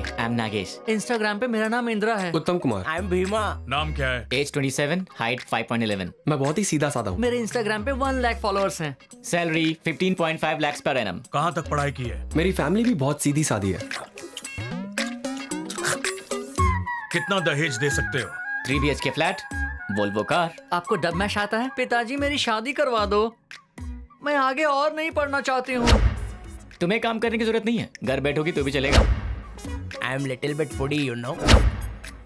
I am Nagesh. Instagram पे मेरा नाम इंद्रा है। उत्तम कुमार। I am Bhima. नाम क्या है? Age 27, height 5.11। मैं बहुत ही सीधा साधा हूँ। मेरे इंस्टाग्राम पे 1 लाख फॉलोअर्स हैं। Salary 15.5 lakhs per annum। कहाँ तक पढ़ाई की है? मेरी फैमिली भी बहुत सीधी सादी है। कितना दहेज दे सकते हो? 3 BHK फ्लैट, वोल्वो कार। आपको डब मैश आता है? पिताजी मेरी शादी करवा दो, मैं आगे और नहीं पढ़ना चाहती हूँ। तुम्हें काम करने की जरूरत नहीं है, घर बैठोगी तो भी चलेगा। I am little bit foodie you know.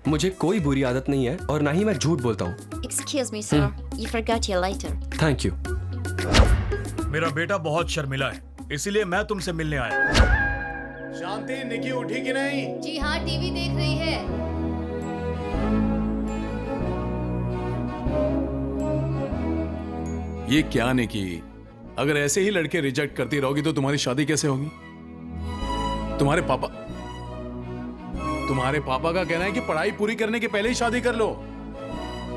मुझे कोई बुरी आदत नहीं है और ना ही मैं झूठ बोलता हूँ। Excuse me, sir. You forgot your lighter. Thank you. मेरा बेटा बहुत शर्मिला है, इसीलिए मैं तुमसे मिलने आया। शांति, निकी उठी कि नहीं? जी हाँ, टीवी देख रही है। ये क्या निकी? अगर ऐसे ही लड़के रिजेक्ट करती रहोगी तो तुम्हारी शादी कैसे होगी? तुम्हारे पापा का कहना है कि पढ़ाई पूरी करने के पहले ही शादी कर लो।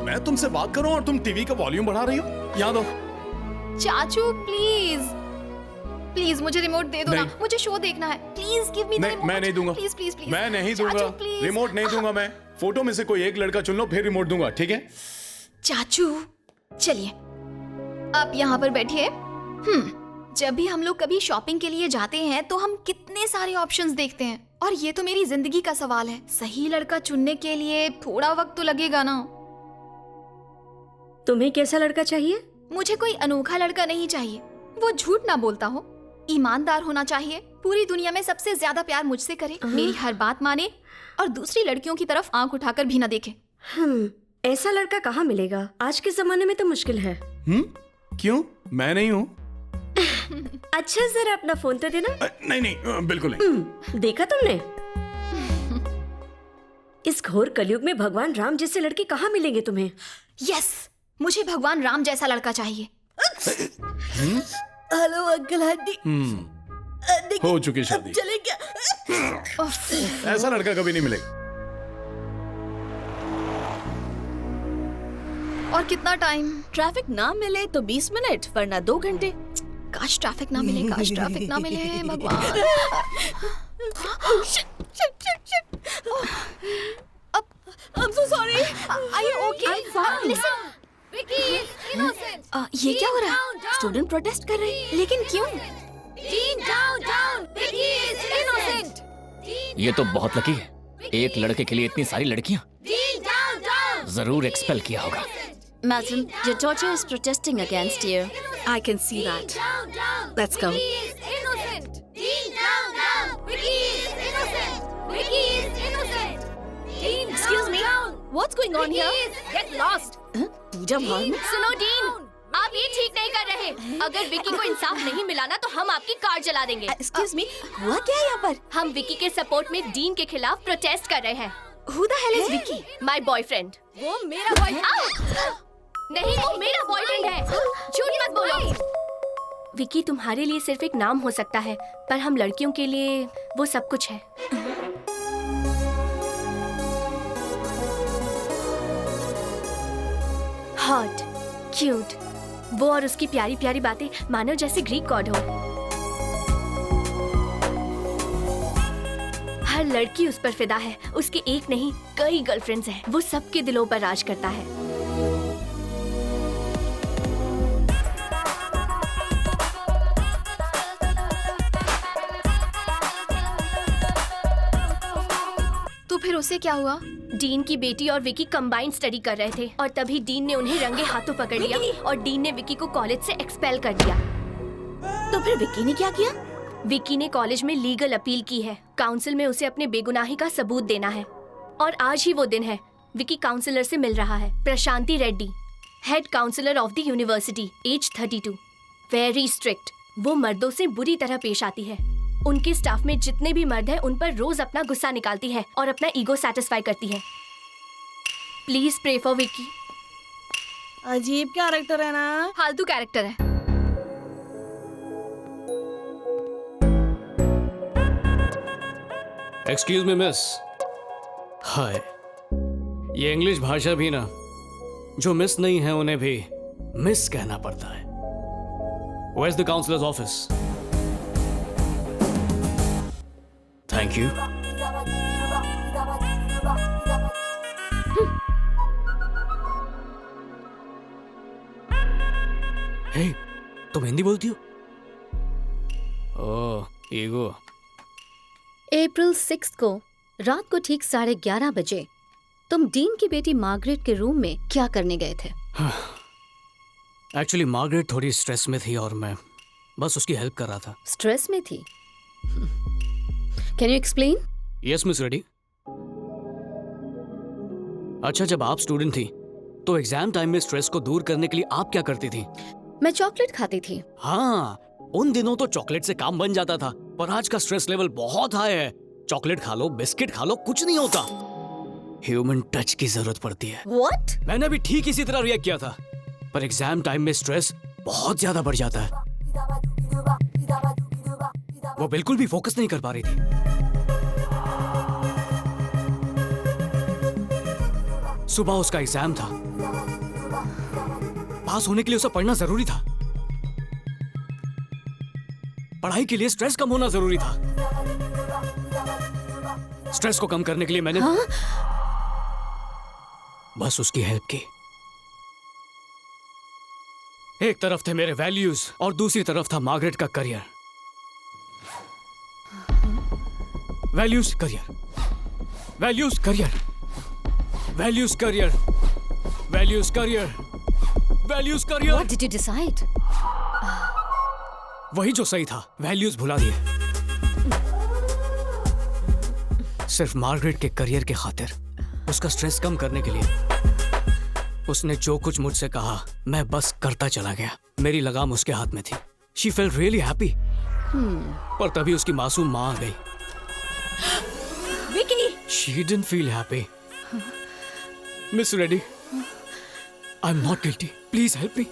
मैं तुमसे बात करूं और तुम टीवी का वॉल्यूम बढ़ा रही हो। यहाँ दो। चाचू प्लीज प्लीज मुझे रिमोट दे दो ना, मुझे शो देखना है। Please give me the remote. मैं नहीं दूंगा। Please please please. मैं नहीं दूंगा। रिमोट नहीं दूंगा मैं। फोटो में से कोई एक लड़का चुन लो, फिर रिमोट दूंगा, ठीक है? चाचू चलिए आप यहाँ पर बैठिए। जब भी हम लोग कभी शॉपिंग के लिए जाते हैं तो हम कितने सारे ऑप्शंस देखते हैं, और ये तो मेरी जिंदगी का सवाल है। सही लड़का चुनने के लिए थोड़ा वक्त तो लगेगा ना। तुम्हें कैसा लड़का चाहिए? मुझे कोई अनोखा लड़का नहीं चाहिए, वो झूठ ना बोलता हो, ईमानदार होना चाहिए, पूरी दुनिया में सबसे ज्यादा प्यार मुझसे करे, मेरी हर बात माने और दूसरी लड़कियों की तरफ आंख उठाकर भी ना देखे। ऐसा लड़का कहाँ मिलेगा? आज के जमाने में तो मुश्किल है। क्यों? मैं नहीं हूँ। अच्छा जरा अपना फोन तो देना। नहीं, बिल्कुल नहीं। देखा तुमने? इस घोर कलयुग में भगवान राम जैसे लड़के कहाँ मिलेंगे तुम्हें? यस, मुझे भगवान राम जैसा लड़का चाहिए। Hello uncle aunty. हो चुकी शादी। चले क्या? ऐसा लड़का कभी नहीं मिलेगा। और कितना टाइम? ट्रैफिक ना मिले तो 20 मिनट, वरना 2 घंटे। काश ट्रैफिक ना मिले, काश ट्रैफिक ना मिले भगवान। I'm so sorry. Are you okay? I'm fine. Listen. Vicky is innocent. ये क्या हो रहा है? स्टूडेंट प्रोटेस्ट कर रहे हैं, लेकिन क्यों? Dean down. Vicky is innocent. ये तो बहुत लकी है, एक लड़के के लिए इतनी सारी लड़कियाँ। Dean down. जरूर एक्सपेल किया होगा। Madam, your daughter is protesting against you. I can see that. Down. Let's go. Vicky is innocent. Dean down. Vicky is innocent. Vicky is innocent. Dean Excuse me. down. What's going on here? Vicky is get lost. पूजा भाग में? सुनो dean, आप ये ठीक नहीं कर रहे। अगर विकी को इंसाफ नहीं मिला ना तो हम आपकी कार जला देंगे। Excuse me. हुआ क्या यहाँ पर? हम विकी के सपोर्ट में डीन के खिलाफ प्रोटेस्ट कर रहे हैं। Who the hell is Vicky? My boyfriend. वो मेरा बॉयफ्रेंड। नहीं, वो मेरा बॉयफ्रेंड है। झूठ मत बोलो। विकी तुम्हारे लिए सिर्फ एक नाम हो सकता है, पर हम लड़कियों के लिए वो सब कुछ है। हॉट, क्यूट, वो और उसकी प्यारी प्यारी बातें मानो जैसे ग्रीक गॉड हो। हर लड़की उस पर फिदा है, उसके एक नहीं कई गर्लफ्रेंड्स हैं। वो सबके दिलों पर राज करता है। तो फिर उसे क्या हुआ? डीन की बेटी और विकी कंबाइंड स्टडी कर रहे थे और तभी डीन ने उन्हें रंगे हाथों पकड़ लिया और डीन ने विकी को कॉलेज से एक्सपेल कर दिया। तो फिर विक्की ने क्या किया? विकी ने कॉलेज में लीगल अपील की है। काउंसिल में उसे अपने बेगुनाही का सबूत देना है और आज ही वो दिन है। विकी काउंसिलर से मिल रहा है, Prashanti Reddy, head counsellor of the university, age 32, very strict. वो मर्दों से बुरी तरह पेश आती है। उनके स्टाफ में जितने भी मर्द हैं उन पर रोज अपना गुस्सा निकालती है और अपना ईगो सेटिस्फाई करती है। Please pray for Vicky. अजीब कैरेक्टर है ना? फालतू कैरेक्टर है। Excuse me miss. हाय, ये इंग्लिश भाषा भी ना, जो मिस नहीं है उन्हें भी मिस कहना पड़ता है। Where's the counselor's office? Thank you. हे, तुम हिंदी बोलती हो? ओह, ईगो। अप्रैल 6 को रात को ठीक 11:30 बजे तुम डीन की बेटी मार्गरेट के रूम में क्या करने गए थे? एक्चुअली मार्गरेट थोड़ी स्ट्रेस में थी और मैं बस उसकी हेल्प कर रहा था। स्ट्रेस में थी? Can you explain? Yes miss Reddy. अच्छा, जब आप स्टूडेंट थी तो एग्जाम टाइम में स्ट्रेस को दूर करने के लिए आप क्या करती थी? मैं चॉकलेट खाती थी। हाँ, उन दिनों तो चॉकलेट से काम बन जाता था, पर आज का स्ट्रेस लेवल बहुत हाई है। चॉकलेट खा लो, बिस्किट खा लो, कुछ नहीं होता। ह्यूमन टच की जरूरत पड़ती है। What? मैंने भी ठीक इसी तरह रिएक्ट किया था, पर एग्जाम टाइम में स्ट्रेस बहुत ज्यादा बढ़ जाता है। वो बिल्कुल भी फोकस नहीं कर पा रही थी। सुबह उसका एग्जाम था, पास होने के लिए उसे पढ़ना जरूरी था। पढ़ाई के लिए स्ट्रेस कम होना जरूरी था। स्ट्रेस को कम करने के लिए मैंने बस उसकी हेल्प की। एक तरफ थे मेरे वैल्यूज और दूसरी तरफ था मार्गरेट का career. Values career, values career, values career, values career, values career. What did you decide? वही जो सही था, वैल्यूज भुला दिए। सिर्फ मार्गरेट के करियर के खातिर, उसका स्ट्रेस कम करने के लिए उसने जो कुछ मुझसे कहा मैं बस करता चला गया। मेरी लगाम उसके हाथ में थी। She felt really happy। पर तभी उसकी मासूम माँ आ गई। Vicky! She didn't feel happy। Miss Reddy, I'm not guilty। Please help me।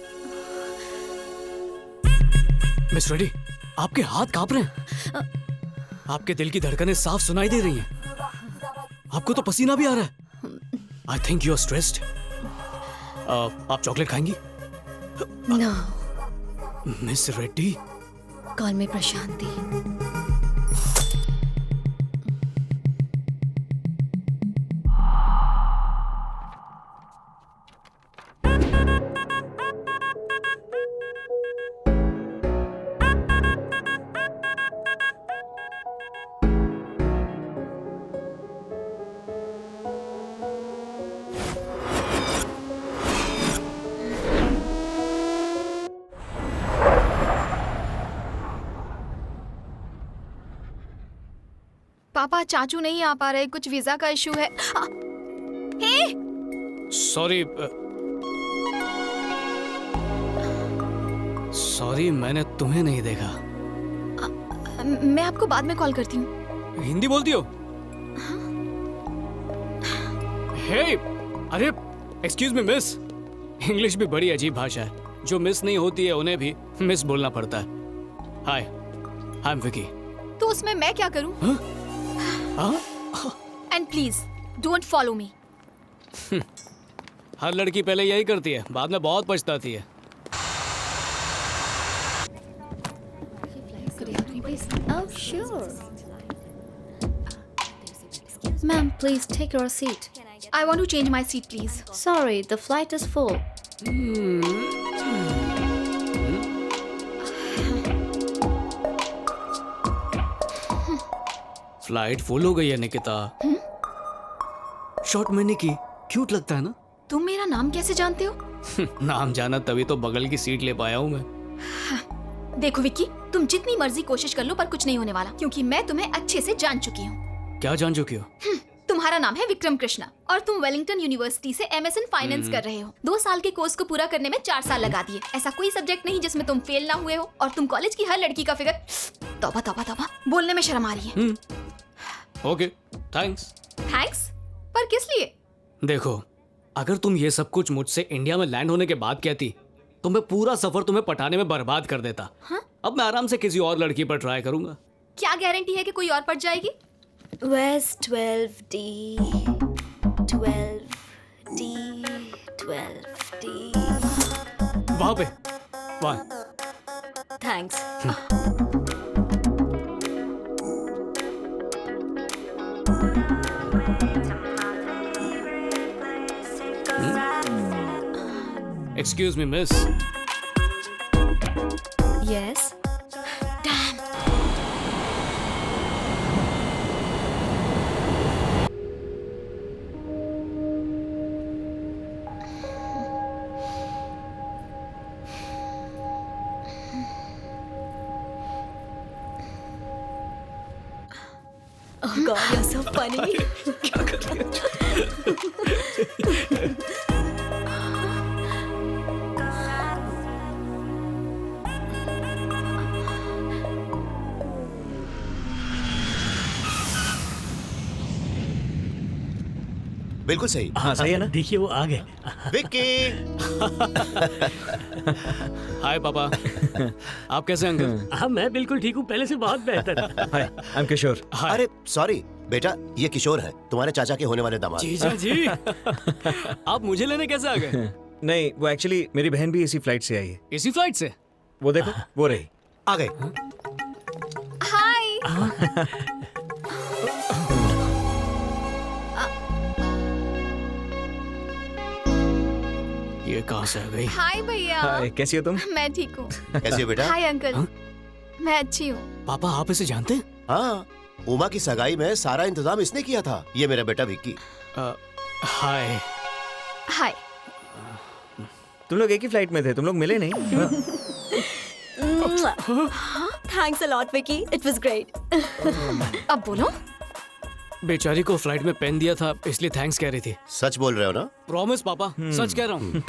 Miss Reddy, आपके हाथ कांप रहे हैं। आपके दिल की धड़कनें साफ सुनाई दे रही हैं। आपको तो पसीना भी आ रहा है। I think you're stressed। आप चॉकलेट खाएंगी? No, miss Reddy, call me Prashanti. पापा, चाचू नहीं आ पा रहे, कुछ वीजा का इशू है। हे! सॉरी, मैंने तुम्हें नहीं देखा। मैं आपको बाद में कॉल करती हूँ। हिंदी बोलती हो? हे, अरे एक्सक्यूज मी मिस। इंग्लिश भी बड़ी अजीब भाषा है। जो मिस नहीं होती है उन्हें भी मिस बोलना पड़ता है। Hi, I am Vicky. तो उसमें मैं क्या करूँ? And please don't follow me. हर लड़की पहले यही करती है, बाद में बहुत पछताती है। Oh, sure. Ma'am, please take your seat. I want to change my seat, please. Sorry, the flight is full. Flight full हो गई है निकिता। शॉर्ट मैंने की, क्यूट लगता है ना? तुम मेरा नाम कैसे जानते हो? नाम जाना तभी तो बगल की सीट ले पाया हूँ मैं। देखो विक्की, तुम जितनी मर्जी कोशिश कर लो पर कुछ नहीं होने वाला, क्योंकि मैं तुम्हें अच्छे से जान चुकी हूँ। क्या जान चुकी हो? तुम्हारा नाम है विक्रम कृष्णा और तुम वेलिंगटन यूनिवर्सिटी से MSN फाइनेंस कर रहे हो। 2 साल के कोर्स को पूरा करने में 4 साल लगा दिए। ऐसा कोई सब्जेक्ट नहीं जिसमें तुम फेल ना हुए हो, और तुम कॉलेज की हर लड़की का फिगर। तौबा तौबा तौबा, बोलने में शर्म आ रही है। Okay, thanks. थैंक्स? पर किस लिए? देखो, अगर तुम ये सब कुछ मुझसे इंडिया में लैंड होने के बाद कहती तो मैं पूरा सफर तुम्हें पटाने में बर्बाद कर देता। अब मैं आराम से किसी और लड़की पर ट्राई करूंगा। क्या गारंटी है कि कोई और पट जाएगी? Where's 12D? 12D? 12D? वहां पे, वहां। Thanks. Excuse me miss. Yes. Oh God, you're so funny. बिल्कुल सही। हाँ सही है ना। देखिए वो आ गए। विक्की। हाय पापा। आप कैसे अंकल? हाँ मैं बिल्कुल ठीक हूँ, पहले से बहुत बेहतर। हाय, आई एम किशोर। अरे सॉरी बेटा, ये किशोर है, तुम्हारे चाचा के होने वाले दामाद। जीजा जी। आप मुझे लेने कैसे आ गए? नहीं, वो एक्चुअली मेरी बहन भी इसी फ्लाइट से आई है। इसी फ्लाइट से? वो देखो, वो रही। आ गए। हाय। ये कहाँ से आ गई? हाय भैया। हाय, कैसी हो तुम? मैं ठीक हूँ। कैसी हो बेटा? Hi uncle. मैं अच्छी हूँ। पापा आप इसे जानते हैं? हाँ, उमा की सगाई में सारा इंतजाम इसने किया था। ये मेरा बेटा विक्की। हाय। हाय। तुम लोग एक ही फ्लाइट में थे, तुम लोग मिले नहीं? Thanks a lot, Vicky. It was great. अब बोलो। बेचारी को फ्लाइट में पेन दिया था, इसलिए थैंक्स कह रही थी। सच बोल रहे हो ना? प्रॉमिस पापा, सच कह रहा हूँ।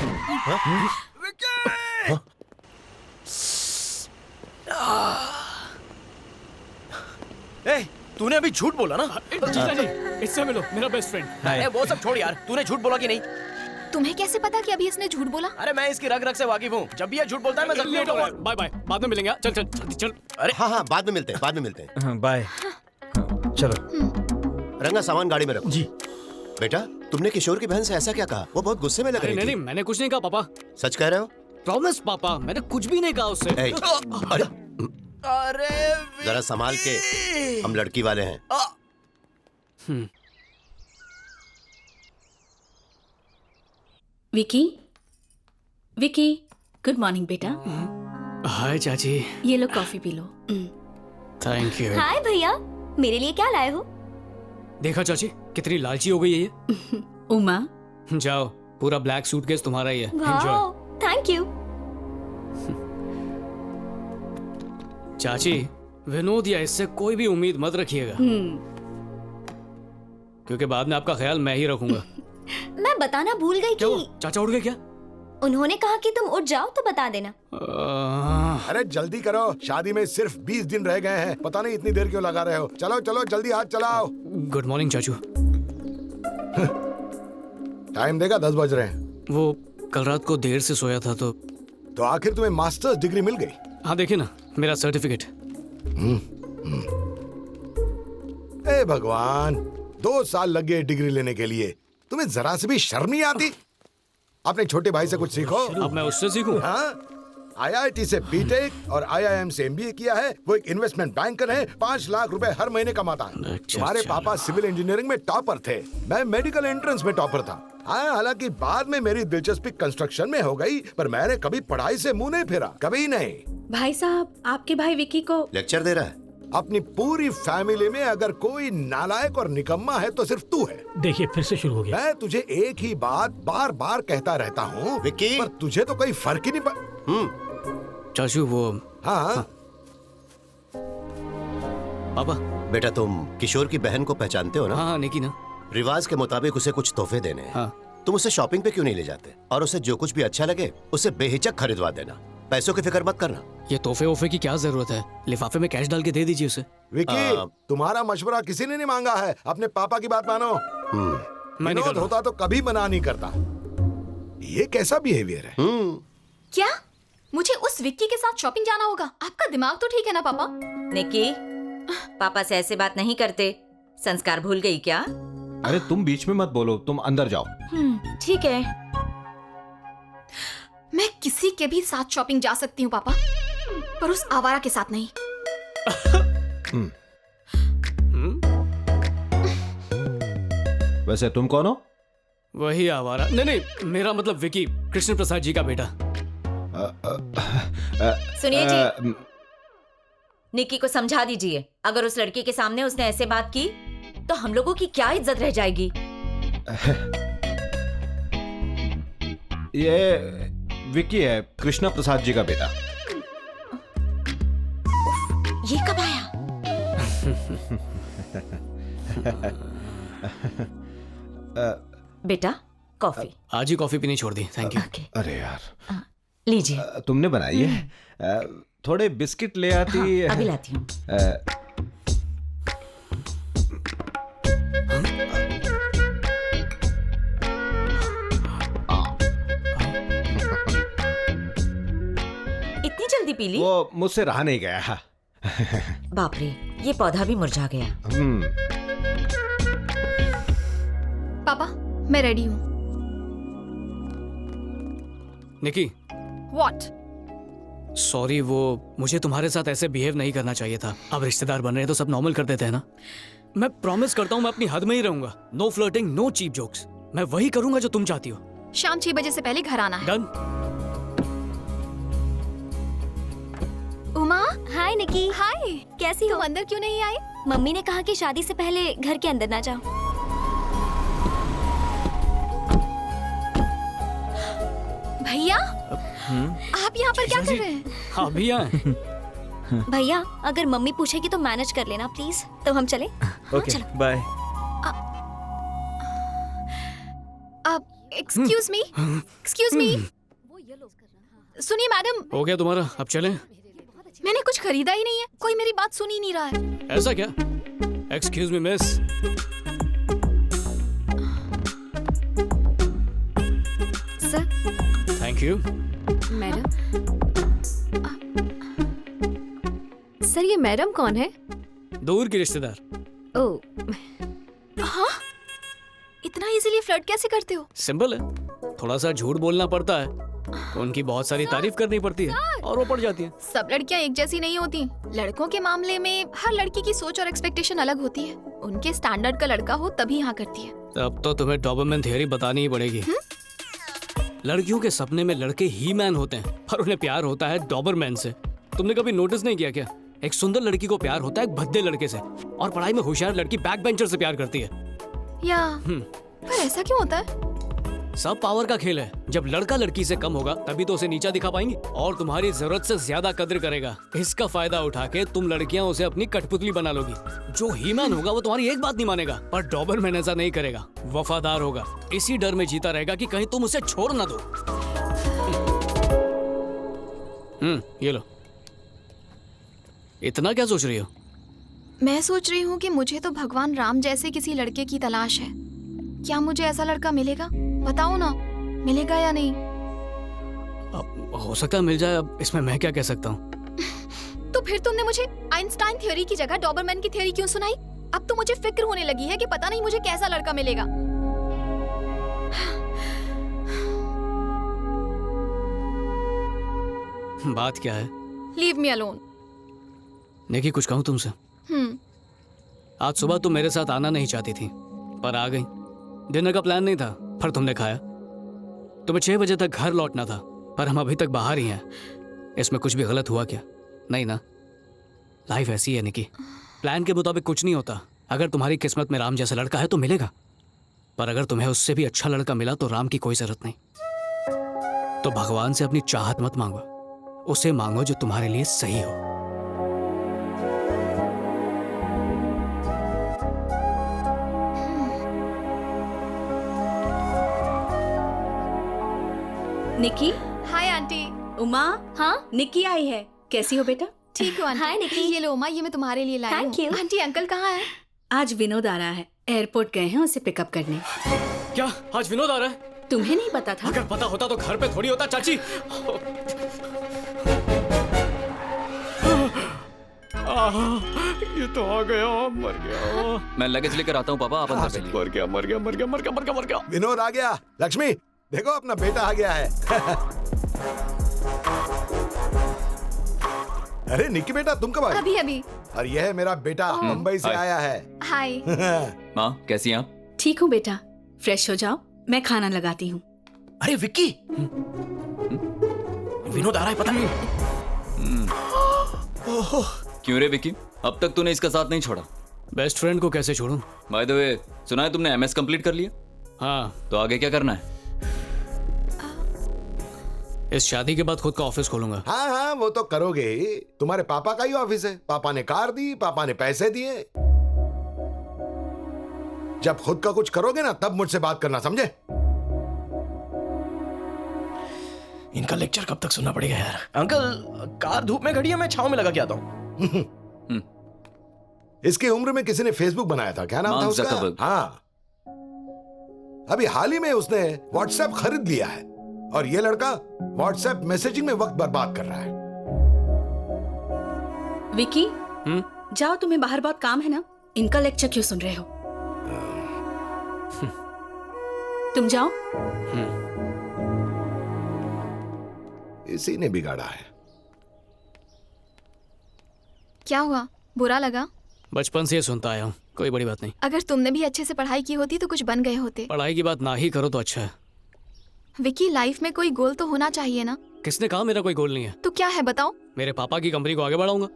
तूने अभी झूठ बोला ना? जीजा जी, इससे मिलो, मेरा बेस्ट फ्रेंड। अरे वो सब छोड़ यार, तूने झूठ बोला कि नहीं? तुम्हें कैसे पता कि अभी इसने झूठ बोला? अरे मैं इसकी रग रग से वाकिफ हूँ, जब भी ये झूठ बोलता है मैं जल्दी लेट हो गया। बाय बाय, बाद में मिलेंगे। चल चल जल्दी चल। अरे हाँ, बाद में मिलते हैं, बाद में मिलते हैं। बाय। चलो। रंगा सामान गाड़ी में रखो। जी। बेटा, तुमने किशोर की बहन से ऐसा क्या कहा? वो बहुत गुस्से में लग रही थी। नहीं, मैंने कुछ नहीं कहा पापा। सच कह रहे हो? प्रॉमिस पापा, मैंने कुछ भी नहीं कहा उससे। अरे जरा संभाल के, हम लड़की वाले हैं। विकी, विकी, गुड मॉर्निंग बेटा। हाय चाची। ये लो कॉफी पी लो। Thank you. हाय भैया, मेरे लिए क्या लाए हो? देखा चाची, कितनी लालची हो गई है ये। उमा, जाओ, पूरा ब्लैक सूटकेस तुम्हारा ही है। Wow, thank you. चाची, विनोद या इससे कोई भी उम्मीद मत रखिएगा, क्योंकि बाद में आपका ख्याल मैं ही रखूंगा। मैं बताना भूल गई कि चाचा उठ गए क्या? उन्होंने कहा कि तुम उठ जाओ तो बता देना। अरे जल्दी करो, शादी में सिर्फ 20 दिन रह गए हैं। पता नहीं इतनी देर क्यों लगा रहे हो। चलो चलो जल्दी हाथ चलाओ। गुड मॉर्निंग चाचू। टाइम देखा 10 बज रहे हैं। वो कल रात को देर से सोया था तो आखिर तुम्हें मास्टर्स डिग्री मिल गई? हाँ देखिए ना, मेरा सर्टिफिकेट। ए भगवान, 2 साल लग गए डिग्री लेने के लिए। तुम्हें जरा से भी शर्म नहीं आती? अपने छोटे भाई से कुछ सीखो। अब मैं उससे सीखूं? हाँ, IIT से बीटेक और IIM से MBA किया है। वो एक इन्वेस्टमेंट बैंकर है, 5 लाख रुपए हर महीने कमाता है। तुम्हारे पापा सिविल इंजीनियरिंग में टॉपर थे, मैं मेडिकल एंट्रेंस में टॉपर था। हालांकि बाद में मेरी दिलचस्पी कंस्ट्रक्शन में हो गई, पर मैंने कभी पढ़ाई से मुंह नहीं फेरा, कभी नहीं। भाई साहब, आपके भाई विकी को लेक्चर दे रहा है। अपनी पूरी फैमिली में अगर कोई नालायक और निकम्मा है तो सिर्फ तू है। देखिए फिर से शुरू हो गया। मैं तुझे एक ही बात बार बार कहता रहता हूँ विक्की, पर तुझे तो कोई फर्क ही नहीं पड़। चाचू वो हाँ पापा। बेटा, तुम किशोर की बहन को पहचानते हो ना? हाँ निकी ना। रिवाज के मुताबिक उसे कुछ तोहफे देने हैं। हाँ। तुम उसे शॉपिंग पे क्यों नहीं ले जाते और उसे जो कुछ भी अच्छा लगे उसे बेहिचक खरीदवा देना। पैसों की फिक्र मत करना। ये तोहफे वोफे की क्या जरूरत है, लिफाफे में कैश डाल के दे दीजिए उसे। विकी, तुम्हारा मशवरा किसी ने नहीं मांगा है, अपने पापा की बात मानो। विनोद होता तो कभी मना नहीं करता। ये कैसा बिहेवियर है? क्या मुझे उस विक्की के साथ शॉपिंग जाना होगा? आपका दिमाग तो ठीक है ना पापा? निकी, पापा से ऐसे बात नहीं करते। संस्कार भूल गई क्या? अरे तुम बीच में मत बोलो, तुम अंदर जाओ। ठीक है, मैं किसी के भी साथ शॉपिंग जा सकती हूँ पापा, पर उस आवारा के साथ नहीं। वैसे तुम कौन हो? वही आवारा। नहीं, मेरा मतलब विकी, कृष्ण प्रसाद जी का बेटा। सुनिए जी, निक्की को समझा दीजिए, अगर उस लड़की के सामने उसने ऐसे बात की तो हम लोगों की क्या इज्जत रह जाएगी। ये विक्की है, कृष्णा प्रसाद जी का बेटा। ये कब आया? बेटा कॉफी। आज ही कॉफी पीनी छोड़ दी, थैंक यू। अरे यार, लीजिए। तुमने बनाई है? थोड़े बिस्किट ले आती। हाँ, अभी लाती हूँ। इतनी जल्दी पी ली? वो मुझसे रहा नहीं गया। बाप रे, ये पौधा भी मुरझा गया। पापा मैं रेडी हूँ। निकी, व्हाट? सॉरी, वो मुझे तुम्हारे साथ ऐसे बिहेव नहीं करना चाहिए था। अब रिश्तेदार बन रहे हैं तो सब नॉर्मल कर देते हैं ना। मैं प्रॉमिस करता हूँ मैं अपनी हद में ही रहूंगा। No flirting, no cheap jokes. मैं वही करूंगा जो तुम चाहती हो। शाम 6 बजे से पहले घर आना है। डन। उमा। हाय निकी। हाय, कैसी हो? तुम अंदर क्यों नहीं आई? मम्मी ने कहा कि शादी से पहले घर के अंदर ना जाओ। भैया, आप यहाँ पर क्या कर रहे हैं? हाँ भैया। भैया, अगर मम्मी पूछेगी तो मैनेज कर लेना प्लीज। तो हम चले? Okay, bye. Excuse me, excuse me. सुनिए मैडम। हो गया तुम्हारा, अब चलें? मैंने कुछ खरीदा ही नहीं है, कोई मेरी बात सुन ही नहीं रहा है। ऐसा क्या? Excuse me miss. Sir. Thank you. Madam. Sir ये मैडम कौन है? दूर की रिश्तेदार। ओह। हाँ? इतना इजीली फ्लर्ट कैसे करते हो? सिंपल है, थोड़ा सा झूठ बोलना पड़ता है, उनकी बहुत सारी तारीफ करनी पड़ती है और वो पड़ जाती है। सब लड़कियां एक जैसी नहीं होती। लड़कों के मामले में हर लड़की की सोच और एक्सपेक्टेशन अलग होती है। उनके स्टैंडर्ड का लड़का हो तभी हाँ करती है। तब तो तुम्हें डॉबरमैन थ्योरी बतानी ही पड़ेगी। लड़कियों के सपने में लड़के ही मैन होते हैं, पर उन्हें प्यार होता है डॉबरमैन से। तुमने कभी नोटिस नहीं किया क्या? एक सुंदर लड़की को प्यार होता है एक भद्दे लड़के से, और पढ़ाई में होशियार लड़की बैक बेंचर से प्यार करती है। या पर ऐसा क्यों होता है? सब पावर का खेल है। जब लड़का लड़की से कम होगा तभी तो उसे नीचा दिखा पाएंगे और तुम्हारी जरूरत से ज्यादा कद्र करेगा। इसका फायदा उठा के तुम लड़कियां उसे अपनी कठपुतली बना लोगी। जो हीमैन होगा वो तुम्हारी एक बात नहीं मानेगा, पर डॉबरमैन ऐसा नहीं करेगा, वफादार होगा। इसी डर में जीता रहेगा कि कहीं तुम उसे छोड़ ना दो। ये लो। इतना क्या सोच रही हो? मैं सोच रही हूँ कि मुझे तो भगवान राम जैसे किसी लड़के की तलाश है। क्या मुझे ऐसा लड़का मिलेगा? बताओ ना, मिलेगा या नहीं? हो सकता है मिल जाए, अब इसमें मैं क्या कह सकता हूँ। तो फिर तुमने मुझे आइंस्टाइन थ्योरी की जगह डॉबरमैन की थ्योरी क्यों सुनाई? अब तो मुझे फिक्र होने लगी है कि पता नहीं मुझे कैसा लड़का मिलेगा। बात क्या है? Leave me alone. निकी, कुछ कहूँ तुमसे? आज सुबह तुम मेरे साथ आना नहीं चाहती थी, पर आ गई। डिनर का प्लान नहीं था, पर तुमने खाया। तुम्हें 6 बजे तक घर लौटना था, पर हम अभी तक बाहर ही हैं। इसमें कुछ भी गलत हुआ क्या? नहीं ना? लाइफ ऐसी है निकी, प्लान के मुताबिक कुछ नहीं होता। अगर तुम्हारी किस्मत में राम जैसा लड़का है तो मिलेगा, पर अगर तुम्हें उससे भी अच्छा लड़का मिला तो राम की कोई जरूरत नहीं। तो भगवान से अपनी चाहत मत मांगो, उसे मांगो जो तुम्हारे लिए सही हो। निकी। Hi aunty. उमा। हाँ, निकी आई है। कैसी हो बेटा? ठीक हूँ आंटी। हाय निकी। ये लो उमा, ये मैं तुम्हारे लिए लाई हूँ। Thank you. आंटी अंकल कहाँ है? आज विनोद आ रहा है, एयरपोर्ट गए हैं उसे पिकअप करने। क्या आज विनोद आ रहा है? तुम्हें नहीं पता था? अगर पता होता तो घर पे थोड़ी होता चाची। ये तो आ गया, मर गया। मैं लगेज लेकर आता हूँ पापा, आप अंदर चलिए। मर गया, मर गया, मर गया, मर गया, मर गया, मर गया। विनोद आ गया। लक्ष्मी देखो, अपना बेटा आ गया है। अरे निक्की बेटा, तुम कब आए? अभी अभी। और यह है मेरा बेटा, मुंबई से आया है। हाय। माँ कैसी हैं आप? ठीक हूँ बेटा, फ्रेश हो जाओ, मैं खाना लगाती हूँ। अरे विक्की, विनोद आ रहा है पता नहीं। क्यों रे विकी, अब तक तूने इसका साथ नहीं छोड़ा? बेस्ट फ्रेंड को कैसे छोड़ूं? बाय द वे, सुना है तुमने एमएस कंप्लीट कर लिया? हाँ। तो आगे क्या करना है? इस शादी के बाद खुद का ऑफिस खोलूंगा। हाँ हाँ, वो तो करोगे ही। तुम्हारे पापा का ही ऑफिस है। पापा ने कार दी, पापा ने पैसे दिए। जब खुद का कुछ करोगे ना, तब मुझसे बात करना, समझे? इनका लेक्चर कब तक सुनना पड़ेगा यार। अंकल, कार धूप में खड़ी है, मैं छांव में लगा के आता हूँ। इसकी उम्र में किसी ने फेसबुक बनाया था, क्या नाम था उसका? हाँ, अभी हाल ही में उसने व्हाट्सएप खरीद लिया है और ये लड़का व्हाट्सएप मैसेजिंग में वक्त बर्बाद कर रहा है। विकी, जाओ, तुम्हें बाहर बहुत काम है ना। इनका लेक्चर क्यों सुन रहे हो? तुम जाओ। इसी ने बिगाड़ा है। क्या हुआ, बुरा लगा? बचपन से ये सुनता आया हूँ, कोई बड़ी बात नहीं। अगर तुमने भी अच्छे से पढ़ाई की होती तो कुछ बन गए होते। पढ़ाई की बात ना ही करो तो अच्छा है। विकी, लाइफ में कोई गोल तो होना चाहिए ना। किसने कहा मेरा कोई गोल नहीं है? तो क्या है बताओ? मेरे पापा की कंपनी को आगे बढ़ाऊंगा।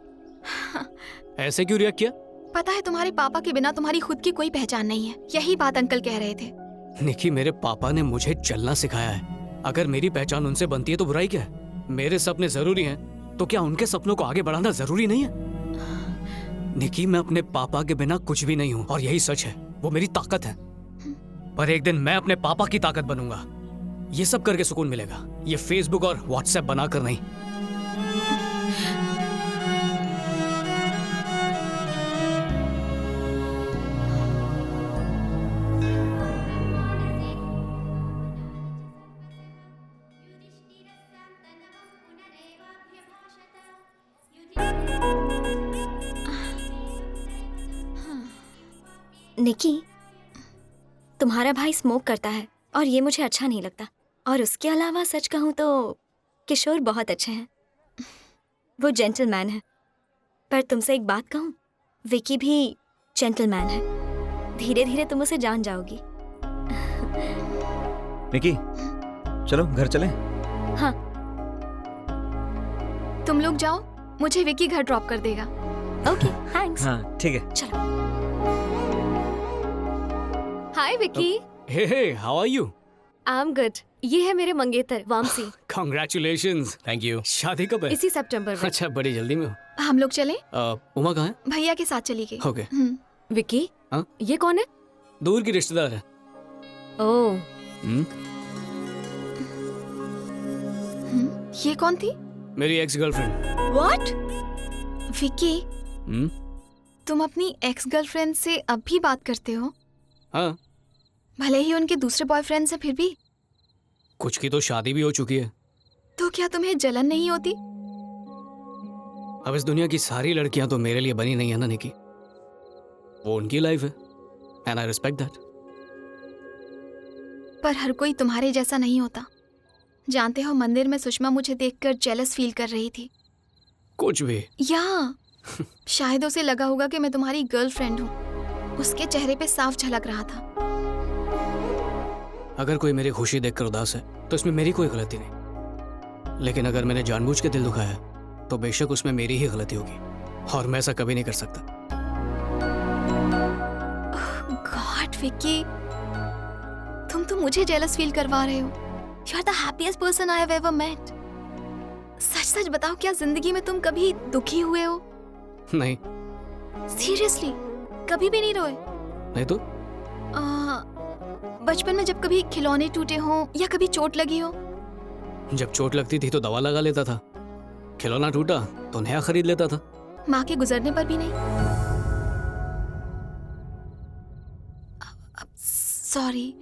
ऐसे क्यों रिएक्ट किया? पता है, तुम्हारे पापा के बिना तुम्हारी खुद की कोई पहचान नहीं है। यही बात अंकल कह रहे थे। निकी, मेरे पापा ने मुझे चलना सिखाया है। अगर मेरी पहचान उनसे बनती है तो बुराई क्या है? मेरे सपने जरूरी हैं, तो क्या उनके सपनों को आगे बढ़ाना जरूरी नहीं है? निकी, मैं अपने पापा के बिना कुछ भी नहीं हूँ और यही सच है। वो मेरी ताकत है। पर एक दिन मैं अपने पापा की ताकत बनूंगा। ये सब करके सुकून मिलेगा, ये फेसबुक और व्हाट्सएप बनाकर नहीं। निकी, तुम्हारा भाई स्मोक करता है और ये मुझे अच्छा नहीं लगता। और उसके अलावा सच कहूँ तो किशोर बहुत अच्छे हैं। वो जेंटलमैन है। पर तुमसे एक बात कहूँ, विकी भी जेंटलमैन है। धीरे धीरे तुम उसे जान जाओगी। निकी, चलो घर चलें। हाँ। तुम लोग जाओ, मुझे विकी घर ड्रॉप कर देगा। Okay, thanks. हाँ ठीक है। चलो। Hi Vicky. Hey, how are you? I am good. ये है मेरे मंगेतर वामसी। कांग्रेचुलेशंस। Thank you. शादी कब है? इसी सितंबर में। अच्छा, बड़ी जल्दी में हो। हम लोग चले? उमा कहाँ है? भैया के साथ चली गई। ओके। विकी, हाँ? ये कौन है? दूर की रिश्तेदार है। ओह। ये कौन थी? मेरी एक्स गर्लफ्रेंड। व्हाट? विकी, तुम अपनी एक्स गर्लफ्रेंड से अब भी बात करते हो? हाँ। भले ही उनके दूसरे बॉयफ्रेंड से, फिर भी कुछ की तो शादी भी हो चुकी है। तो क्या तुम्हें जलन नहीं होती? अब इस दुनिया की सारी लड़कियां तो मेरे लिए बनी नहीं है ना निकी। वो उनकी लाइफ है एंड आई रिस्पेक्ट दैट। पर हर कोई तुम्हारे जैसा नहीं होता। जानते हो, मंदिर में सुषमा मुझे देखकर जेलस फील कर रही थी। कुछ भी। या शायद उसे लगा होगा कि मैं तुम्हारी गर्लफ्रेंड हूँ। उसके चेहरे पे साफ झलक रहा था। अगर कोई मेरी खुशी देखकर उदास है तो इसमें मेरी कोई गलती नहीं, लेकिन अगर मैंने जानबूझ के दिल दुखाया तो बेशक उसमें मेरी ही गलती होगी और मैं ऐसा कभी नहीं कर सकता। गॉड विकी, तुम तो मुझे जेलस फील करवा रहे हो। You are the happiest person I have ever met. सच सच बताओ, क्या जिंदगी में तुम कभी दुखी हुए हो? नहीं। सीरियसली, कभी भी नहीं रोए? नहीं तो? बचपन में जब कभी खिलौने टूटे हो या कभी चोट लगी हो? जब चोट लगती थी तो दवा लगा लेता था, खिलौना टूटा तो नया खरीद लेता था। माँ के गुजरने पर भी नहीं? सॉरी।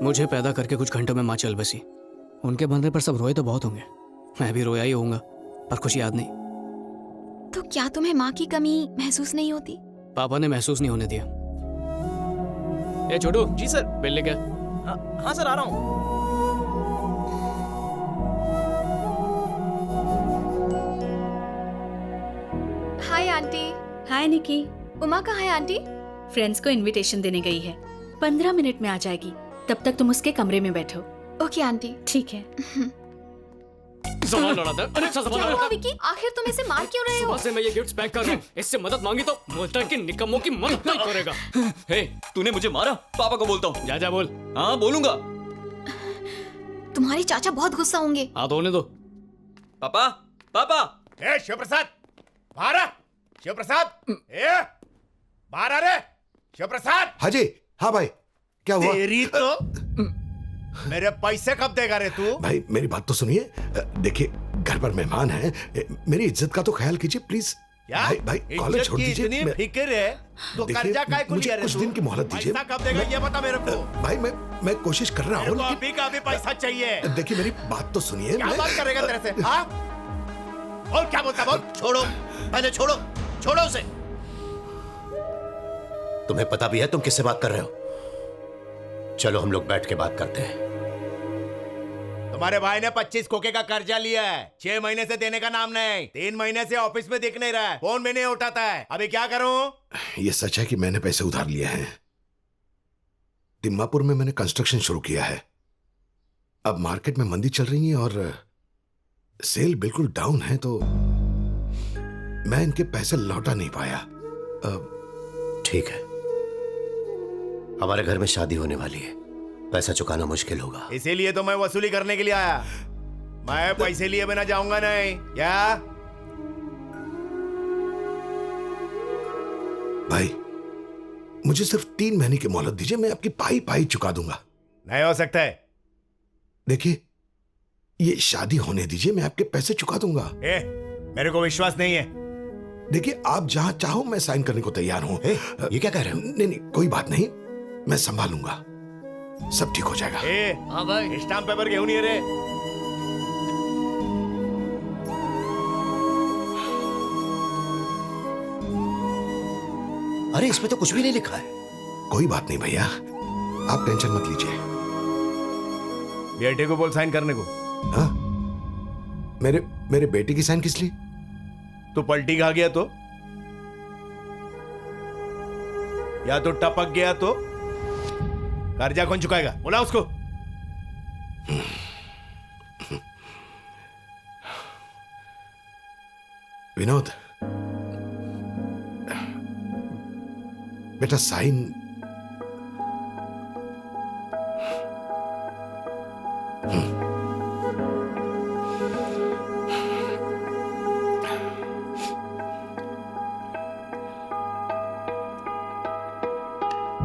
मुझे पैदा करके कुछ घंटों में माँ चल बसी। उनके बंधने पर सब रोए तो बहुत होंगे, मैं भी रोया ही होऊंगा, पर कुछ याद नहीं। तो क्या तुम्हें माँ की कमी महसूस नहीं होती? पापा ने महसूस नहीं होने दिया। ए छोटू। जी सर। बिल लेके। हाँ सर, आ रहा हूँ। Hi aunty. हाय निकी। उमा कहाँ है आंटी? फ्रेंड्स को इनविटेशन देने गई है। 15 मिनट में आ जाएगी। तब तक तुम उसके कमरे में बैठो। Okay aunty. ठीक है। सवाल लड़ाता है, अनेक सा सवाल क्या लड़ाता हुआ है। विकी? आखिर तुम इसे मार क्यों रहे हो? सुबह से मैं ये गिफ्ट्स पैक कर रहा हूँ, इससे मदद मांगी तो बोलता है कि निकम्मों की मदद नहीं करेगा। हे, तूने मुझे मारा? पापा को बोलता हूँ। जा बोल। हाँ बोलूंगा। तुम्हारे चाचा बहुत गुस्सा होंगे। हाँ तो होने दो। पापा, पापा। ए शिव प्रसाद, बाहर आ। शिव प्रसाद, ए बाहर आ रे। शिव प्रसाद। हाँ जी, हाँ भाई, क्या हुआ? तेरी तो मेरे पैसे कब देगा रे तू? भाई मेरी बात तो सुनिए। देखिए घर पर मेहमान हैं, मेरी इज्जत का तो ख्याल कीजिए प्लीज। भाई भाई कॉलेज छोड़ दीजिए। इतनी फिक्र है तो कर्जा काय को लिया रे कुछ तू? दिन की मोहलत दीजिए। पैसा कब देगा ये बता मेरे को। भाई मैं कोशिश कर रहा हूँ। अभी का अभी पैसा चाहिए। देखिए मेरी बात तो सुनिए। क्या बात करेगा तेरे से? हाँ बोल, क्या बोलता बोल। छोड़ो पहले, छोड़ो छोड़ो उसे। तुम्हें पता भी है तुम किससे बात कर रहे हो? चलो हम लोग बैठ के बात करते हैं। तुम्हारे भाई ने 25 खोखे का कर्जा लिया है, 6 महीने से देने का नाम नहीं, 3 महीने से ऑफिस में दिख नहीं रहा है, फोन में नहीं उठाता है। अभी क्या करूं? ये सच है कि मैंने पैसे उधार लिए हैं। दिमापुर में मैंने कंस्ट्रक्शन शुरू किया है। अब मार्केट में मंदी चल रही है और सेल बिल्कुल डाउन है, तो मैं इनके पैसे लौटा नहीं पाया। ठीक है, हमारे घर में शादी होने वाली है, पैसा चुकाना मुश्किल होगा। इसीलिए तो मैं वसूली करने के लिए आया। मैं पैसे लिए बिना जाऊंगा नहीं। क्या भाई, मुझे सिर्फ 3 महीने की मोहलत दीजिए, मैं आपकी पाई पाई चुका दूंगा। नहीं हो सकता है। देखिए ये शादी होने दीजिए, मैं आपके पैसे चुका दूंगा। मेरे को विश्वास नहीं है। देखिए आप जहां चाहो मैं साइन करने को तैयार हूं। ये क्या कह रहे हो? नहीं कोई बात नहीं, मैं संभालूंगा, सब ठीक हो जाएगा। हाँ भाई, स्टाम्प पेपर क्यों नहीं है रे? अरे इसमें तो कुछ भी नहीं लिखा है। कोई बात नहीं भैया, आप टेंशन मत लीजिए। बेटे को बोल साइन करने को। हाँ? मेरे बेटे की साइन किस लिए? तो पलटी खा गया तो, या तो टपक गया तो कर्जा कौन चुकाएगा? बोला उसको। विनोद बेटा, साइन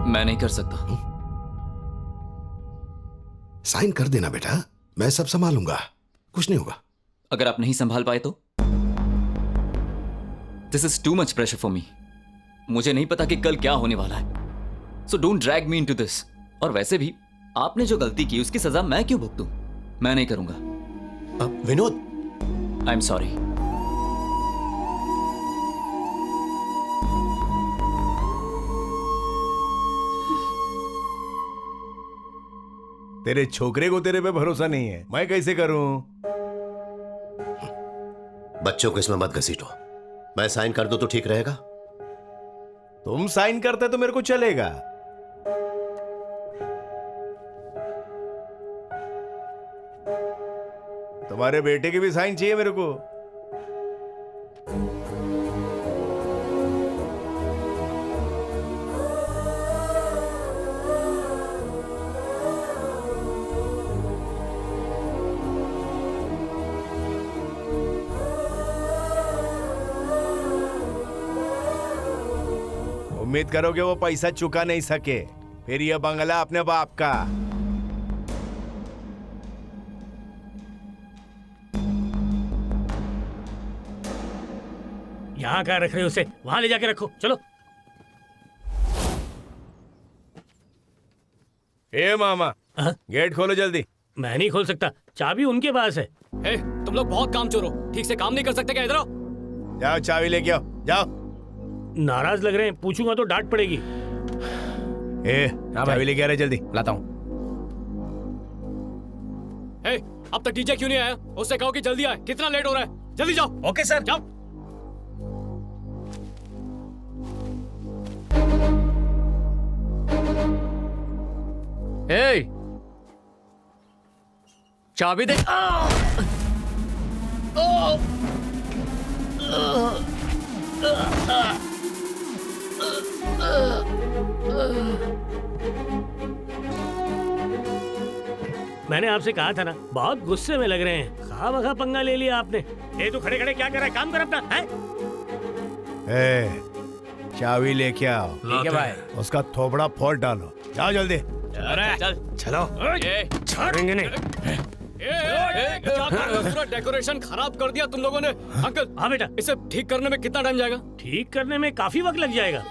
मैं नहीं कर सकता। साइन कर देना बेटा, मैं सब संभालूंगा, कुछ नहीं होगा। अगर आप नहीं संभाल पाए तो? This is too much pressure for me. मुझे नहीं पता कि कल क्या होने वाला है, so don't drag me into this. और वैसे भी आपने जो गलती की उसकी सजा मैं क्यों भुगतूं? मैं नहीं करूंगा। Vinod, I am sorry. तेरे छोकरे को तेरे पे भरोसा नहीं है, मैं कैसे करूं? बच्चों को इसमें मत घसीटो। मैं साइन कर दूं तो ठीक रहेगा? तुम साइन करते तो मेरे को चलेगा। तुम्हारे बेटे की भी साइन चाहिए मेरे को। उम्मीद करो कि वो पैसा चुका नहीं सके, फिर यह बंगला अपने बाप का। यहाँ कहाँ रख रहे हो उसे? वहां ले जाके रखो, चलो। ए मामा, गेट खोलो जल्दी। मैं नहीं खोल सकता, चाबी उनके पास है। ए, तुम लोग बहुत काम चोर हो, ठीक से काम नहीं कर सकते क्या? इधर आओ। जाओ चाबी लेके आओ, जाओ। नाराज लग रहे हैं, पूछूंगा तो डांट पड़ेगी। चाबी लेके आ रहे, जल्दी लाता हूँ। अब तक डीजे क्यों नहीं आया? उससे कहो कि जल्दी आए, कितना लेट हो रहा है। जल्दी जाओ। ओके सर, जाओ। चाबी दे। मैंने आपसे कहा था ना, बहुत गुस्से में लग रहे हैं। खामखा पंगा ले लिया आपने। ये तो खड़े खड़े क्या कर रहा है? काम कर अपना। है? चाबी लेके आओ। ठीक है भाई। उसका थोबड़ा फोड़ डालो। जाओ जल्दी। चल चलो। छोड़ेंगे नहीं। क्या कर रहे हो? पूरा डेकोरेशन खराब कर दिया तुम लोगों ने। अंकल, हाँ बेटा, इसे ठीक करने में कितना टाइम जाएगा? ठीक करने में काफी वक्त लग जाएगा।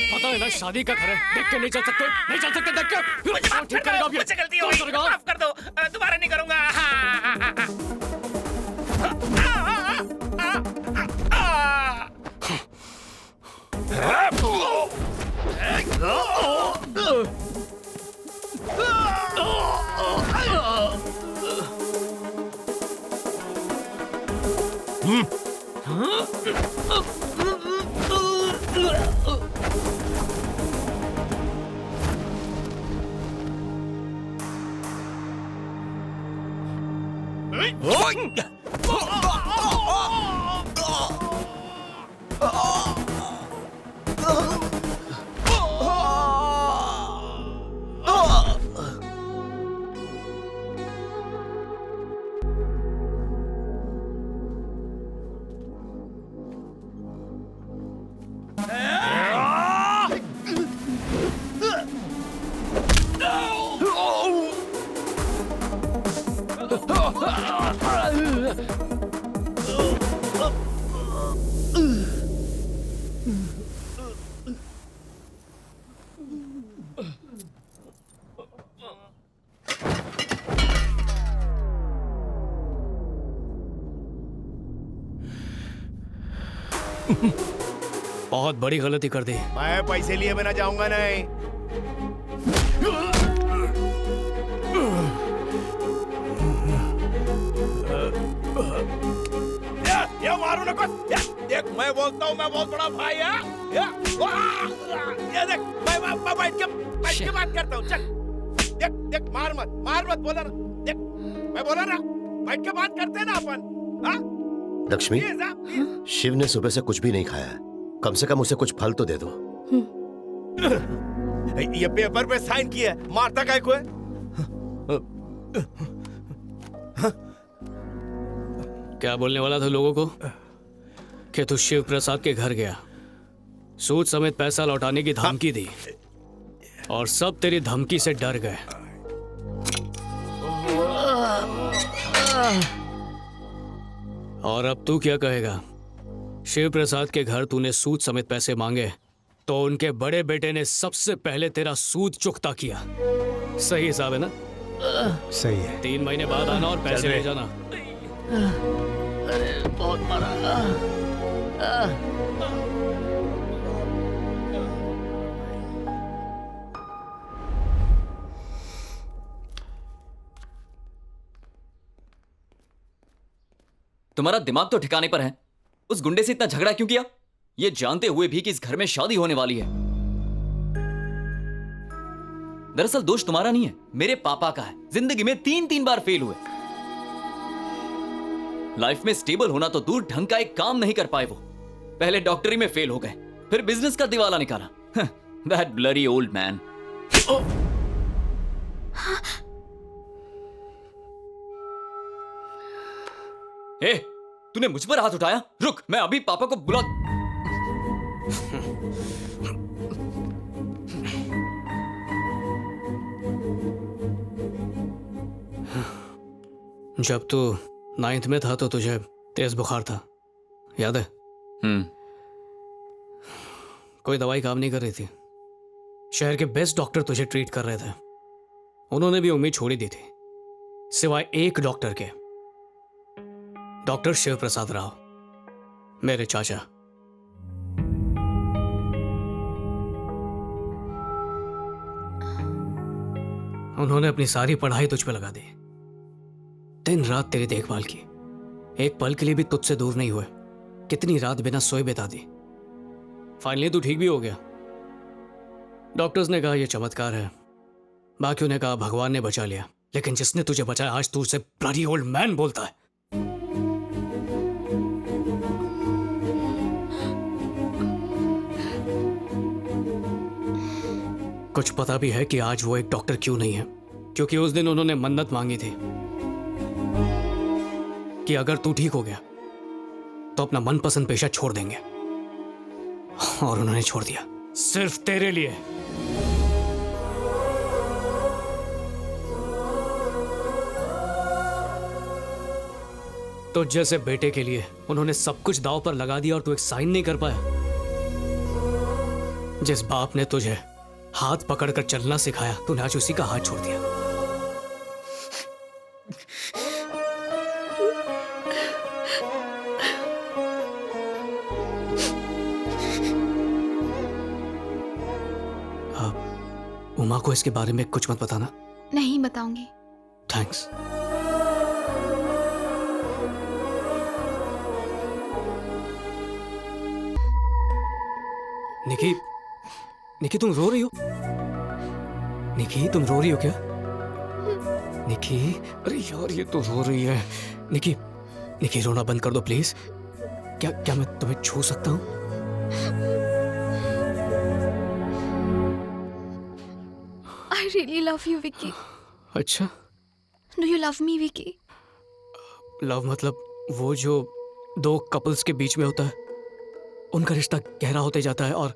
पता है ना शादी का घर है, देख के नहीं चल सकते, नहीं चल सकते देख के। कौन ठीक करेगा अब ये? मुझसे गलती हो कौन गई, करेगा? माफ कर दो, दोबारा नहीं करूंगा। बहुत बड़ी गलती कर दी। मैं पैसे लिए बिना जाऊंगा नहीं। ये मारो ना कुछ। देख मैं बोलता हूँ, मैं बहुत बड़ा भाई है। ये देख मैं बैठ के बात करता हूँ। चल देख देख, मार मत बोला ना। देख मैं बोला ना, बैठ के बात करते हैं ना अपन। हाँ लक्ष्मी, शिव ने सुबह से कुछ भी नहीं खाया है, कम से कम उसे कुछ फल तो दे दो। ये पेपर पे साइन किया है, मारता काय को है? क्या बोलने वाला था लोगों को कि तू शिव प्रसाद के घर गया, सूद समेत पैसा लौटाने की धमकी दी और सब तेरी धमकी से डर गए। और अब तू क्या कहेगा? शिव प्रसाद के घर तूने सूद समेत पैसे मांगे तो उनके बड़े बेटे ने सबसे पहले तेरा सूद चुकता किया। सही हिसाब है ना? सही है। 3 महीने बाद आना और पैसे ले जाना। अरे बहुत मारा। तुम्हारा दिमाग तो ठिकाने पर है। उस गुंडे से इतना झगड़ा क्यों किया, ये जानते हुए भी कि इस घर में शादी होने वाली है? दरअसल दोष तुम्हारा नहीं है, मेरे पापा का है। जिंदगी में 3 बार फेल हुए। लाइफ में स्टेबल होना तो दूर, ढंग का एक काम नहीं कर पाए वो। पहले डॉक्टरी में फेल हो गए, फिर बिजनेस का दिवाला निकाला। That bloody old man. ए, तूने मुझ पर हाथ उठाया? रुक, मैं अभी पापा को बुला। जब तू 9th में था तो तुझे तेज बुखार था, याद है? कोई दवाई काम नहीं कर रही थी। शहर के बेस्ट डॉक्टर तुझे ट्रीट कर रहे थे, उन्होंने भी उम्मीद छोड़ी दी थी, सिवाय एक डॉक्टर के, डॉक्टर शिव प्रसाद राव, मेरे चाचा। उन्होंने अपनी सारी पढ़ाई तुझ पे लगा दी। दिन रात तेरी देखभाल की, एक पल के लिए भी तुझसे दूर नहीं हुए। कितनी रात बिना सोए बिता दी। फाइनली तू ठीक भी हो गया। डॉक्टर्स ने कहा यह चमत्कार है, बाकियों ने कहा भगवान ने बचा लिया, लेकिन जिसने तुझे बचाया आज तू उसे ब्लडी ओल्ड मैन बोलता है। कुछ पता भी है कि आज वो एक डॉक्टर क्यों नहीं है? क्योंकि उस दिन उन्होंने मन्नत मांगी थी कि अगर तू ठीक हो गया तो अपना मनपसंद पेशा छोड़ देंगे, और उन्होंने छोड़ दिया सिर्फ तेरे लिए। तो जैसे बेटे के लिए उन्होंने सब कुछ दांव पर लगा दिया और तू एक साइन नहीं कर पाया। जिस बाप ने तुझे हाथ पकड़कर चलना सिखाया, तूने आज उसी का हाथ छोड़ दिया। उमा को इसके बारे में कुछ मत बताना। नहीं बताऊंगी। थैंक्स। निकी, निकी तुम रो रही हो? निकी तुम रो रही हो क्या? निकी, अरे यार ये तो रो रही है। निकी, निकी रोना बंद कर दो प्लीज। क्या मैं तुम्हें छू सकता हूँ? I really love you, Vicky. अच्छा, Do you love me, Vicky? Love मतलब वो जो दो कपल्स के बीच में होता है, उनका रिश्ता गहरा होते जाता है और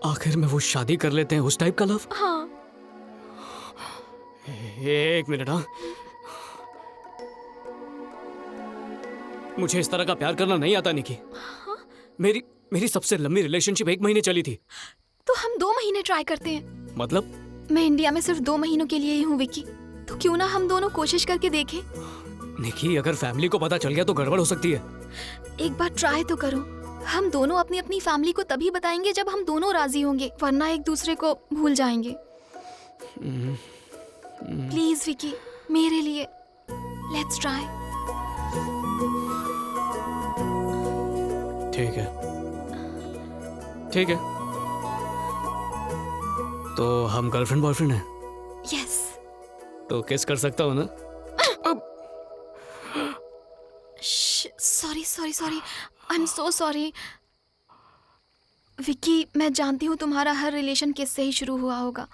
आखिर में वो शादी कर लेते हैं, उस टाइप का लव? हाँ। एक मिनट। हाँ, मुझे इस तरह का प्यार करना नहीं आता निकी। हाँ? मेरी सबसे लंबी रिलेशनशिप 1 महीने चली थी। तो हम 2 महीने ट्राई करते हैं। मतलब? मैं इंडिया में सिर्फ 2 महीनों के लिए ही हूँ विकी, तो क्यों ना हम दोनों कोशिश करके देखें। निकी, अगर फैमिली को पता चल गया तो गड़बड़ हो सकती है। एक बार ट्राई तो करो। हम दोनों अपनी अपनी फैमिली को तभी बताएंगे जब हम दोनों राजी होंगे, वरना एक दूसरे को भूल जाएंगे। प्लीज विकी, मेरे लिए लेट्स ट्राई। ठीक है, ठीक है। तो हम गर्लफ्रेंड बॉयफ्रेंड हैं? यस। तो किस कर सकता हूँ ना? Sorry, I am so sorry Vicky. मैं जानती हूँ तुम्हारा हर रिलेशन किस से ही शुरू हुआ होगा,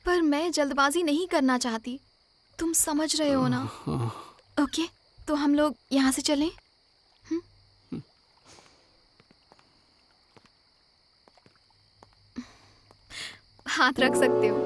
पर मैं जल्दबाजी नहीं करना चाहती। तुम समझ रहे हो ना? ओके, तो हम लोग यहाँ से चलें? हाथ रख सकते हो।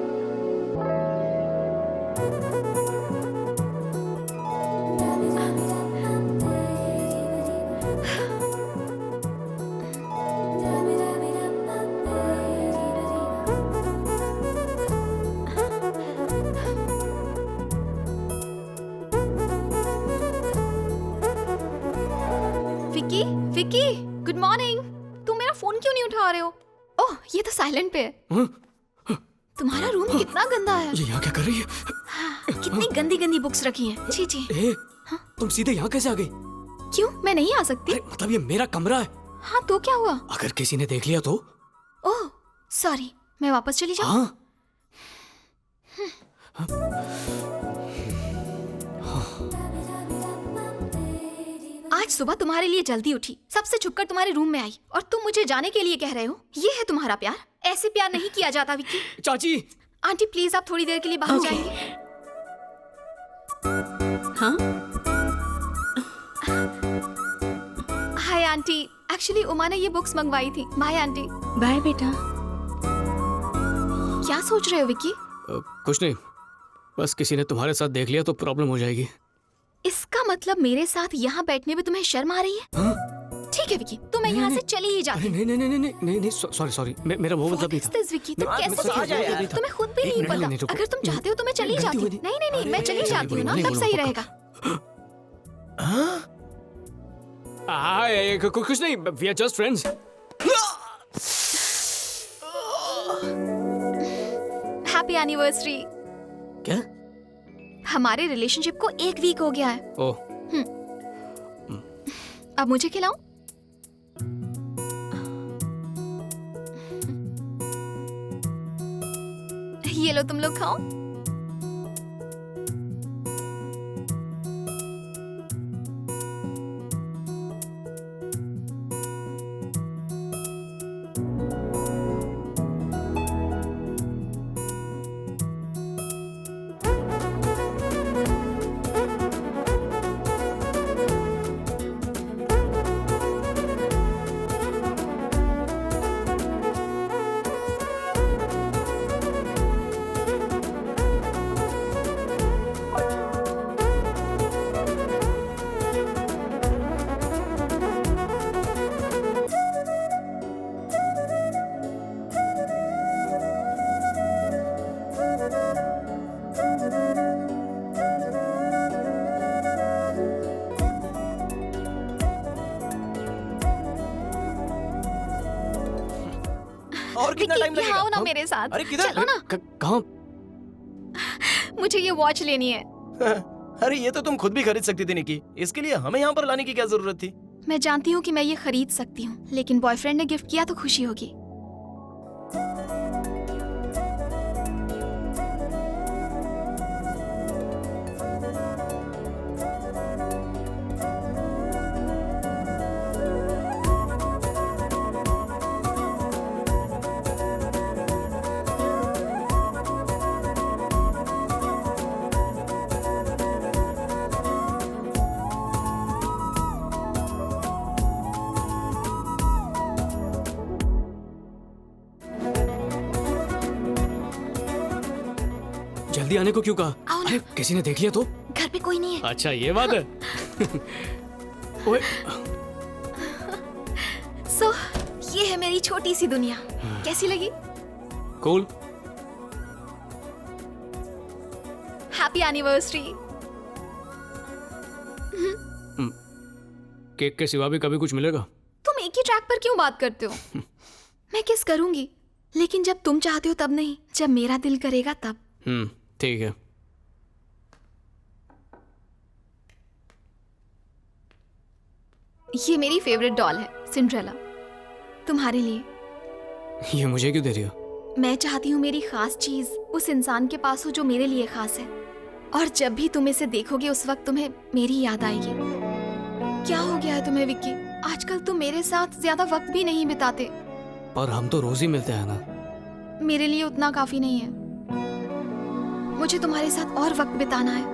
Vicky, Vicky, good morning. तुम मेरा फोन क्यों नहीं उठा रहे हो? ओह, ये तो साइलेंट पे है। तुम्हारा रूम कितना गंदा है। ये यहाँ क्या कर रही है? कितनी गंदी गंदी बुक्स रखी हैं। छी छी। तुम सीधे यहाँ कैसे आ गई? क्यों, मैं नहीं आ सकती? मतलब ये मेरा कमरा है। हाँ, तो क्या हुआ? अगर किसी ने देख लिया तो? ओह सॉरी, मैं वापस चली जाऊँ? हाँ। आज सुबह तुम्हारे लिए जल्दी उठी, सबसे छुपकर तुम्हारे रूम में आई, और तुम मुझे जाने के लिए कह रहे हो? ये है तुम्हारा प्यार? ऐसे प्यार नहीं किया जाता विक्की। चाची। आंटी प्लीज, आप थोड़ी देर के लिए बाहर जाएंगे? हाँ? हाय आंटी, एक्चुअली उमा ने ये बुक्स मंगवाई थी। Bye aunty. बाय बेटा। क्या सोच रहे हो विक्की? कुछ नहीं, बस किसी ने तुम्हारे साथ देख लिया तो प्रॉब्लम हो जाएगी। इसका मतलब मेरे साथ यहाँ बैठने में तुम्हें शर्म आ रही है? ठीक है विकी, तो मैं यहाँ से चली ही जाती हूँ। नहीं, सॉरी, मेरा वो मतलब नहीं था। विकी, तुम कैसे तुम्हें खुद भी नहीं पता। अगर तुम चाहते हो तो मैं चली जाती हूँ। नहीं, मैं चली जाती हूँ ना, तब सही रहेगा। कुछ नहीं, we are just friends. Happy anniversary. क्या? हमारे रिलेशनशिप को 1 वीक हो गया है। ओह, अब मुझे खिलाओ। ये लो, तुम लोग खाओ। और कितना टाइम विक्की, लगेगा? आओ ना मेरे साथ। अरे किधर? चलो ना। कहाँ? मुझे ये वॉच लेनी है। अरे ये तो तुम खुद भी खरीद सकती थी निकी, इसके लिए हमें यहाँ पर लाने की क्या जरूरत थी? मैं जानती हूँ कि मैं ये खरीद सकती हूँ, लेकिन बॉयफ्रेंड ने गिफ्ट किया तो खुशी होगी। जल्दी आने को क्यों कहा? आओ ना। अरे किसी ने देख लिया तो? घर पे कोई नहीं है। अच्छा ये बात है। ओए, सो ये है मेरी छोटी सी दुनिया। कैसी लगी? कूल। Happy anniversary. केक के सिवा भी कभी कुछ मिलेगा? तुम एक ही ट्रैक पर क्यों बात करते हो? मैं किस करूंगी, लेकिन जब तुम चाहते हो तब नहीं, जब मेरा दिल करेगा तब। ठीक है। ये मेरी फेवरेट डॉल है, सिंड्रेला, तुम्हारे लिए। ये मुझे क्यों दे रही हो? मैं चाहती हूँ मेरी खास चीज उस इंसान के पास हो जो मेरे लिए खास है, और जब भी तुम इसे देखोगे उस वक्त तुम्हें मेरी याद आएगी। क्या हो गया है तुम्हें विक्की? आजकल तुम मेरे साथ ज्यादा वक्त भी नहीं बिताते। पर हम तो रोज ही मिलते हैं ना। मेरे लिए उतना काफी नहीं है, मुझे तुम्हारे साथ और वक्त बिताना है।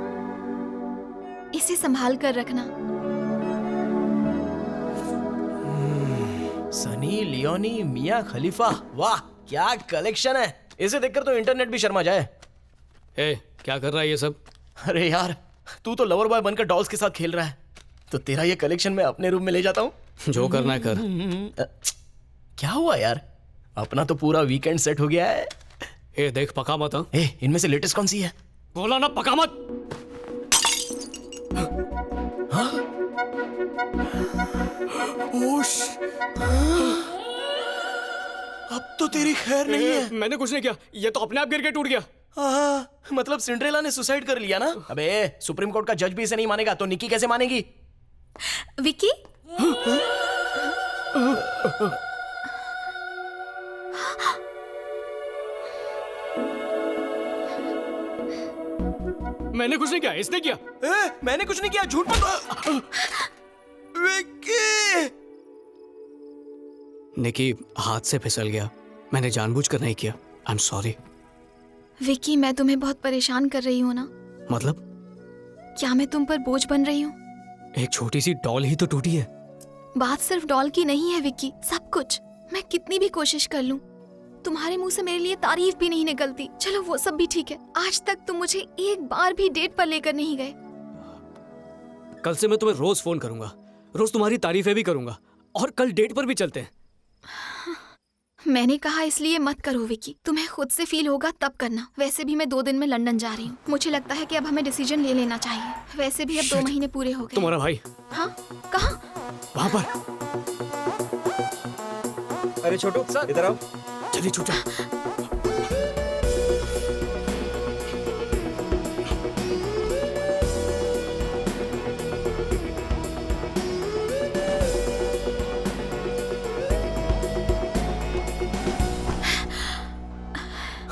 इसे संभाल कर रखना। सनी लियोनी मिया खलीफा, वाह क्या कलेक्शन है। इसे देखकर तो इंटरनेट भी शर्मा जाए। क्या कर रहा है ये सब? अरे यार, तू तो लवर बॉय बनकर डॉल्स के साथ खेल रहा है, तो तेरा ये कलेक्शन मैं अपने रूम में ले जाता हूँ। जो करना है कर। क्या हुआ यार, अपना तो पूरा वीकेंड सेट हो गया है। देख पका मत। इनमें से लेटेस्ट कौन सी है? बोला ना पका मत। ओश, अब तो तेरी खैर नहीं है। मैंने कुछ नहीं किया, ये तो अपने आप गिर के टूट गया। मतलब सिंड्रेला ने सुसाइड कर लिया ना? अबे सुप्रीम कोर्ट का जज भी इसे नहीं मानेगा तो निक्की कैसे मानेगी? विक्की? मैंने कुछ नहीं किया, इसने किया। मैंने कुछ नहीं किया, झूठ मत। विक्की! निकी हाथ से फिसल गया, मैंने जानबूझकर नहीं किया। I am sorry. विक्की, मैं तुम्हें बहुत परेशान कर रही हूँ ना? मतलब? क्या मैं तुम पर बोझ बन रही हूँ? एक छोटी सी डॉल ही तो टूटी है। बात सिर्फ डॉल की नहीं है विक्की, सब कुछ। मैं कितनी भी कोशिश कर लूं, तुम्हारे मुंह से मेरे लिए तारीफ भी नहीं निकलती। चलो वो सब भी ठीक है, आज तक तुम मुझे एक बार भी डेट पर लेकर नहीं गए। कल से मैं तुम्हें रोज फोन करूंगा, रोज तुम्हारी तारीफें भी करूंगा, और कल डेट पर भी चलते हैं। मैंने कहा इसलिए मत करो विक्की, तुम्हें खुद से फील होगा तब करना। वैसे भी मैं 2 दिन में लंदन जा रही हूँ, मुझे लगता है कि अब हमें डिसीजन ले लेना चाहिए। वैसे भी अब 2 महीने पूरे हो गए। तुम्हारा भाई? हाँ, कहाँ? वहाँ पर। अरे छोटू इधर आओ। चलिए छूटा।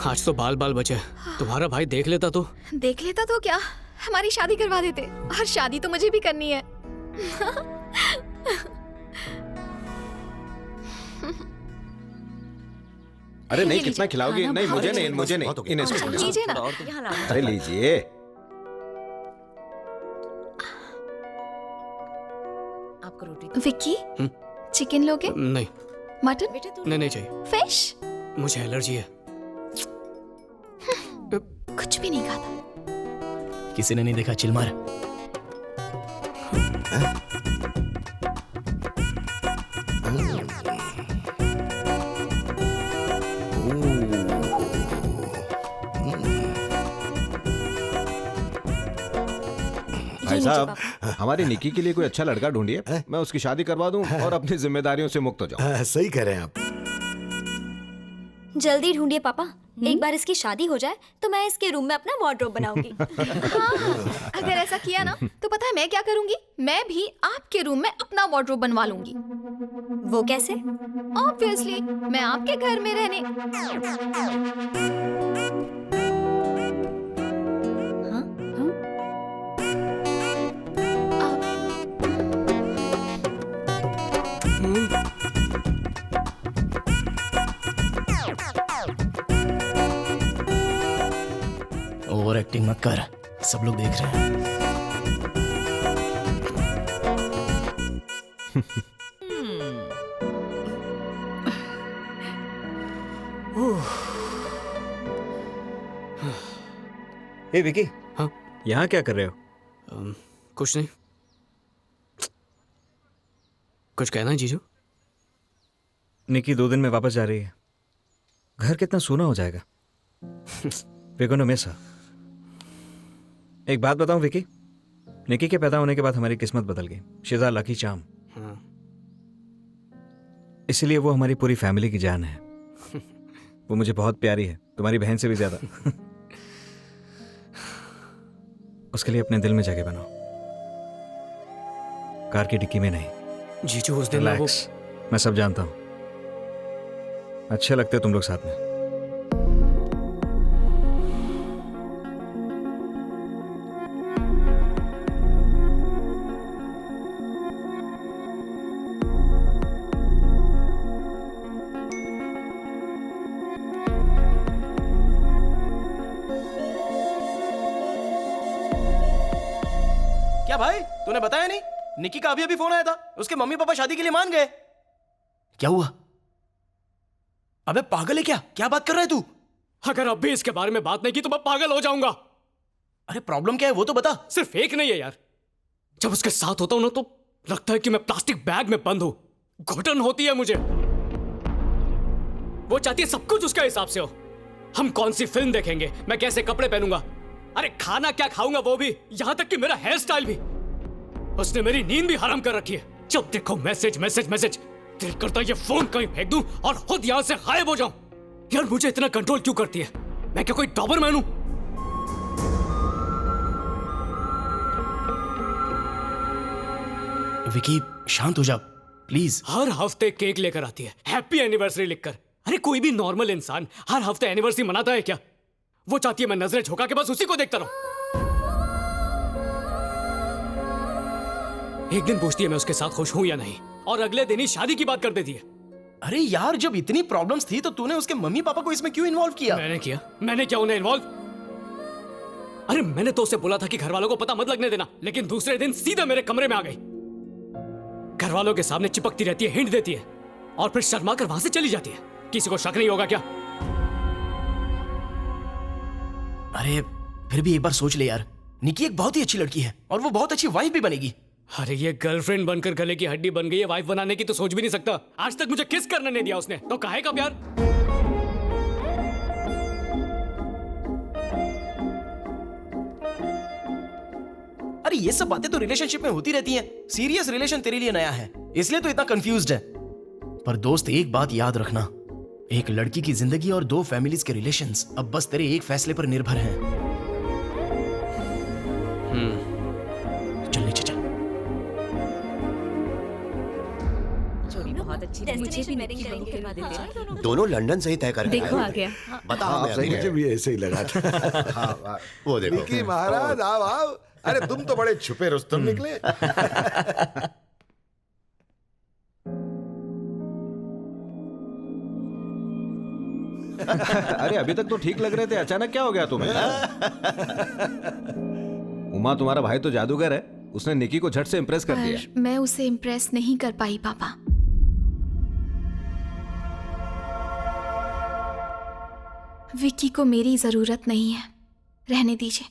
आज तो बाल बाल बचे। तुम्हारा भाई देख लेता तो। देख लेता तो क्या, हमारी शादी करवा देते। और शादी तो मुझे भी करनी है। अरे नहीं, कितना खिलाओगी? नहीं मुझे नहीं, मुझे नहीं, इन्हें इसको खिलाओ। लीजिए ना। अरे लीजिए। आपको रोटी विक्की, चिकन लोगे? नहीं मटन? नहीं चाहिए। फिश? मुझे एलर्जी है। कुछ भी नहीं खाता। किसी ने नहीं देखा, चिल मार। भाई साहब, हमारी निकी के लिए कोई अच्छा लड़का ढूंढिए, मैं उसकी शादी करवा दूं और अपनी जिम्मेदारियों से मुक्त हो जाऊं। सही कह रहे हैं आप। जल्दी ढूंढिए पापा। एक बार इसकी शादी हो जाए तो मैं इसके रूम में अपना वार्डरोब बनाऊंगी। अगर ऐसा किया ना तो पता है मैं क्या करूंगी? मैं भी आपके रूम में अपना वार्डरोब बनवा लूंगी। वो कैसे? ऑब्वियसली, मैं आपके घर में रहने। ओवर एक्टिंग मत कर, सब लोग देख रहे हैं। ए विकी, हाँ यहाँ क्या कर रहे हो? कुछ नहीं। कुछ कहना है जीजू? निकी 2 दिन में वापस जा रही है। घर कितना सूना हो जाएगा। We're gonna miss her। एक बात बताऊं विकी, निकी के पैदा होने के बाद हमारी किस्मत बदल गई। She is a lucky charm. इसलिए वो हमारी पूरी फैमिली की जान है। वो मुझे बहुत प्यारी है, तुम्हारी बहन से भी ज्यादा। उसके लिए अपने दिल में जगह बनाओ, कार की डिक्की में नहीं। जीजू उस दिन रिलैक्स, मैं सब जानता हूं। अच्छे लगते तुम लोग साथ में। क्या भाई, तूने बताया नहीं? निकी का अभी फोन आया था, उसके मम्मी पापा शादी के लिए मान गए। क्या हुआ? अबे पागल है क्या? क्या बात कर रहा है तू? अगर अब भी इसके बारे में बात नहीं की तो मैं पागल हो जाऊंगा। अरे प्रॉब्लम क्या है वो तो बता। सिर्फ एक नहीं है यार, जब उसके साथ होता हूं ना तो लगता है कि मैं प्लास्टिक बैग में बंद हूं। घुटन होती है मुझे। वो चाहती है सब कुछ उसके हिसाब से हो। हम कौन सी फिल्म देखेंगे, मैं कैसे कपड़े पहनूंगा, अरे खाना क्या खाऊंगा वो भी, यहां तक कि मेरा हेयर स्टाइल भी। उसने मेरी नींद भी हराम कर रखी है। जब देखो मैसेज मैसेज मैसेज। दिल करता है ये फोन कहीं फेंक दूं और खुद यहां से गायब हो जाऊं। यार मुझे इतना कंट्रोल क्यों करती है? मैं क्या कोई डॉबरमैन हूं? विकी शांत हो जा प्लीज। हर हफ्ते केक लेकर आती है, हैप्पी एनिवर्सरी लिखकर। अरे कोई भी नॉर्मल इंसान हर हफ्ते एनिवर्सरी मनाता है क्या? वो चाहती है मैं नजरें झुका के बस उसी को देखता रहूं। एक दिन पूछती है मैं उसके साथ खुश हूं या नहीं, और अगले दिन ही शादी की बात कर देती है। अरे यार, जब इतनी प्रॉब्लम्स थी तो तूने उसके मम्मी पापा को इसमें क्यों इन्वॉल्व किया? मैंने क्या उन्हें इन्वॉल्व? अरे मैंने तो उसे बोला था कि घर वालों को पता मत लगने देना, लेकिन दूसरे दिन सीधा मेरे कमरे में आ गई। घर वालों के सामने चिपकती रहती है, हिंट देती है और फिर शर्मा कर वहां से चली जाती है। किसी को शक नहीं होगा क्या? अरे फिर भी एक बार सोच ले यार, निकी एक बहुत ही अच्छी लड़की है और वो बहुत अच्छी वाइफ भी बनेगी। अरे ये गर्लफ्रेंड बनकर गले की हड्डी बन गई है, वाइफ बनाने की तो सोच भी नहीं सकता। आज तक मुझे किस करने नहीं दिया उसने, तो काहे का प्यार? अरे ये सब बातें तो रिलेशनशिप में होती रहती हैं। सीरियस रिलेशन तेरे लिए नया है, इसलिए तो इतना कंफ्यूज्ड है। पर दोस्त एक बात याद रखना, एक लड़की की जिंदगी और 2 फैमिलीज के रिलेशंस अब बस तेरे एक फैसले पर निर्भर हैं। चल नीचे चल। बहुत अच्छी मुझे भी वेडिंग करेंगे। दोनों लंदन से ही तय कर देखो आ गया। बताओ मुझे भी ऐसे ही लगा था। वो देखो विकी महाराज आओ आओ। अरे तुम तो बड़े छुपे रुस्तम निकले। अरे अभी तक तो ठीक लग रहे थे, अचानक क्या हो गया तुम्हें? उमा तुम्हारा भाई तो जादूगर है, उसने निकी को झट से इम्प्रेस कर दिया। पर मैं उसे इम्प्रेस नहीं कर पाई पापा। विकी को मेरी जरूरत नहीं है, रहने दीजिए।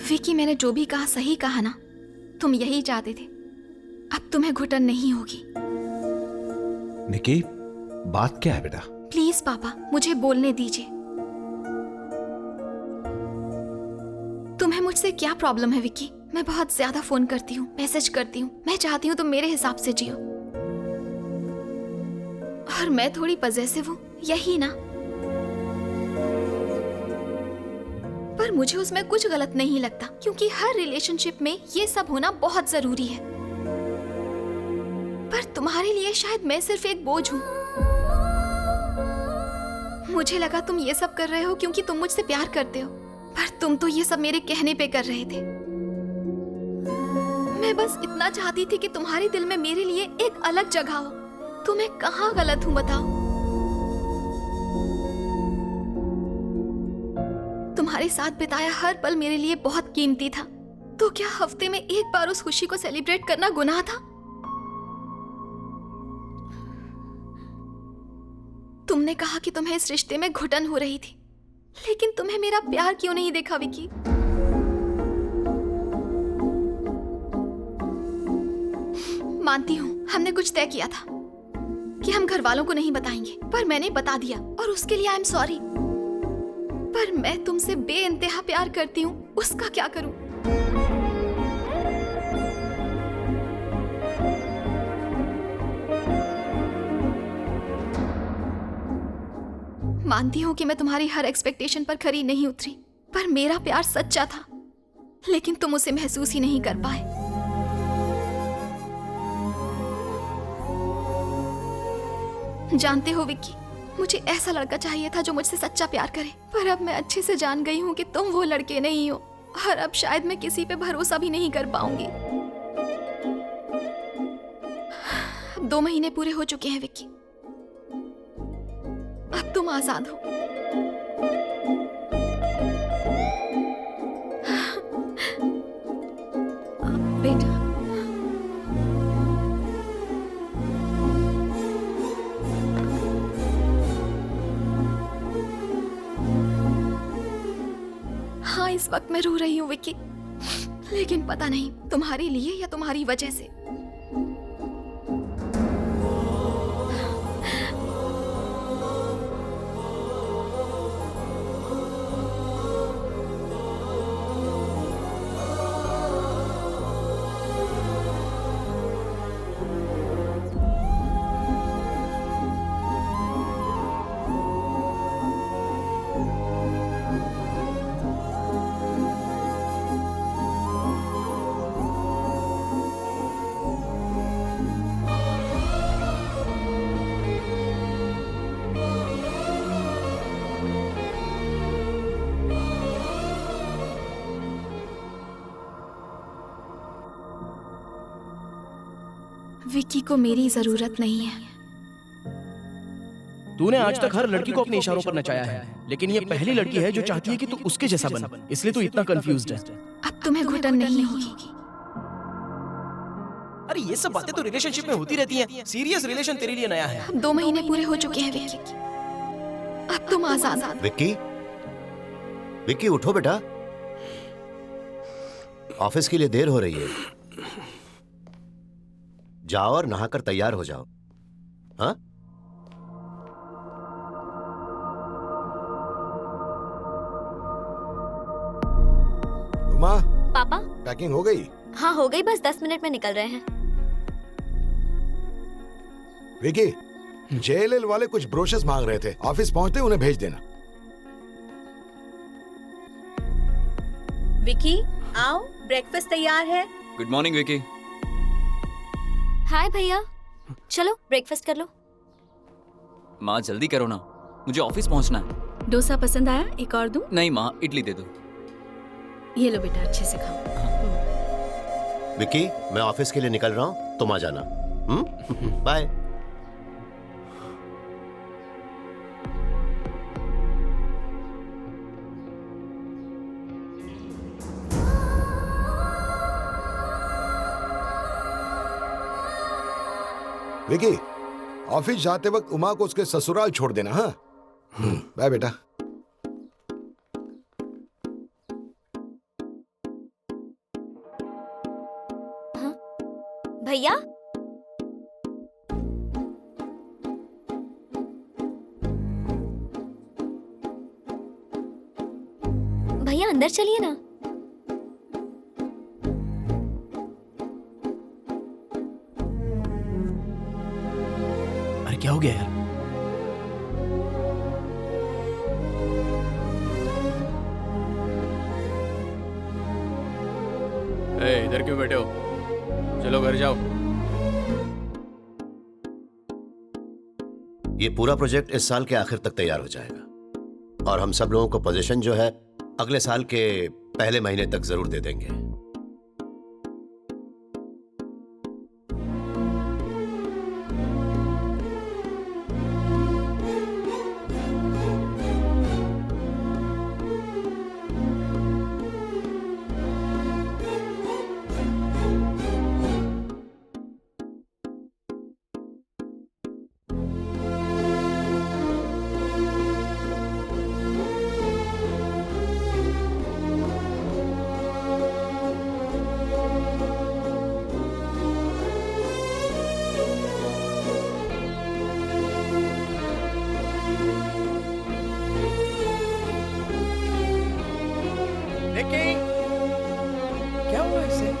विकी, मैंने जो भी कहा सही कहा ना? तुम यही चाहते थे। अब तुम्हें घुटन नहीं होगी। निकी, बात क्या है बेटा? प्लीज पापा, मुझे बोलने दीजिए। तुम्हें मुझसे क्या प्रॉब्लम है विकी? मैं बहुत ज्यादा फोन करती हूँ, मैसेज करती हूँ। मैं चाहती हूँ तुम मेरे हिसाब से जियो। और मैं थोड़ी पजेसिव हूँ, यही ना? पर मुझे उसमें कुछ गलत नहीं लगता, क्योंकि हर रिलेशनशिप में ये सब होना बहुत जरूरी है। पर तुम्हारे लिए शायद मैं सिर्फ एक बोझ हूँ। मुझे लगा तुम ये सब कर रहे हो क्योंकि तुम मुझसे प्यार करते हो, पर तुम तो ये सब मेरे कहने पे कर रहे थे। मैं बस इतना चाहती थी कि तुम्हारे दिल में मेरे लिए एक अलग जगह हो। तो मैं कहाँ गलत हूँ बताओ? तुम्हारे साथ बिताया हर पल मेरे लिए बहुत कीमती था। तो क्या हफ्ते में एक बार उस खुशी को सेलिब्रेट करना गुनाह था? तुमने कहा कि तुम्हें इस रिश्ते में घुटन हो रही थी, लेकिन तुम्हें मेरा प्यार क्यों नहीं देखा विकी? मानती हूँ हमने कुछ तय किया था कि हम घर वालों को नहीं बताएंगे, पर मैंने बता दिया और उसके लिए आई एम सॉरी। पर मैं तुमसे बेइंतहा प्यार करती हूँ, उसका क्या करूं? मानती हूँ कि मैं तुम्हारी हर एक्सपेक्टेशन पर खरी नहीं उतरी, पर मेरा प्यार सच्चा था, लेकिन तुम उसे महसूस ही नहीं कर पाए। जानते हो विक्की, मुझे ऐसा लड़का चाहिए था जो मुझसे सच्चा प्यार करे, पर अब मैं अच्छे से जान गई हूँ कि तुम वो लड़के नहीं हो, और अब शायद मैं किसी पे भरोसा भी नहीं कर पाऊंगी। 2 महीने पूरे हो चुके हैं विक्की, अब तुम आजाद हो। बेटा, हाँ इस वक्त मैं रो रही हूँ विक्की, लेकिन पता नहीं तुम्हारे लिए या तुम्हारी वजह से। विक्की को मेरी जरूरत नहीं है। तूने आज तक हर लड़की को अपने इशारों पर नचाया है, लेकिन ये पहली लड़की है जो चाहती है कि तू उसके जैसा बन, इसलिए तू इतना कंफ्यूज्ड है। अब तुम्हें घुटन नहीं होगी। अरे ये सब बातें तो रिलेशनशिप में होती रहती हैं। सीरियस रिलेशन तेरे लिए नया है। अब 2 महीने पूरे हो चुके हैं विक्की, अब तुम आजाद। विक्की, विक्की उठो बेटा, ऑफिस के लिए देर हो रही है। जाओ और नहाकर तैयार हो जाओ। हाँ? उमा, पापा, पैकिंग हो गई? हाँ हो गई, बस 10 मिनट में निकल रहे हैं। विकी, JLL वाले कुछ ब्रोशर्स मांग रहे थे, ऑफिस पहुंचते उन्हें भेज देना। विकी आओ, ब्रेकफास्ट तैयार है। Good morning Vicky. हाय भैया, चलो ब्रेकफास्ट कर लो। माँ जल्दी करो ना, मुझे ऑफिस पहुंचना है। डोसा पसंद आया? एक और दूं? नहीं माँ, इडली दे दो। ये लो बेटा, अच्छे से खाओ। विकी, मैं ऑफिस के लिए निकल रहा हूँ, तुम आ जाना। बाय। विकी, ऑफिस जाते वक्त उमा को उसके ससुराल छोड़ देना। हाँ, बाय बेटा। भैया, भैया अंदर चलिए ना। अरे क्या हो गया यार? इधर क्यों बैठे हो? चलो घर जाओ। ये पूरा प्रोजेक्ट इस साल के आखिर तक तैयार हो जाएगा और हम सब लोगों को पोजीशन जो है अगले साल के पहले महीने तक जरूर दे देंगे। क्या हुआ इसे?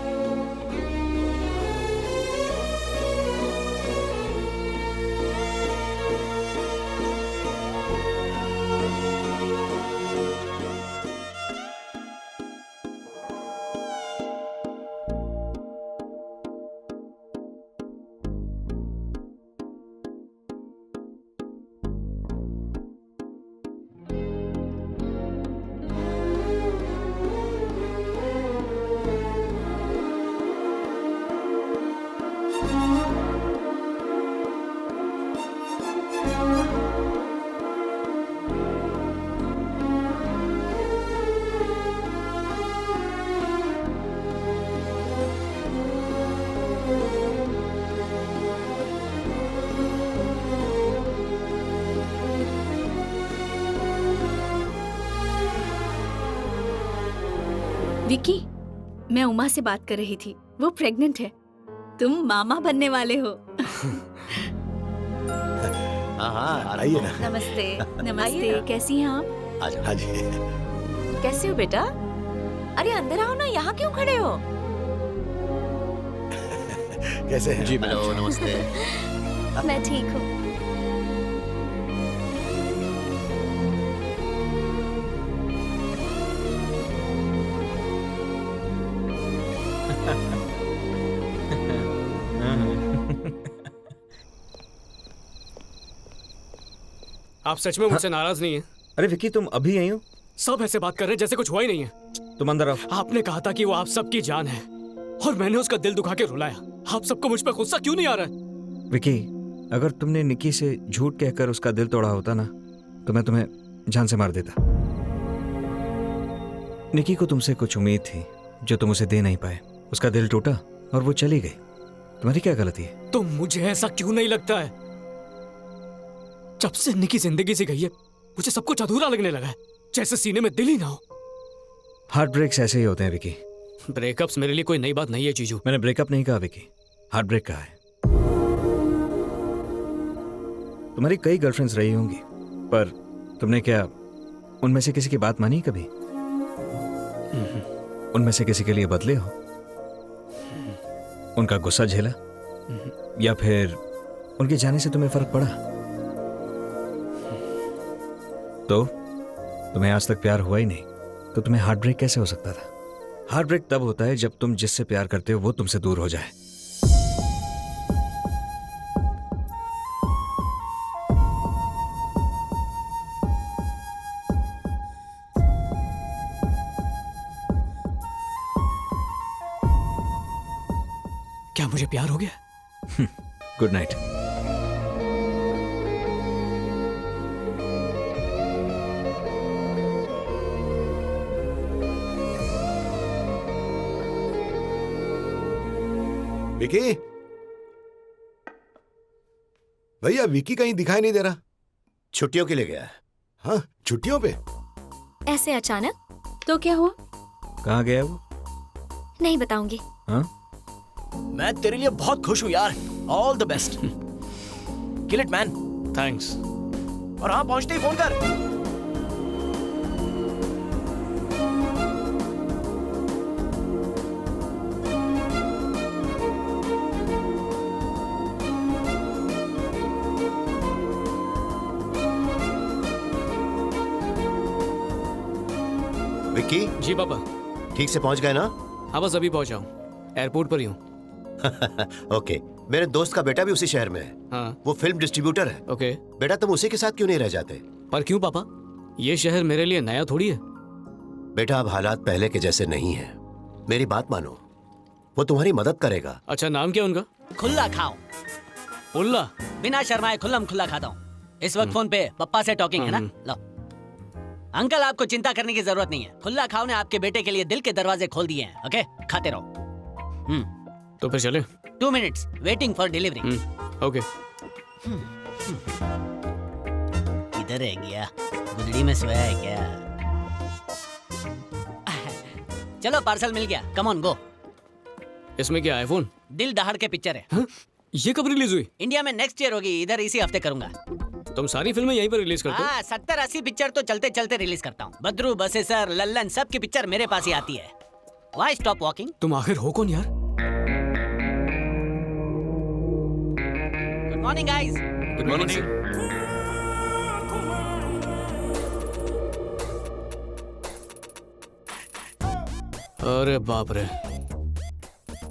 विकी, मैं उमा से बात कर रही थी, वो प्रेग्नेंट है। तुम मामा बनने वाले हो। हाँ, आइए ना। नमस्ते। नमस्ते, कैसी हैं आप? हाँ जी। कैसे हो बेटा? अरे अंदर आओ ना, यहाँ क्यों खड़े हो? कैसे हैं? जी हेलो, नमस्ते। मैं ठीक हूँ। आप सच में मुझसे नाराज नहीं हैं? अरे विकी, तुम अभी आई हो? सब ऐसे बात कर रहे हैं जैसे कुछ हुआ ही नहीं है। तुम अंदर आओ। आपने कहा था कि वो आप सबकी जान है और मैंने उसका दिल दुखा के रुलाया। आप सबको मुझ पर गुस्सा क्यों नहीं आ रहा है? विकी, अगर तुमने निकी से झूठ कहकर उसका दिल तोड़ा होता ना, तो मैं तुम्हें जान से मार देता। निकी को तुमसे कुछ उम्मीद थी जो तुम उसे दे नहीं पाए। उसका दिल टूटा और वो चली गई। तुम्हारी क्या गलती है? तो मुझे ऐसा क्यों नहीं लगता है? जब से निकी जिंदगी से गई है, मुझे सब कुछ अधूरा लगने लगा है, जैसे सीने में दिल ही ना हो। हार्ट ब्रेक्स ऐसे ही होते हैं विकी। ब्रेकअप्स मेरे लिए कोई नई बात नहीं है जीजू। मैंने ब्रेकअप नहीं कहा विकी, हार्ट ब्रेक कहा है। तुम्हारी कई गर्लफ्रेंड्स रही होंगी, पर तुमने क्या उनमें से किसी की बात मानी कभी? उनमें से किसी के लिए बदले हो? उनका गुस्सा झेला? या फिर उनके जाने से तुम्हें फर्क पड़ा? तो तुम्हें आज तक प्यार हुआ ही नहीं, तो तुम्हें हार्ट ब्रेक कैसे हो सकता था? हार्ट ब्रेक तब होता है जब तुम जिससे प्यार करते हो वो तुमसे दूर हो जाए। क्या मुझे प्यार हो गया? Good night. विकी, भैया विकी कहीं दिखाई नहीं दे रहा। छुट्टियों के लिए गया है। हाँ, छुट्टियों पे? ऐसे अचानक? तो क्या हुआ? कहाँ गया वो? नहीं बताऊंगी। हाँ? मैं तेरे लिए बहुत खुश हूँ यार। All the best. Kill it man. Thanks. और हाँ, पहुंचते ही फोन कर। विक्की? जी पापा। ठीक से पहुंच गए ना? हाँ बस अभी पहुंचा हूँ, एयरपोर्ट पर ही हूँ। ओके, मेरे दोस्त का बेटा भी उसी शहर में है। हाँ। वो फिल्म डिस्ट्रीब्यूटर है। ओके। बेटा तुम उसी के साथ क्यों नहीं रह जाते? पर क्यों पापा? ये शहर मेरे लिए नया थोड़ी है। बेटा अब हालात पहले के जैसे नहीं है। मेरी बात मानो, वो तुम्हारी मदद करेगा। अच्छा, नाम क्या उनका? खुल्ला खाओ। उल्ला? बिना शर्माए खुल्लम खुल्ला खाता हूँ। इस वक्त फोन पे पप्पा से टॉकिंग है ना? लो अंकल, आपको चिंता करने की जरूरत नहीं है। खुल्ला खाओ ने आपके बेटे के लिए दिल के दरवाजे खोल दिए हैं। ओके, खाते रहो। तो फिर चले? 2 minutes waiting for delivery. Okay. किधर है गया? गुदड़ी में सोया है क्या? चलो पार्सल मिल गया। Come on go. इसमें क्या, आईफोन? दिल दहाड़ के पिक्चर है। हाँ? ये कब रिलीज हुई? इंडिया में नेक्स्ट ईयर होगी, इधर इसी हफ्ते करूंगा। तुम सारी फिल्में यहीं पर रिलीज करते हो? हाँ, 70-80 पिक्चर तो चलते चलते रिलीज करता हूँ। बद्रू, बसेसर, लल्लन, सब की पिक्चर मेरे पास ही आती है। Why stop walking? तुम आखिर हो कौन यार? Good morning guys. Good morning. अरे बाप रे,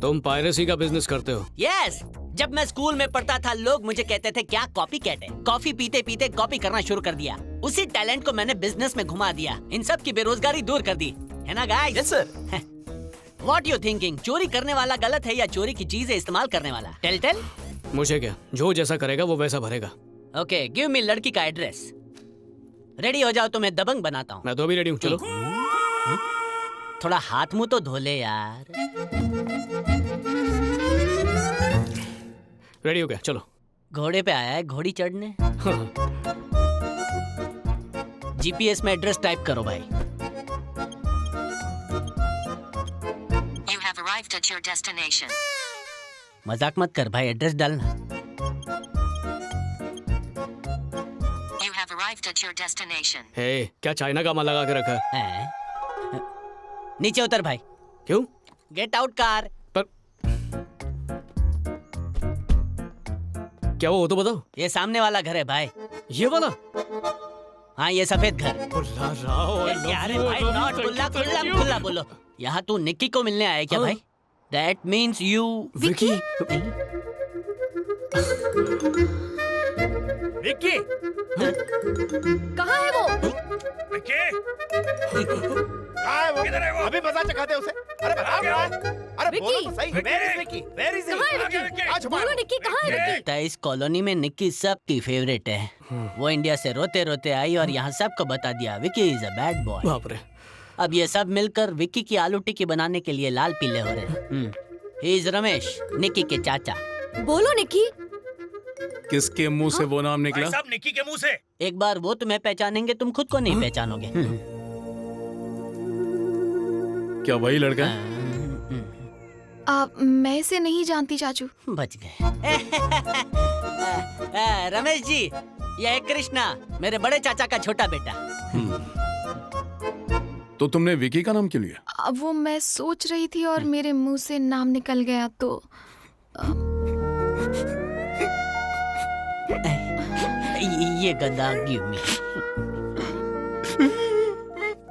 तुम पायरेसी का बिजनेस करते हो? Yes. जब मैं स्कूल में पढ़ता था लोग मुझे कहते थे क्या कॉपी कैट है। कॉफी पीते पीते कॉपी करना शुरू कर दिया। उसी टैलेंट को मैंने बिजनेस में घुमा दिया। इन सब की बेरोजगारी दूर कर दी, है ना guys? Yes sir. What you thinking? चोरी करने वाला गलत है या चोरी की चीजें इस्तेमाल करने वाला? टेल। मुझे क्या, जो जैसा करेगा वो वैसा भरेगा। ओके, गिव मी लड़की का एड्रेस। रेडी हो जाओ तो मैं दबंग बनाता हूँ। मैं तो अभी रेडी हूँ, चलो। थोड़ा हाथ मुंह तो धो ले यार। रेडी हो गया, चलो। घोड़े पे आया है घोड़ी चढ़ने। जीपीएस में एड्रेस टाइप करो भाई। You have arrived at your destination. मजाक मत कर भाई, एड्रेस डालना। You have arrived at your destination. हे, क्या चाइना का माल लगा के रखा है? नीचे उतर भाई। क्यों? Get out car. पर क्या वो तो बताओ। ये सामने वाला घर है भाई। ये वाला? हाँ, ये सफेद घर। क्या रे भाई, नॉट खुल्ला बोलो। यहाँ तू निक्की को मिलने आया क्या भाई? That means you Vicky. Vicky, कहाँ है वो? विक्की, कहाँ है वो? किधर है वो? अभी मजा चखाते उसे। अरे भाग रहा है। अरे बोलो तो सही। Where is Vicky? Where is he? कहाँ है विकी? बोलो निक्की, कहाँ है विकी? लगता है इस कॉलोनी में निक्की सबकी फेवरेट है। वो इंडिया से रोते रोते आई और यहाँ सबको बता दिया Vicky is a bad boy. बाप रे। अब ये सब मिलकर विकी की आलू टिक्की बनाने के लिए लाल पीले हो रहे हैं। ही इज रमेश, निक्की के चाचा। बोलो निक्की। किसके मुंह से वो नाम निकला? सब निक्की के मुंह से। एक बार वो तुम्हें पहचानेंगे, तुम खुद को नहीं पहचानोगे। क्या वही लड़का? मैं इसे नहीं जानती चाचू। बच गए। रमेश जी, यह है कृष्णा, मेरे बड़े चाचा का छोटा बेटा। तो तुमने विकी का नाम क्यों लिया? अब वो मैं सोच रही थी और मेरे मुंह से नाम निकल गया तो ये गधा गिव मी।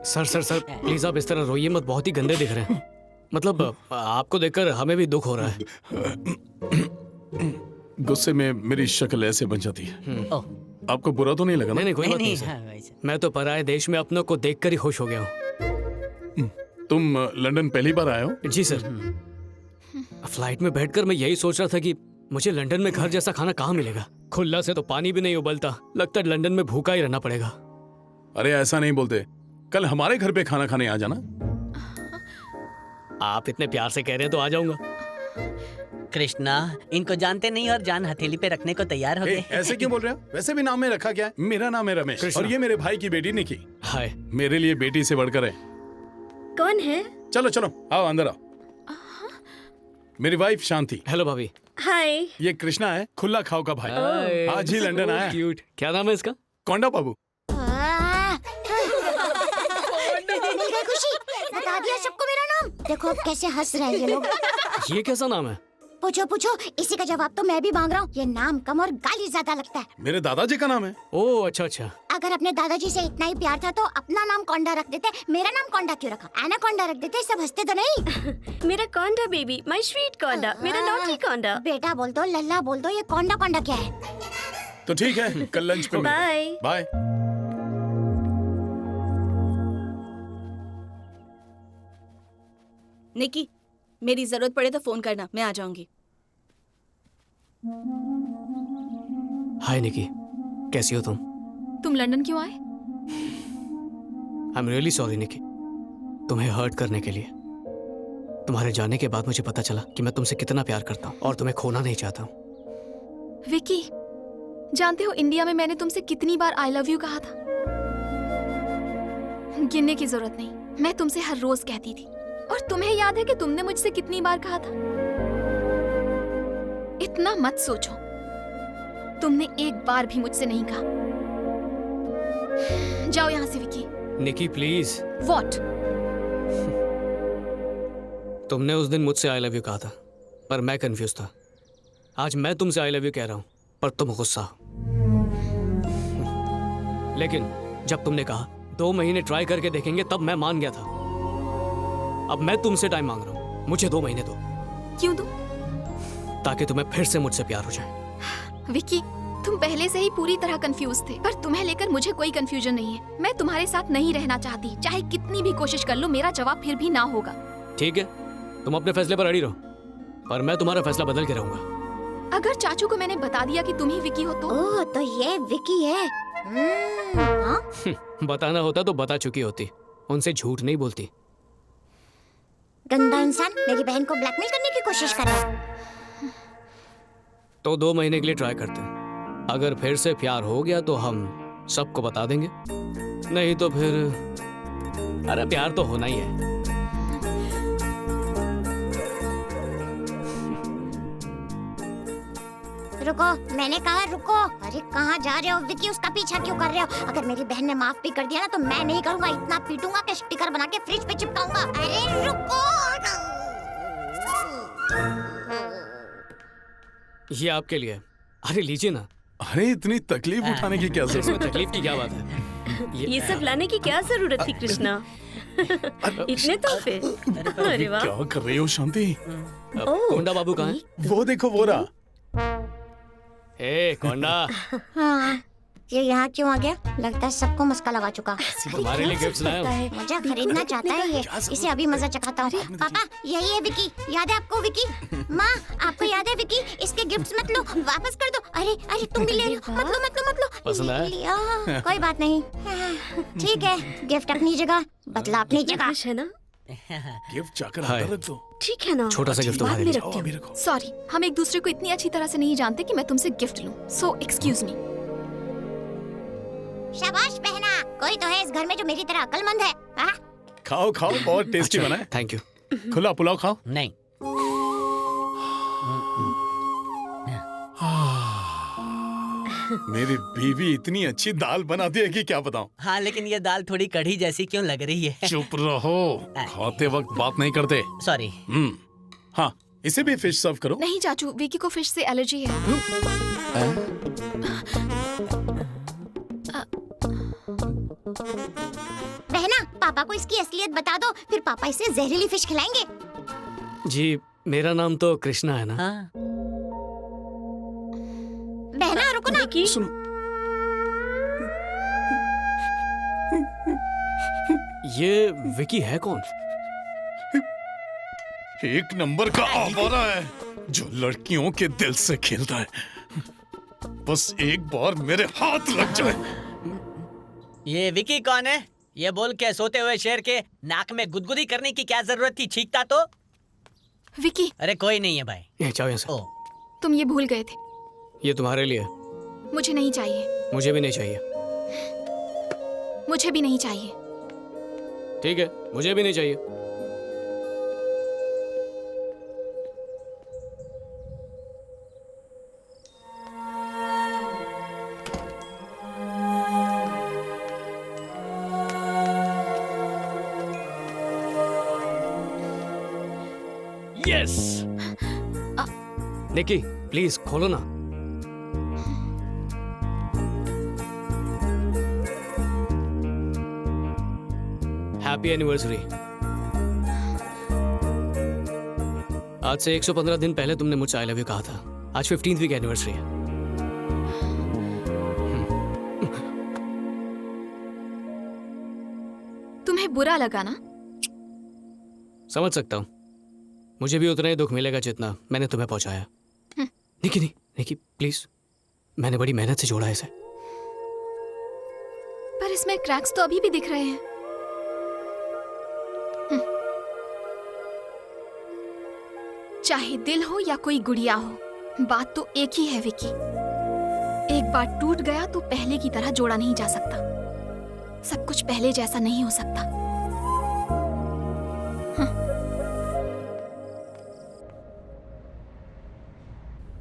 सर प्लीज आप इस तरह रोइए मत, बहुत ही गंदे दिख रहे हैं। मतलब आपको देखकर हमें भी दुख हो रहा है। गुस्से में मेरी शक्ल ऐसे बन जाती है। आपको बुरा तो नहीं लगा ना? नहीं कोई बात नहीं सर। मैं तो पराये देश में अपनों को देखकर ही खुश हो गया हूँ। तुम लंदन पहली बार आए हो? जी सर। फ्लाइट में बैठकर मैं यही सोच रहा था कि मुझे लंदन में घर जैसा खाना कहाँ मिलेगा। खुला से तो पानी भी नहीं उबलता, लगता है लंदन में भूखा ही रहना पड़ेगा। अरे ऐसा नहीं बोलते, कल हमारे घर पे खाना खाने आ जाना। आप इतने प्यार से कह रहे हैं तो आ जाऊंगा। कृष्णा, इनको जानते नहीं और जान हथेली पे रखने को तैयार हो गए। ऐसे क्यों बोल रहे हो? वैसे भी नाम में रखा क्या है? मेरा नाम है रमेश और ये मेरे भाई की बेटी निकी। हाय। मेरे लिए बेटी से बढ़कर है। कौन है? चलो चलो आओ अंदर आओ। मेरी वाइफ शांति। हेलो भाभी। हाय। ये कृष्णा है, खुला खाओ का भाई। आज ही लंदन आया। क्यूट। क्या नाम है इसका? कोंडा बाबू। खुशी बता दिया सबको मेरा नाम। देखो अब कैसे हंस रहे हैं ये लोग। ये कैसा नाम है? पूछो पूछो, इसी का जवाब तो मैं भी मांग रहा हूँ। ये नाम कम और गाली ज्यादा लगता है। मेरे दादाजी का नाम है। ओह अच्छा अच्छा। अगर अपने दादाजी से इतना ही प्यार था तो अपना नाम कोंडा रख देते। मेरा नाम कोंडा क्यों रखा? एनाकोंडा रख देते, सब हंसते तो नहीं। मेरा कोंडा बेबी, माय स्वीट कोंडा, मेरा नॉटी कोंडा। बेटा बोल दो, लल्ला बोल दो, ये कोंडा कोंडा क्या है? तो ठीक है, कल लंच पे बाय बाय। निकी, मेरी जरूरत पड़े तो फोन करना, मैं आ जाऊंगी। हाय निकी, कैसी हो तुम? तुम लंदन क्यों आए? आई एम रियली सॉरी निकी, तुम्हें हर्ट करने के लिए। तुम्हारे जाने के बाद मुझे पता चला कि मैं तुमसे कितना प्यार करता हूँ और तुम्हें खोना नहीं चाहता हूँ। विकी, जानते हो इंडिया में मैंने तुमसे कितनी बार आई लव यू कहा था? गिनने की जरूरत नहीं, मैं तुमसे हर रोज कहती थी। और तुम्हें याद है कि तुमने मुझसे कितनी बार कहा था? इतना मत सोचो, तुमने एक बार भी मुझसे नहीं कहा। जाओ यहाँ से विकी। निकी प्लीज। व्हाट? तुमने उस दिन मुझसे आई लव यू कहा था, पर मैं कंफ्यूज था। आज मैं तुमसे आई लव यू कह रहा हूं, पर तुम गुस्सा हो। लेकिन जब तुमने कहा 2 महीने ट्राई करके देखेंगे, तब मैं मान गया था। अब मैं तुमसे टाइम मांग रहा हूं, मुझे 2 महीने दो। क्यों दो? ताकि तुम्हें फिर से मुझसे प्यार हो जाए। विकी, तुम पहले से ही पूरी तरह कंफ्यूज थे, पर तुम्हें लेकर मुझे कोई कंफ्यूजन नहीं है। मैं तुम्हारे साथ नहीं रहना चाहती, चाहे कितनी भी कोशिश कर लो, मेरा जवाब फिर भी ना होगा। ठीक है, तुम अपने फैसले पर अड़ी रहो, पर मैं तुम्हारा फैसला बदल के रहूंगा। अगर चाचू को मैंने बता दिया कि तुम ही विकी हो तो? ओह, तो ये विकी है। हाँ? बताना होता तो बता चुकी होती, उनसे झूठ नहीं बोलती। गंदा इंसान मेरी बहन को ब्लैकमेल करने की कोशिश कर रहा है। तो 2 महीने के लिए ट्राई करते हैं। अगर फिर से प्यार हो गया तो हम सबको बता देंगे, नहीं तो फिर अरे प्यार तो होना ही है। रुको, मैंने कहा रुको। अरे कहाँ जा रहे हो विकी? उसका पीछा क्यों कर रहे हो? अगर मेरी बहन ने माफ भी कर दिया ना तो मैं नहीं करूँगा। इतना पीटूंगा कि स्टिकर बना के फ्रिज पे चिपकाऊंगा। अरे रुको। ये आपके लिए। अरे लीजिए ना। अरे इतनी तकलीफ उठाने की क्या जरूरत? इसमें तकलीफ की क्या बात है? ये सब लाने की क्या जरूरत थी कृष्णा? इतने तोहफे। अरे वाह। क्या कर रही हो शांति? कोंडा बाबू कहाँ है? वो देखो वो रहा। ए कोंडा। हाँ, ये यहाँ क्यों आ गया? लगता है सबको मस्का लगा चुका। तुम्हारे लिए गिफ्ट्स लाया हूँ। मजा खरीदना चाहता है ये। इसे अभी मजा चखाता हूँ। पापा, यही है विकी। याद है आपको विकी? माँ, आपको याद है विकी? इसके गिफ्ट्स मत लो, वापस कर दो। अरे अरे तुम भी ले लो। मत लो मत लो मत लो। पसंद आया? लिया। कोई बात नहीं। ठीक है, गिफ्ट अपनी जगह, बदला अपनी जगह है ना? गिफ्ट जाकर अंदर रख दो। ठीक है ना? छोटा सा गिफ्ट बाद में तुम्हारे रखती हूँ। सॉरी, हम एक दूसरे को इतनी अच्छी तरह से नहीं जानते कि मैं तुमसे गिफ्ट लूं। So excuse me. शाबाश बहना, कोई तो है इस घर में जो मेरी तरह अक्लमंद है। हाँ? खाओ खाओ, बहुत टेस्टी बना है। Thank you. खुला पुलाव खाओ। नहीं। मेरी बीवी इतनी अच्छी दाल बनाती है कि क्या बताऊं। हाँ, लेकिन ये दाल थोड़ी कढ़ी जैसी क्यों लग रही है? चुप रहो, खाते वक्त बात नहीं करते। सॉरी। हाँ, इसे भी फिश सर्व करो। नहीं चाचू, विकी को फिश से एलर्जी है। बहना, पापा को इसकी असलियत बता दो, फिर पापा इसे जहरीली फिश खिलाएंगे। जी मेरा नाम तो कृष्णा है ना? हाँ। बहना रुको ना। सुनो, ये विकी है कौन? एक नंबर का आवारा है जो लड़कियों के दिल से खेलता है। बस एक बार मेरे हाथ लग जाए। ये विकी कौन है? ये बोल के सोते हुए शेर के नाक में गुदगुदी करने की क्या जरूरत थी? छींकता तो। विकी। अरे कोई नहीं है भाई। ये जाओ यहाँ से। तुम ये भूल गए थे। ये तुम्हारे लिए। मुझे नहीं चाहिए। मुझे भी नहीं चाहिए। मुझे भी नहीं चाहिए। ठीक है, मुझे भी नहीं चाहिए। यस। निकी प्लीज खोलो ना। Happy anniversary. आज से 115 दिन पहले तुमने मुझसे आई लव यू कहा था। आज 15th वीक एनिवर्सरी है। तुम्हें बुरा लगा ना? समझ सकता हूँ। मुझे भी उतना ही दुख मिलेगा जितना मैंने तुम्हें पहुंचाया। निकी नहीं, निकी प्लीज, मैंने बड़ी मेहनत से जोड़ा है इसे। पर इसमें क्रैक्स तो अभी भी दिख रहे हैं। चाहे दिल हो या कोई गुड़िया हो, बात तो एक ही है विकी। एक बार टूट गया तो पहले की तरह जोड़ा नहीं जा सकता। सब कुछ पहले जैसा नहीं हो सकता।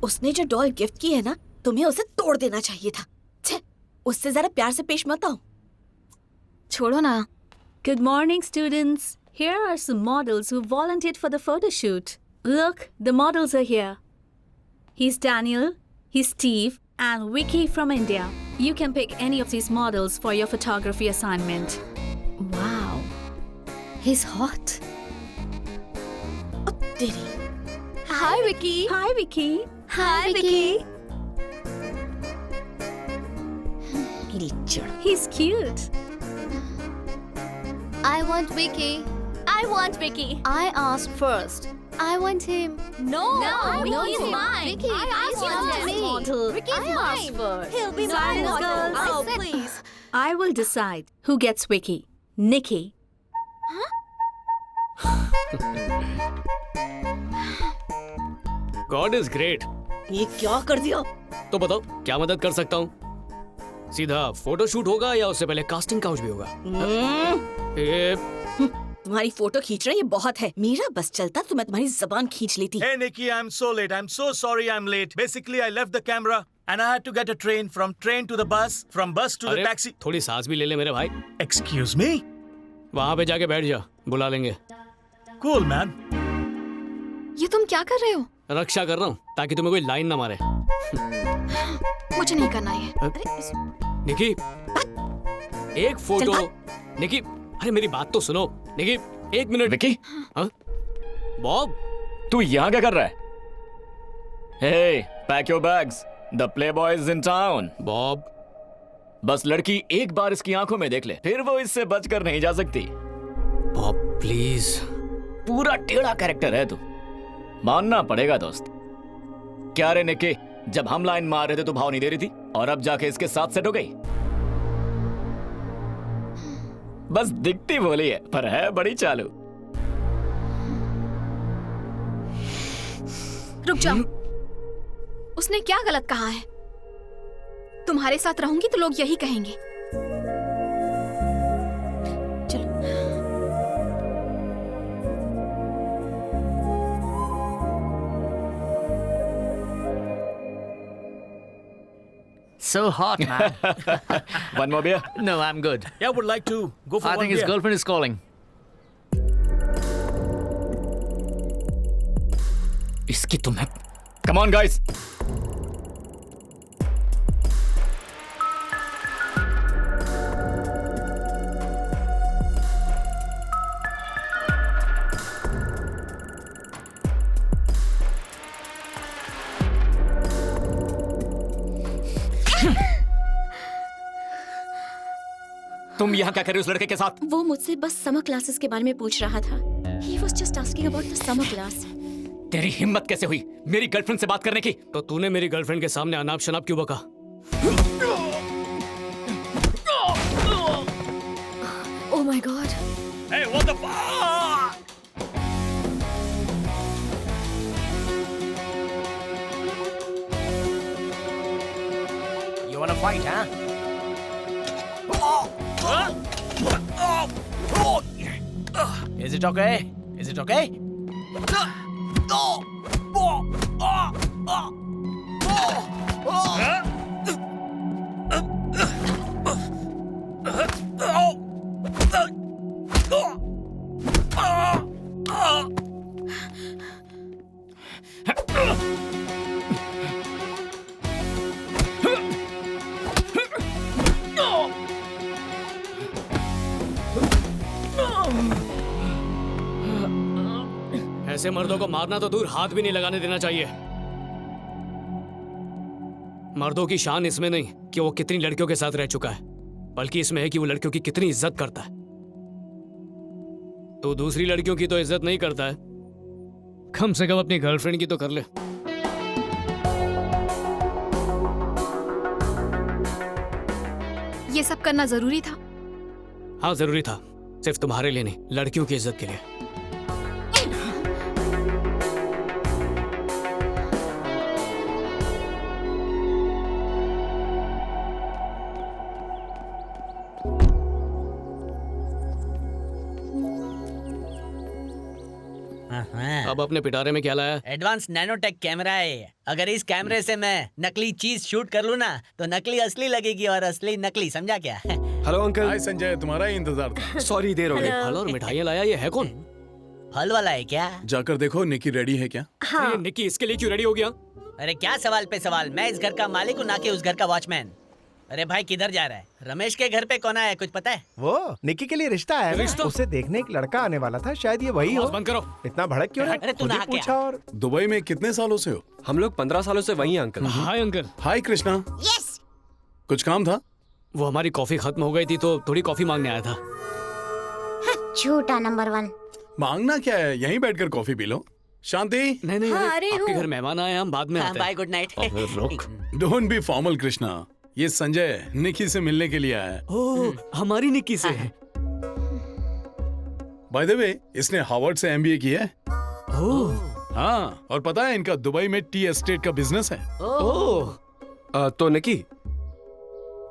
उसने जो डॉल गिफ्ट की है ना, तुम्हें उसे तोड़ देना चाहिए था। छे, उससे जरा प्यार से पेश मत आओ। छोड़ो ना। Good morning, students. Here are some models who volunteered for the photo shoot. Look, the models are here. He's Daniel, he's Steve, and Vicky from India. You can pick any of these models for your photography assignment. Wow, he's hot. Oh, Diddy. Hi, Vicky. Hi, Vicky. Hi, Vicky. He's cute. I want Vicky. I want Vicky. I asked first. I want him. No, Vicky is mine. Vicky, I want him. Model. Vicky is mine. First. He'll be my Silence, model. girls. I Oh, said- please. I will decide who gets Vicky. Nikki. God is great. ये क्या कर दिया? तो बताओ क्या मदद कर सकता हूँ? सीधा फोटो शूट होगा या उससे पहले कास्टिंग काउच भी होगा? तुम्हारी फोटो खींचना ये बहुत है। मेरा बस चलता तो मैं तुम्हारी जबान खींच लेती। Hey Nikki, I'm so late. I'm so sorry I'm late. Basically, I left the camera and I had to get a train from train to the bus, from bus to the taxi. थोड़ी सांस भी ले ले मेरे भाई। Excuse me? वहाँ पे जाके बैठ जा, बुला लेंगे। Cool man. ये तुम क्या कर रहे हो? रक्षा कर रहा हूँ ताकि तुम्हें कोई लाइन ना मारे। मुझे नहीं करना ये। निकी, एक फोटो। निकी, अरे मेरी बात तो सुनो। निकी, 1 मिनट। विकी, बॉब, तू यहाँ क्या कर रहा है? Hey, pack your bags. The playboy is in town. Bob, बस लड़की एक बार इसकी आंखों में देख ले, फिर वो इससे बचकर नहीं जा सकती। Bob please. पूरा टेढ़ा कैरेक्टर है तू, मानना पड़ेगा दोस्त। क्या रे निकी, जब हम लाइन मार रहे थे तो भाव नहीं दे रही थी, और अब जाके इसके साथ सेट हो गई। बस दिखती बोली है, पर है बड़ी चालू। रुक जाओ। उसने क्या गलत कहा है? तुम्हारे साथ रहूंगी तो लोग यही कहेंगे। So hot, man. One more beer? No, I'm good. Yeah, would like to go for I one think his beer. girlfriend is calling. इसकी तुम्हें। Come on, guys. तुम यहाँ क्या कर रहे हो उस लड़के के साथ? वो मुझसे बस समर क्लासेस के बारे में पूछ रहा था। He was just asking about the summer class. तेरी हिम्मत कैसे हुई मेरी गर्लफ्रेंड से बात करने की? तो तूने मेरी गर्लफ्रेंड के सामने अनाप शनाप क्यों बका? Oh my God. Hey, what the fuck? You wanna fight, huh? Is it okay? Is it okay? ऐसे मर्दों को मारना तो दूर हाथ भी नहीं लगाने देना चाहिए। मर्दों की शान इसमें नहीं कि वो कितनी लड़कियों के साथ रह चुका है, बल्कि इसमें है कि वो लड़कियों की कितनी इज्जत करता है। तो दूसरी लड़कियों की तो इज्जत नहीं करता है, कम से कम अपनी गर्लफ्रेंड की तो कर ले। ये सब करना जरूरी था? हाँ जरूरी था, सिर्फ तुम्हारे लिए नहीं, लड़कियों की इज्जत के लिए। अब अपने पिटारे में क्या लाया? एडवांस नैनोटेक कैमरा है। अगर इस कैमरे से मैं नकली चीज शूट कर लूँ ना तो नकली असली लगेगी और असली नकली, समझा क्या? Hello uncle. हाय संजय, तुम्हारा ही इंतजार था। सॉरी देर हो गई। फल और मिठाइयाँ लाया, ये है कौन? फल वाला है क्या? जाकर देखो निकी रेडी है क्या? हाँ। निकी इसके लिए क्यों रेडी हो गया? अरे क्या सवाल पे सवाल, मैं इस घर का मालिक हूँ ना कि उस घर का वॉचमैन। अरे भाई किधर जा रहा है? रमेश के घर पे कौन आया, कुछ पता है? वो निकी के लिए रिश्ता है ना? उसे देखने एक लड़का आने वाला था, शायद ये वही हो। बंद करो। इतना भड़क क्यों रहे? अरे तू खुद ही नहा पूछा। क्या? और दुबई में कितने सालों से हो? हम लोग 15 सालों से वही हैं uncle. Hi uncle. Hi Krishna. Yes. कुछ काम था? वो हमारी कॉफी खत्म हो गई थी तो थोड़ी कॉफी मांगने आया था। झूठा नंबर 1। मांगना क्या है, यहीं बैठकर कॉफी पी लो। शांति। नहीं हाँ, अरे आपके हूँ। घर मेहमान आए, हम बाद में आते हैं। Bye, good night. Don't be formal Krishna, ये संजय निकी से मिलने के लिए आया है। ओह, हमारी निकी से है। बाय द वे, इसने हार्वर्ड से एमबीए किया है। ओह, हाँ, और पता है इनका दुबई में टी एस्टेट का बिजनेस है। ओह। तो निकी,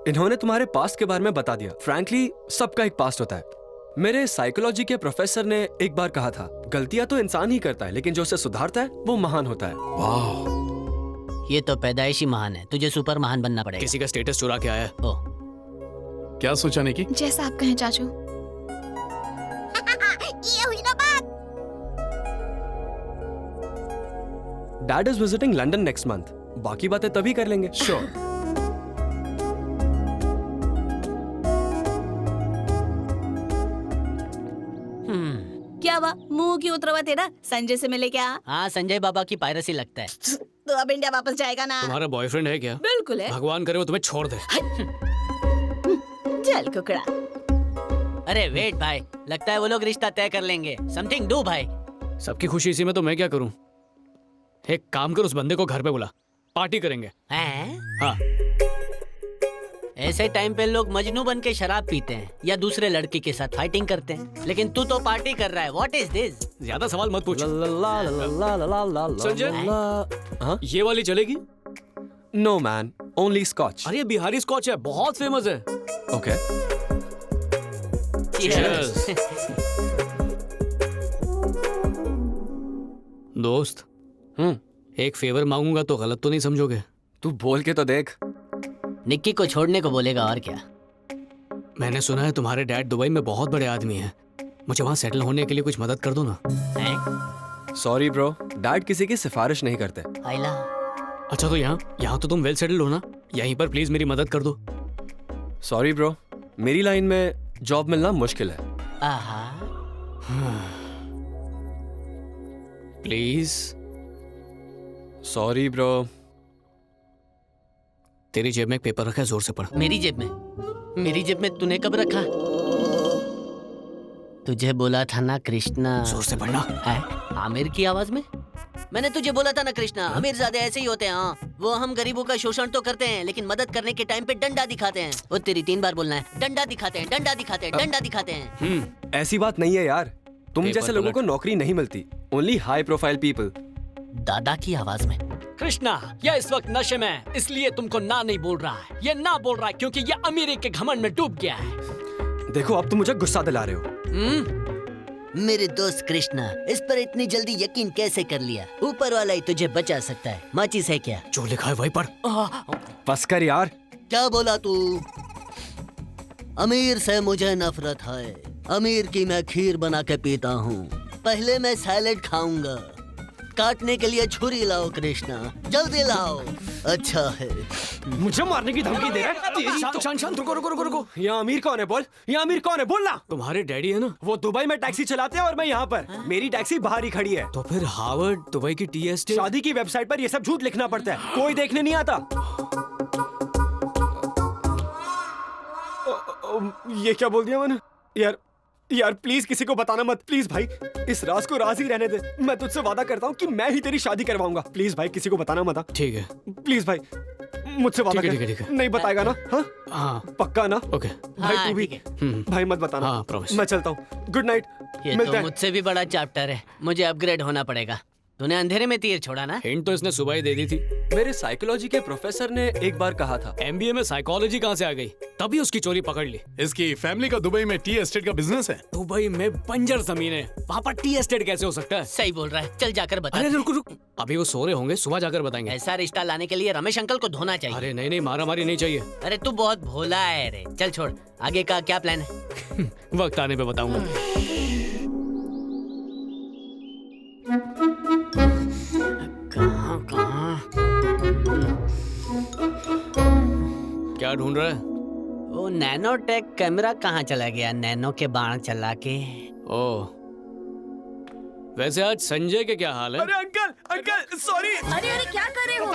इन्होंने तुम्हारे पास्ट के बारे में बता दिया। फ्रैंकली सबका एक पास्ट होता है। मेरे साइकोलॉजी के प्रोफेसर ने एक बार कहा था, गलतियां तो इंसान ही करता है, लेकिन जो उसे सुधारता है वो महान होता है। वाह, ये तो पैदाइशी महान है, तुझे सुपर महान बनना पड़ेगा। किसी का स्टेटस चुरा के आया। ओह, क्या सोचा निकी? जैसा आप कहें चाचू। ये हुई ना बात। Dad is visiting London next month, बाकी बातें तभी कर लेंगे। श्योर। क्या हुआ, मुंह क्यों उतरवा तेरा? संजय से मिले क्या? हाँ संजय बाबा की पायरेसी लगता है। तो अब इंडिया वापस जाएगा ना? तुम्हारा बॉयफ्रेंड है क्या? बिल्कुल है। भगवान करे वो तुम्हें छोड़ दे। चल कुकड़ा। अरे वेट भाई, लगता है वो लोग रिश्ता तय कर लेंगे। समथिंग डू भाई। सबकी खुशी इसी में तो मैं क्या करूं? एक काम कर, उस बंदे को घर पे बुला, पार्टी करेंगे। हैं? हाँ। ऐसे टाइम पे लोग मजनू बन के शराब पीते हैं या दूसरे लड़की के साथ फाइटिंग करते हैं, लेकिन तू तो पार्टी कर रहा है। What is this? ज्यादा सवाल मत पूछ। संजय, ये वाली चलेगी? No man, only scotch. अरे बिहारी स्कॉच है, बहुत फेमस है। ओके। दोस्त, एक फेवर मांगूंगा तो गलत तो नहीं समझोगे? तू बोल के तो देख। निक्की को छोड़ने को बोलेगा और क्या। मैंने सुना है तुम्हारे डैड दुबई में बहुत बड़े आदमी हैं, मुझे वहाँ सेटल होने के लिए कुछ मदद कर दो ना। सॉरी ब्रो, डैड किसी की सिफारिश नहीं करते। अच्छा तो यहाँ तो तुम वेल सेटल्ड हो ना, यहीं पर प्लीज मेरी मदद कर दो। सॉरी ब्रो, मेरी लाइन में जॉब मिलना मुश्किल है। प्लीज। Sorry bro. तेरी जेब में एक पेपर रखा है, जोर से पढ़। मेरी जेब में? मेरी जेब में तूने कब रखा? तुझे बोला था ना कृष्णा। जोर से पढ़ना। आमिर की आवाज में? मैंने तुझे बोला था ना कृष्णा, अमीर ज्यादा ऐसे ही होते हैं। हाँ, वो हम गरीबों का शोषण तो करते हैं, लेकिन मदद करने के टाइम पे डंडा दिखाते हैं। वो तेरी 3 बार बोलना है, डंडा दिखाते हैं, डंडा दिखाते हैं, डंडा दिखाते हैं। ऐसी बात नहीं है यार, तुम जैसे लोगों को नौकरी नहीं मिलती, ओनली हाई प्रोफाइल पीपल। दादा की आवाज में। कृष्णा, यह इस वक्त नशे में है, इसलिए तुमको ना नहीं बोल रहा है। ये ना बोल रहा है क्योंकि ये अमीरी के घमंड में डूब गया है। देखो अब तुम मुझे गुस्सा दिला रहे हो। मेरे दोस्त कृष्णा, इस पर इतनी जल्दी यकीन कैसे कर लिया? ऊपर वाला ही तुझे बचा सकता है। माचिस है क्या? जो लिखा है वही पढ़। बस कर यार। क्या बोला तू? अमीर से मुझे नफरत है। अमीर की मैं खीर बना के पीता हूँ। पहले मैं सैलेड खाऊंगा। काटने के लिए छुरी लाओ कृष्णा, जल्दी लाओ। अच्छा है। मुझे मारने की धमकी दे रहा है? शांत रुको रुको रुको रुको। यहाँ अमीर कौन है बोल? यहाँ अमीर कौन है बोलना? तुम्हारे डैडी है ना? वो दुबई में टैक्सी चलाते हैं और मैं यहाँ पर। मेरी टैक्सी बाहर ही खड़ी है। तो फिर हार्वर्ड, दुबई की टी एस्टेट। शादी की वेबसाइट पर ये सब झूठ लिखना पड़ता है, कोई देखने नहीं आता। ये क्या बोल दिया मैंने? यार प्लीज किसी को बताना मत, प्लीज भाई। इस राज को राज ही रहने दे। मैं तुझसे वादा करता हूँ कि मैं ही तेरी शादी करवाऊंगा। प्लीज भाई किसी को बताना मत। ठीक है। प्लीज भाई मुझसे वादा कर। ठीक है। नहीं बताएगा ना? हाँ पक्का ना? ओके भाई तू भी भाई मत बताना। हाँ प्रॉमिस। मैं चलता हूँ, गुड नाइट। ये तो मुझसे भी बड़ा चैप्टर है, मुझे अपग्रेड होना पड़ेगा। तूने अंधेरे में तीर छोड़ा ना? हिंट तो इसने सुबह ही दे दी थी। मेरे साइकोलॉजी के प्रोफेसर ने एक बार कहा था। एमबीए में साइकोलॉजी कहाँ से आ गई? तभी उसकी चोरी पकड़ ली। इसकी फैमिली का दुबई में टी एस्टेट का बिजनेस है। दुबई में बंजर जमीन है, वहाँ पर टी एस्टेट कैसे हो सकता है? सही बोल रहा है, चल जाकर बता। अरे रुक, अभी वो सो रहे होंगे, सुबह जाकर बताएंगे। ऐसा रिश्ता लाने के लिए रमेश अंकल को धोना चाहिए। अरे नहीं, मारा मारी नहीं चाहिए। अरे तू बहुत भोला है रे। चल छोड़, आगे का क्या प्लान है? वक्त आने पे बताऊंगा। कहाँ? क्या ढूंढ रहा है? वो नैनोटेक कैमरा कहाँ चला गया? नैनो के बाण चला के। ओह, वैसे आज संजय के क्या हाल है? अरे अंकल सॉरी। अरे क्या कर रहे हो?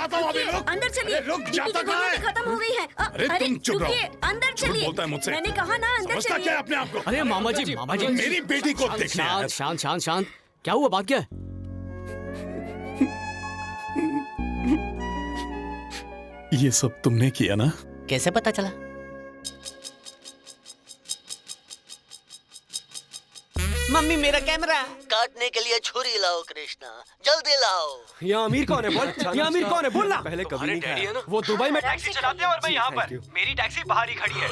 अंदर चलिए। रुक, जाता कहाँ है? खत्म हो गई है। अरे तुम चुप रहो। अंदर चलिए। बोलता है मुझसे। मैंने कहा ना अंदर समझता चलिए। क्या है अपने आप को? अरे मामा जी मेरी बेटी को देखने आया। शांत। क्या हुआ? बात क्या है? ये सब तुमने किया ना? कैसे पता चला? मम्मी मेरा कैमरा। काटने के लिए छुरी लाओ कृष्णा, जल्दी लाओ। यहाँ अमीर कौन है बोल? यहाँ अमीर कौन है बोलना? पहले कभी नहीं खाया। वो दुबई में टैक्सी चलाते हैं और मैं यहाँ पर। मेरी टैक्सी बाहर ही खड़ी है।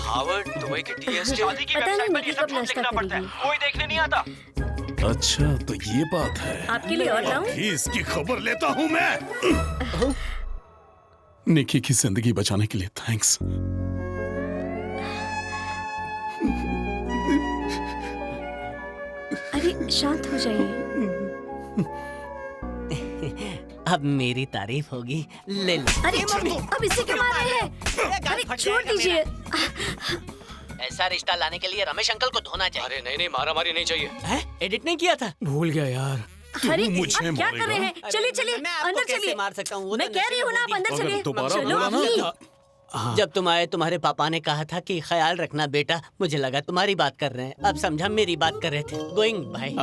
हार्वर्ड, दुबई की टी एस्टेट। शादी की वेबसाइट पर ये सब झूठ लिखना पड़ता है, कोई देखने नहीं आता। अच्छा तो ये बात है। आपके लिए और लाऊं? अभी इसकी खबर लेता हूँ मैं। निकी की जिंदगी बचाने के लिए थैंक्स। अरे शांत हो जाइए। अब मेरी तारीफ होगी, ले लो। अरे अब इसे क्यों मार रहे हैं? अरे छोड़ दीजिए। ऐसा रिश्ता लाने के लिए रमेश अंकल को धोना चाहिए। अरे नहीं, मारा मारी नहीं चाहिए। है? एडिट नहीं किया था? भूल गया यार। अरे आप क्या कर रहे हैं? चलिए अंदर चलिए। मार सकता हूँ? मैं कह रही हूँ ना, आप अंदर चलिए। चलो। जब तुम आए तुम्हारे पापा ने कहा था कि ख्याल रखना बेटा, मुझे लगा तुम्हारी बात कर रहे हैं। अब समझा मेरी बात कर रहे थे। गोइंग भाई।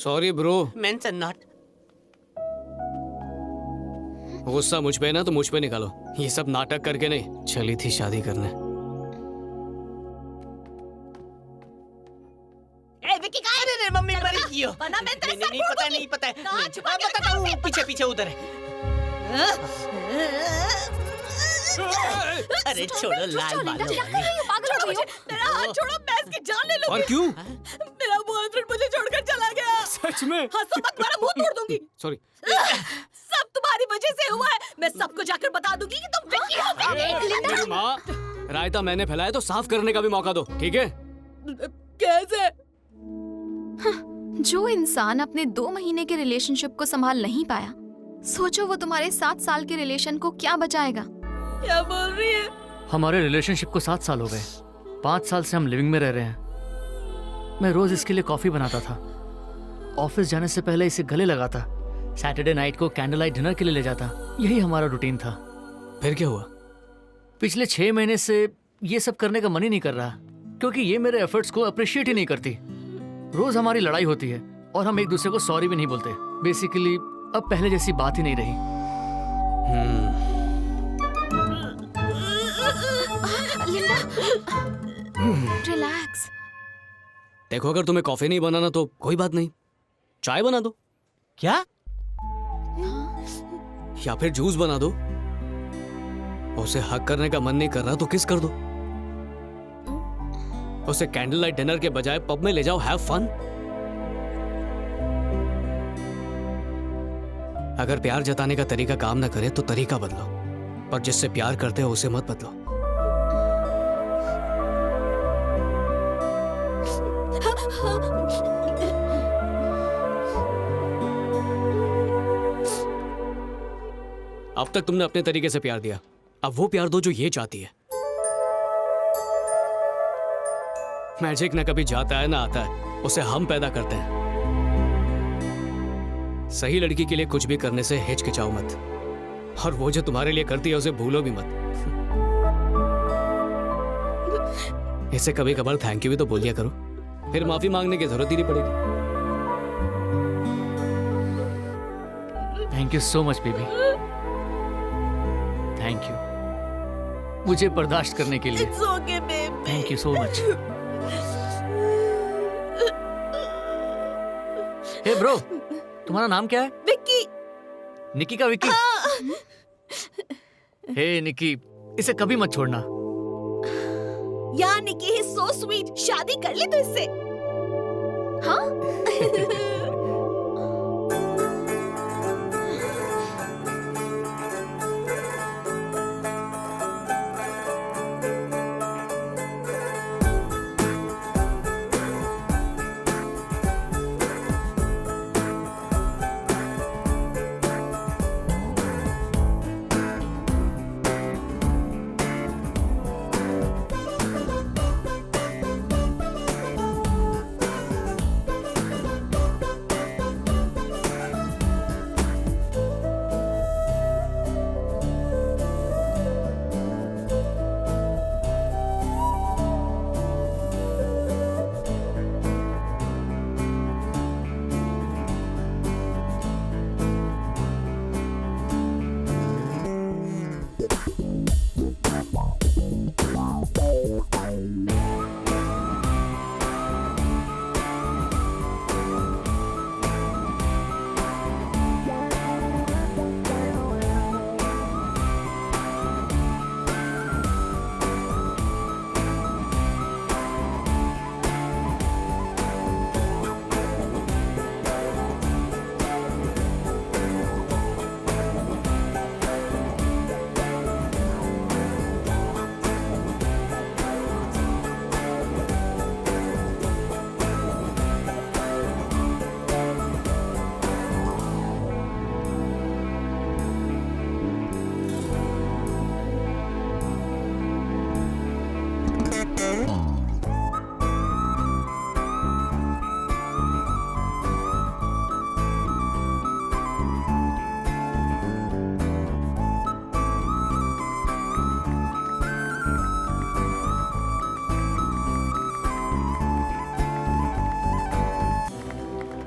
Sorry bro. Mention not. गुस्सा मुझ पे ना तो मुझ पे निकालो। ये सब नाटक करके नहीं, चली थी शादी करने। विकी कहाँ है? रे मम्मी मरी क्यों? नहीं पता। बताता हूँ, पीछे उधर है। अरे छोड़ो लाल बालों वाली। पागल हो गई हो? मेरा हाथ छोड़ो, मैं इसकी जान ले लूंगी। और क्यों? मेरा बॉयफ्रेंड मुझे छोड़कर चला गया। सच में? हंसो मत, तुम्हारा मुंह तोड़ दूंगी। सॉरी। सब तुम्हारी वजह से हुआ है। मैं सबको जाकर बता दूंगी कि तुम विकी हो। मेरी माँ, रायता मैंने फैलाया तो साफ करने का भी मौका दो, ठीक है? कैसे? जो इंसान अपने 2 महीने के रिलेशनशिप को संभाल नहीं पाया, सोचो वो तुम्हारे 7 साल के रिलेशन को क्या बचाएगा। क्या बोल रही है? हमारे रिलेशनशिप को 7 साल हो गए। 5 साल से हम लिविंग में रह रहे हैं। मैं रोज इसके लिए कॉफी बनाता था, ऑफिस जाने से पहले इसे गले लगाता, सैटरडे नाइट को कैंडल लाइट डिनर के लिए ले जाता। यही हमारा रूटीन था। फिर क्या हुआ? पिछले 6 महीने से ये सब करने का मन ही नहीं कर रहा, क्योंकि ये मेरे एफर्ट्स को अप्रिशिएट ही नहीं करती। रोज हमारी लड़ाई होती है और हम एक दूसरे को सॉरी भी नहीं बोलते। बेसिकली अब पहले जैसी बात ही नहीं रही। रिलैक्स। देखो, अगर तुम्हें कॉफी नहीं बनाना तो कोई बात नहीं, चाय बना दो। क्या? या फिर जूस बना दो। उसे हक करने का मन नहीं कर रहा तो किस कर दो। उसे कैंडल लाइट डिनर के बजाय पब में ले जाओ, हैव फन। अगर प्यार जताने का तरीका काम ना करे तो तरीका बदलो, पर जिससे प्यार करते हो उसे मत बदलो। अब तक तुमने अपने तरीके से प्यार दिया, अब वो प्यार दो जो ये चाहती है। मैजिक ना कभी जाता है ना आता है, उसे हम पैदा करते हैं। सही लड़की के लिए कुछ भी करने से हिचकिचाओ मत, और वो जो तुम्हारे लिए करती है उसे भूलो भी मत। इसे कभी कभार थैंक यू भी तो बोलिया करो, फिर माफी मांगने की जरूरत ही नहीं पड़ेगी। Thank you so much baby, thank you मुझे बर्दाश्त करने के लिए। It's okay, baby. Thank you so much. Hey bro, तुम्हारा नाम क्या है? विक्की। निकी का विक्की? हे निकी, इसे कभी मत छोड़ना। यार निकी ही so sweet, शादी कर ली तो इससे। हाँ?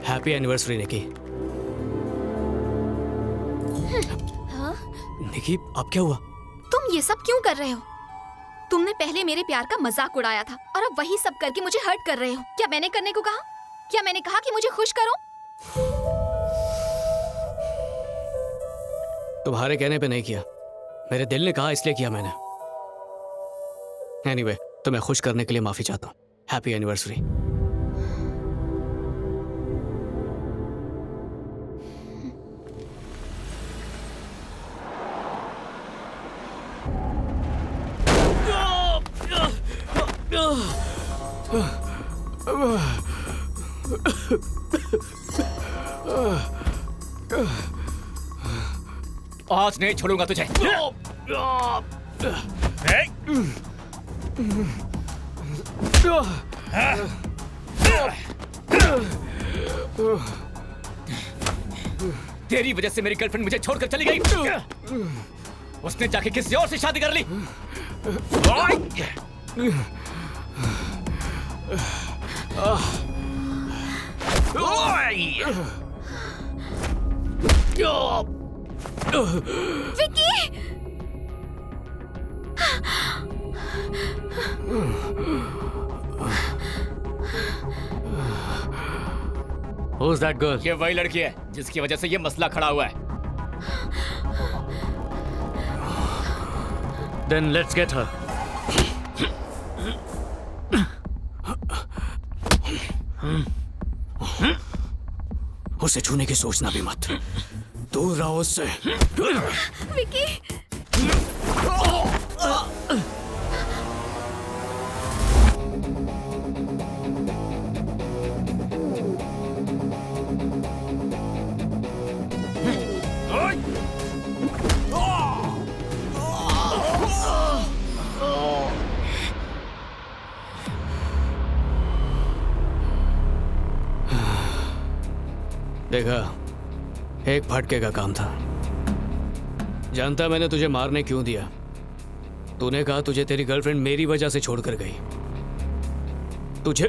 हैप्पी एनिवर्सरी निकी। हाँ? निकी, अब क्या हुआ? तुम ये सब क्यों कर रहे हो? तुमने पहले मेरे प्यार का मजाक उड़ाया था और अब वही सब करके मुझे हर्ट कर रहे हो। क्या मैंने करने को कहा? क्या मैंने कहा कि मुझे खुश करो? तुम्हारे कहने पे नहीं किया, मेरे दिल ने कहा इसलिए किया मैंने। एनीवे, तुम्हें खुश करने के लिए माफी चाहता हूँ। Happy anniversary. आज नहीं छोड़ूंगा तुझे। तेरी वजह से मेरी गर्लफ्रेंड मुझे छोड़कर चली गई। उसने जाके किसी और से शादी कर ली। विकी! Who's that girl? ये वही लड़की है जिसकी वजह से ये मसला खड़ा हुआ है। Then let's get her. उसे छूने की सोचना भी मत, दूर रहो उससे। विकी! देखा, एक फटके का काम था। जानता मैंने तुझे मारने क्यों दिया? तूने कहा तुझे तेरी गर्लफ्रेंड मेरी वजह से छोड़कर गई। तुझे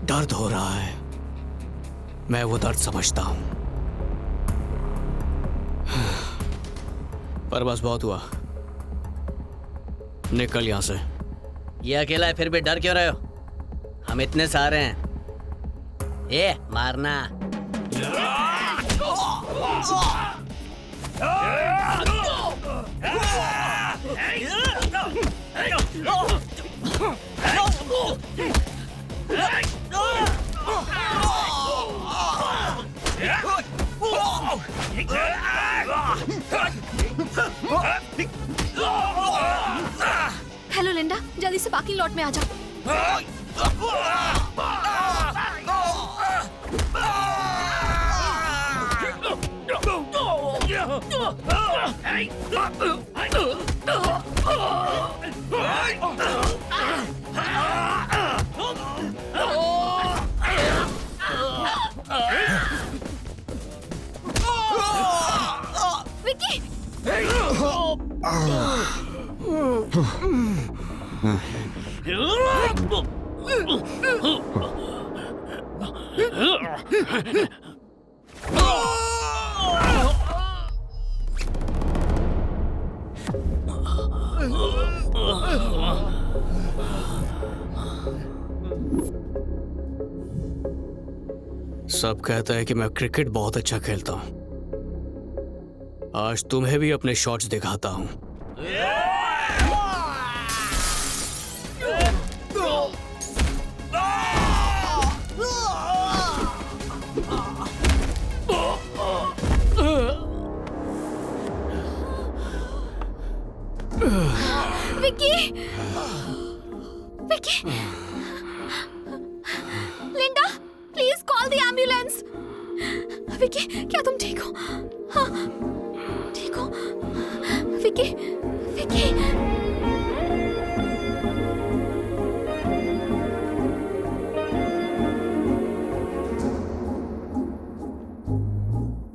दर्द हो रहा है, मैं वो दर्द समझता हूं, पर बस बहुत हुआ। निकल यहां से। ये अकेला है फिर भी डर क्यों रहे हो? हम इतने सारे हैं। ये मारना। हेलो लिंडा, जल्दी से पार्किंग लॉट में आ जाओ। विकी! सब कहता है कि मैं क्रिकेट बहुत अच्छा खेलता हूं। आज तुम्हें भी अपने शॉट्स दिखाता हूं। Vicky! Vicky! Linda, please call the ambulance. Vicky, क्या तुम ठीक हो? हाँ, ठीक हो? Vicky, Vicky!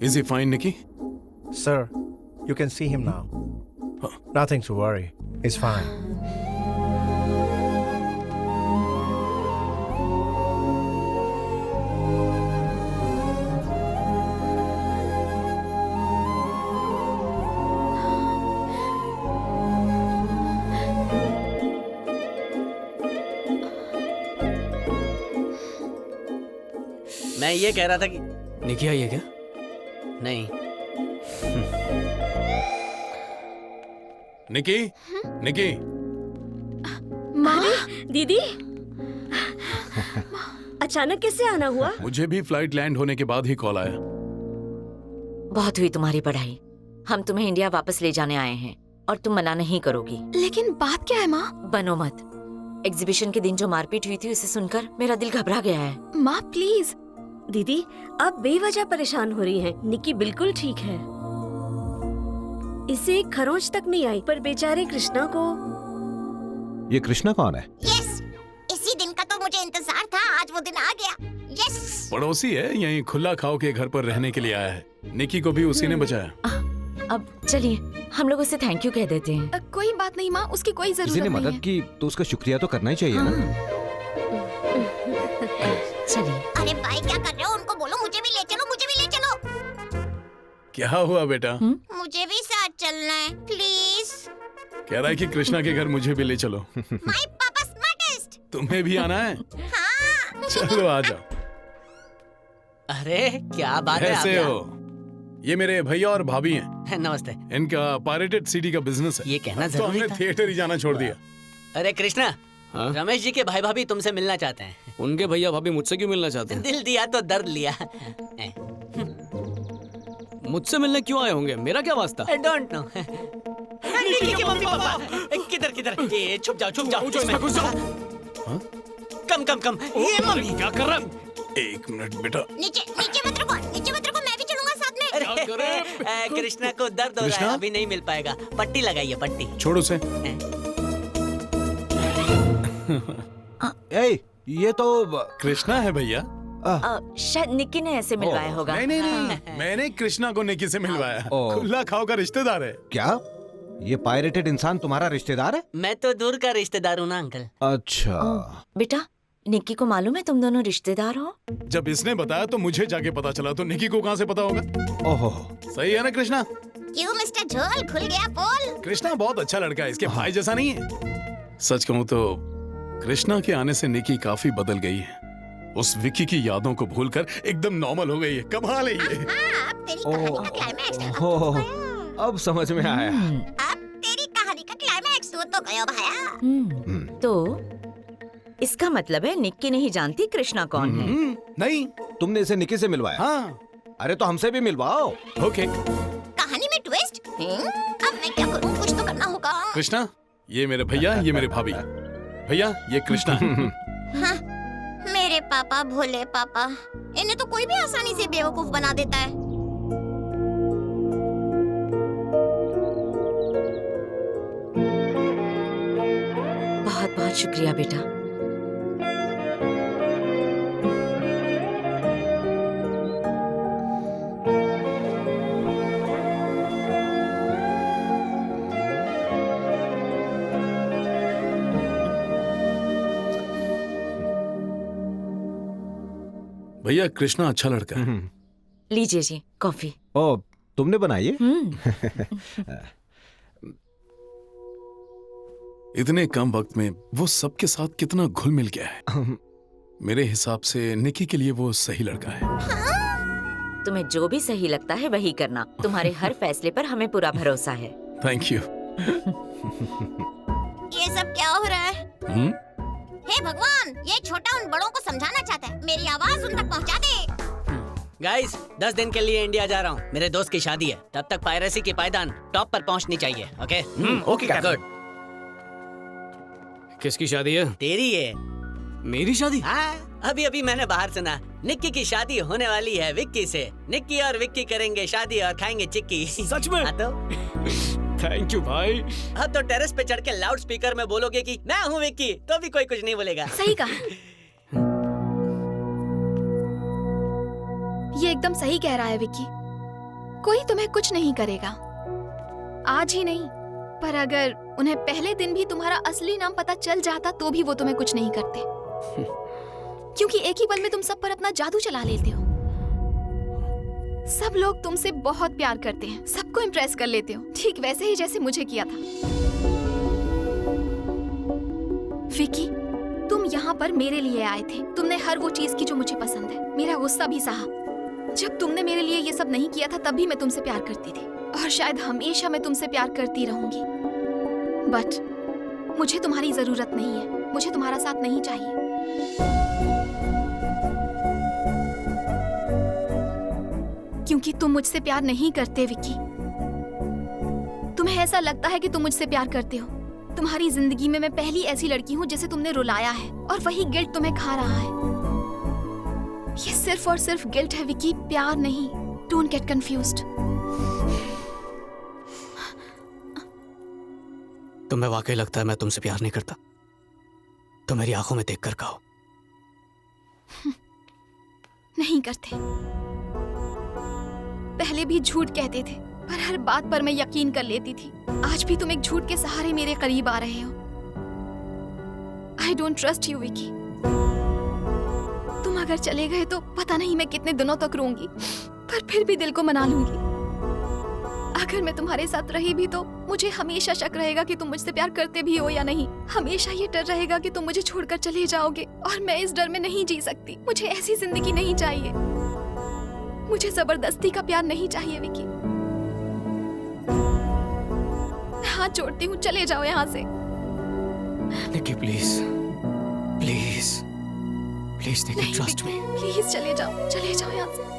Is he fine, Nikki? Sir, you can see him now. Nothing to worry. He's fine. मैं ये कह रहा था कि निकी आई है क्या? नहीं। निकी, निकी, माँ, दीदी, अचानक कैसे आना हुआ? मुझे भी फ्लाइट लैंड होने के बाद ही कॉल आया। बहुत हुई तुम्हारी पढ़ाई, हम तुम्हें इंडिया वापस ले जाने आए हैं और तुम मना नहीं करोगी। लेकिन बात क्या है माँ? बनो मत। एग्जीबिशन के दिन जो मारपीट हुई थी उसे सुनकर मेरा दिल घबरा गया है। माँ प्लीज। दीदी, आप बेवजह परेशान हो रही हैं। निकी बिल्कुल ठीक है, इसे एक खरोंच तक नहीं आई, पर बेचारे कृष्णा को। ये कृष्णा कौन है? यस, इसी दिन का तो मुझे इंतजार था, आज वो दिन आ गया। यस। पड़ोसी है, यहीं खुला खाओ के घर पर रहने के लिए आया है। निकी को भी उसी ने बचाया। अब चलिए हम लोग उसे थैंक यू कह देते हैं। कोई बात नहीं माँ, उसकी कोई किसी जरूरत ने नहीं मदद है। की तो उसका शुक्रिया तो करना ही चाहिए ना। चलिए। अरे भाई क्या कर रहे हो? उनको बोलो मुझे भी ले चलो, मुझे भी ले चलो। क्या हुआ बेटा? मुझे भी साथ चलना है प्लीज। कह रहा है कि कृष्णा के घर मुझे भी ले चलो। माय पापा स्मार्टेस्ट। तुम्हें भी आना है? हाँ। चलो आ जाओ। अरे क्या बात है आप कैसे यहाँ? हो? ये मेरे भैया और भाभी हैं। नमस्ते। इनका पायरेटेड सीडी का बिजनेस है। ये कहना तो जरूरी हमने था। थिएटर ही जाना छोड़ दिया। अरे कृष्णा, रमेश जी के भाई भाभी तुमसे मिलना चाहते हैं। उनके भैया भाभी मुझसे क्यों मिलना चाहते हैं? दिल दिया तो दर्द लिया। मुझसे मिलने क्यों आए होंगे? मेरा क्या वास्ता? I don't know। निकी के मम्मी पापा किधर किधर? ये छुप जाओ छुप जाओ। इसमें घुस जाओ। कम कम कम। ये मम्मी क्या कर रहा है? एक मिनट बेटा। नीचे नीचे मत रुको, नीचे मत रुको, मैं भी चलूंगा साथ में। अरे कृष्णा को दर्द हो रहा है, अभी नहीं मिल पाएगा। पट्टी लगाइए पट्टी। छोड़ो उसे। ये तो कृष्णा है भैया। शायद निक्की ने ऐसे मिलवाया होगा। नहीं नहीं नहीं, मैंने कृष्णा को निकी से मिलवाया। खुला खाओ का रिश्तेदार है। क्या ये पायरेटेड इंसान तुम्हारा रिश्तेदार है? मैं तो दूर का रिश्तेदार हूँ ना अंकल। अच्छा। बेटा, निक्की को मालूम है तुम दोनों रिश्तेदार हो? जब इसने बताया तो मुझे जाके पता चला, तो निकी को कहाँ से पता होगा? ओहो, सही है ना कृष्णा? क्यों मिस्टर झोल, खुल गया पोल? कृष्णा बहुत अच्छा लड़का है, इसके भाई जैसा नहीं है। सच कहूँ तो कृष्णा के आने से निकी काफी बदल गई है। उस विकी की यादों को भूलकर एकदम नॉर्मल हो गई है। कमाल है ये। अब तेरी कहानी का क्लाइमैक्स। अब समझ में आया। अब तेरी कहानी का क्लाइमैक्स हो तो गया भैया। तो इसका मतलब है निक्की नहीं जानती कृष्णा कौन है। नहीं, तुमने इसे निकी से मिलवाया? हाँ। अरे तो हमसे भी मिलवाओ। ओके। कहानी में ट्विस्ट? अब मैं क्या करूं? कुछ तो करना होगा। कृष्णा, ये मेरे भैया, ये मेरे भाभी। भैया, ये कृष्णा। हाँ, मेरे पापा भोले पापा, इन्हें तो कोई भी आसानी से बेवकूफ बना देता है। बहुत बहुत शुक्रिया बेटा। भैया, कृष्णा अच्छा लड़का है। लीजिए जी कॉफी। ओ, तुमने बनाई है? इतने कम वक्त में वो सबके साथ कितना घुल मिल गया है। मेरे हिसाब से निकी के लिए वो सही लड़का है। तुम्हें जो भी सही लगता है वही करना। तुम्हारे हर फैसले पर हमें पूरा भरोसा है। Thank you. ये सब क्या हो रहा है? हे भगवान, ये छोटा उन बड़ों को समझाना चाहता है। मेरी आवाज उन तक पहुंचा दे। गाइस, 10 दिन के लिए इंडिया जा रहा हूँ। मेरे दोस्त की शादी है, तब तक पायरेसी की पायदान टॉप पर पहुंचनी चाहिए। ओके? Okay captain. किसकी शादी है? तेरी है। मेरी शादी? हाँ, अभी अभी मैंने बाहर सुना निक्की की शादी होने वाली है विक्की से। निक्की और विक्की करेंगे शादी और खाएंगे चिक्की। सच में? हाँ तो थैंक यू भाई। हाँ तो टेरेस पे चढ़ के लाउड स्पीकर में बोलोगे कि मैं हूँ विक्की, तो भी कोई कुछ नहीं बोलेगा। सही कहा। ये एकदम सही कह रहा है विक्की। कोई तुम्हें कुछ नहीं करेगा, आज ही नहीं, पर अगर उन्हें पहले दिन भी तुम्हारा असली नाम पता चल जाता तो भी वो तुम्हें कुछ नहीं करते। क्योंकि एक ही पल में तुम सब पर अपना जादू चला लेते हो। सब लोग तुमसे बहुत प्यार करते हैं, सबको इम्प्रेस कर लेते हो, ठीक वैसे ही जैसे मुझे किया था। विकी, तुम यहाँ पर मेरे लिए आए थे। तुमने हर वो चीज की जो मुझे पसंद है। मेरा गुस्सा भी सहा। जब तुमने मेरे लिए ये सब नहीं किया था तब भी मैं तुमसे प्यार करती थी, और शायद हमेशा मैं तुमसे प्यार करती रहूंगी। बट मुझे तुम्हारी जरूरत नहीं है। मुझे तुम्हारा साथ नहीं चाहिए। क्योंकि तुम मुझसे प्यार नहीं करते विक्की। तुम्हें ऐसा लगता है कि तुम मुझसे प्यार करते हो। तुम्हारी जिंदगी में मैं पहली ऐसी लड़की हूँ जिसे तुमने रुलाया है, और वही गिल्ट तुम्हें खा रहा है। ये सिर्फ और सिर्फ गिल्ट है विक्की, प्यार नहीं। Don't get confused. तुम्हें वाकई लगता है मैं तुमसे प्यार नहीं करता? तो मेरी आंखों में देखकर कहो। नहीं करते। पहले भी झूठ कहते थे, पर हर बात पर मैं यकीन कर लेती थी। आज भी तुम एक झूठ के सहारे मेरे करीब आ रहे हो। I don't trust you Vicky. तुम अगर चले गए तो पता नहीं मैं कितने दिनों तक रोऊंगी, पर फिर भी दिल को मना लूंगी। अगर मैं तुम्हारे साथ रही भी तो मुझे हमेशा शक रहेगा कि तुम मुझसे प्यार करते भी हो या नहीं। हमेशा ये डर रहेगा कि तुम मुझे छोड़कर चले जाओगे, और मैं इस डर में नहीं जी सकती। मुझे ऐसी जिंदगी नहीं चाहिए। मुझे जबरदस्ती का प्यार नहीं चाहिए विकी। हाथ जोड़ती हूँ, चले जाओ यहाँ से। Nikki please, please, please Nikki, trust me. Please चले जाओ यहाँ से।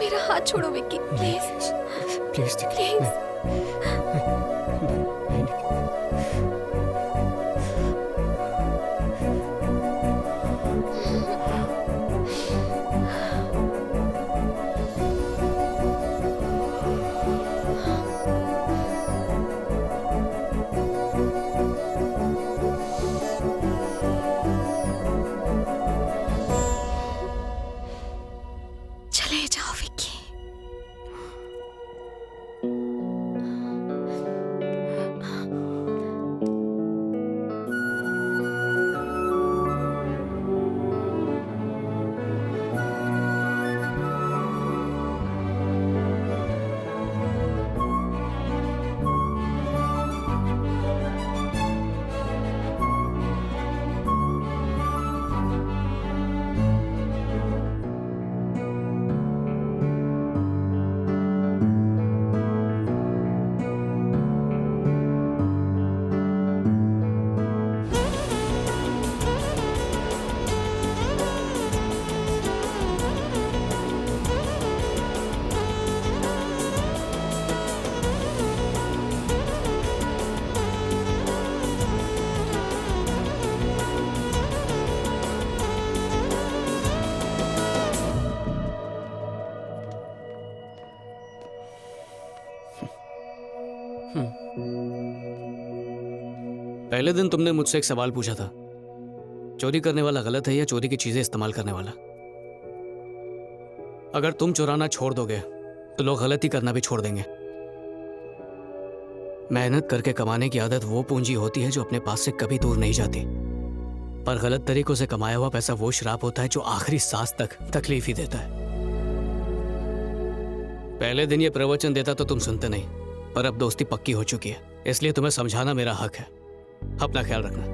मेरा हाथ छोड़ो विक्की, प्लीज प्लीज प्लीज। चले जाओ विक्की। पहले दिन तुमने मुझसे एक सवाल पूछा था, चोरी करने वाला गलत है या चोरी की चीजें इस्तेमाल करने वाला। अगर तुम चुराना छोड़ दोगे तो लोग गलती करना भी छोड़ देंगे। मेहनत करके कमाने की आदत वो पूंजी होती है जो अपने पास से कभी दूर नहीं जाती, पर गलत तरीकों से कमाया हुआ पैसा वो श्राप होता है जो आखिरी सांस तक तकलीफ ही देता है। पहले दिन ये प्रवचन देता तो तुम सुनते नहीं, पर अब दोस्ती पक्की हो चुकी है, इसलिए तुम्हें समझाना मेरा हक है। अपना ख्याल रखना।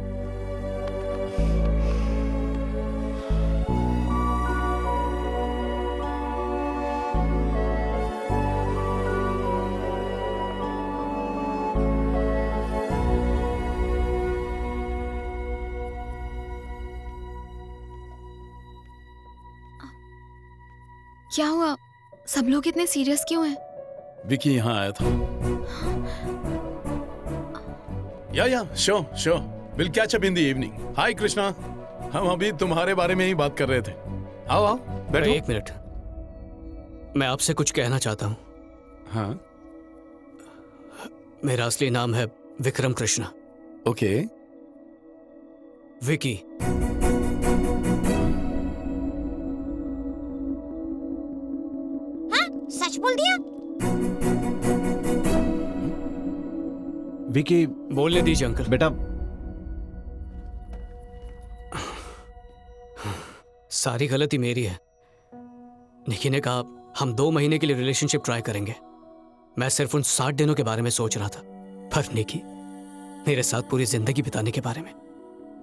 क्या हुआ? सब लोग इतने सीरियस क्यों हैं? विकी यहाँ आया था। या sure will catch up in the evening. Hi Krishna, हम अभी तुम्हारे बारे में ही बात कर रहे थे। आओ बैठो। एक मिनट, मैं आपसे कुछ कहना चाहता हूँ। हाँ, मेरा असली नाम है विक्रम कृष्णा। ओके। विकी। हाँ, सच बोल दिया। विकी, बोलने दीजिए अंकल। बेटा, सारी गलती मेरी है। निकी ने कहा हम 2 महीने के लिए रिलेशनशिप ट्राई करेंगे। मैं सिर्फ उन 60 दिनों के बारे में सोच रहा था, पर निकी मेरे साथ पूरी जिंदगी बिताने के बारे में।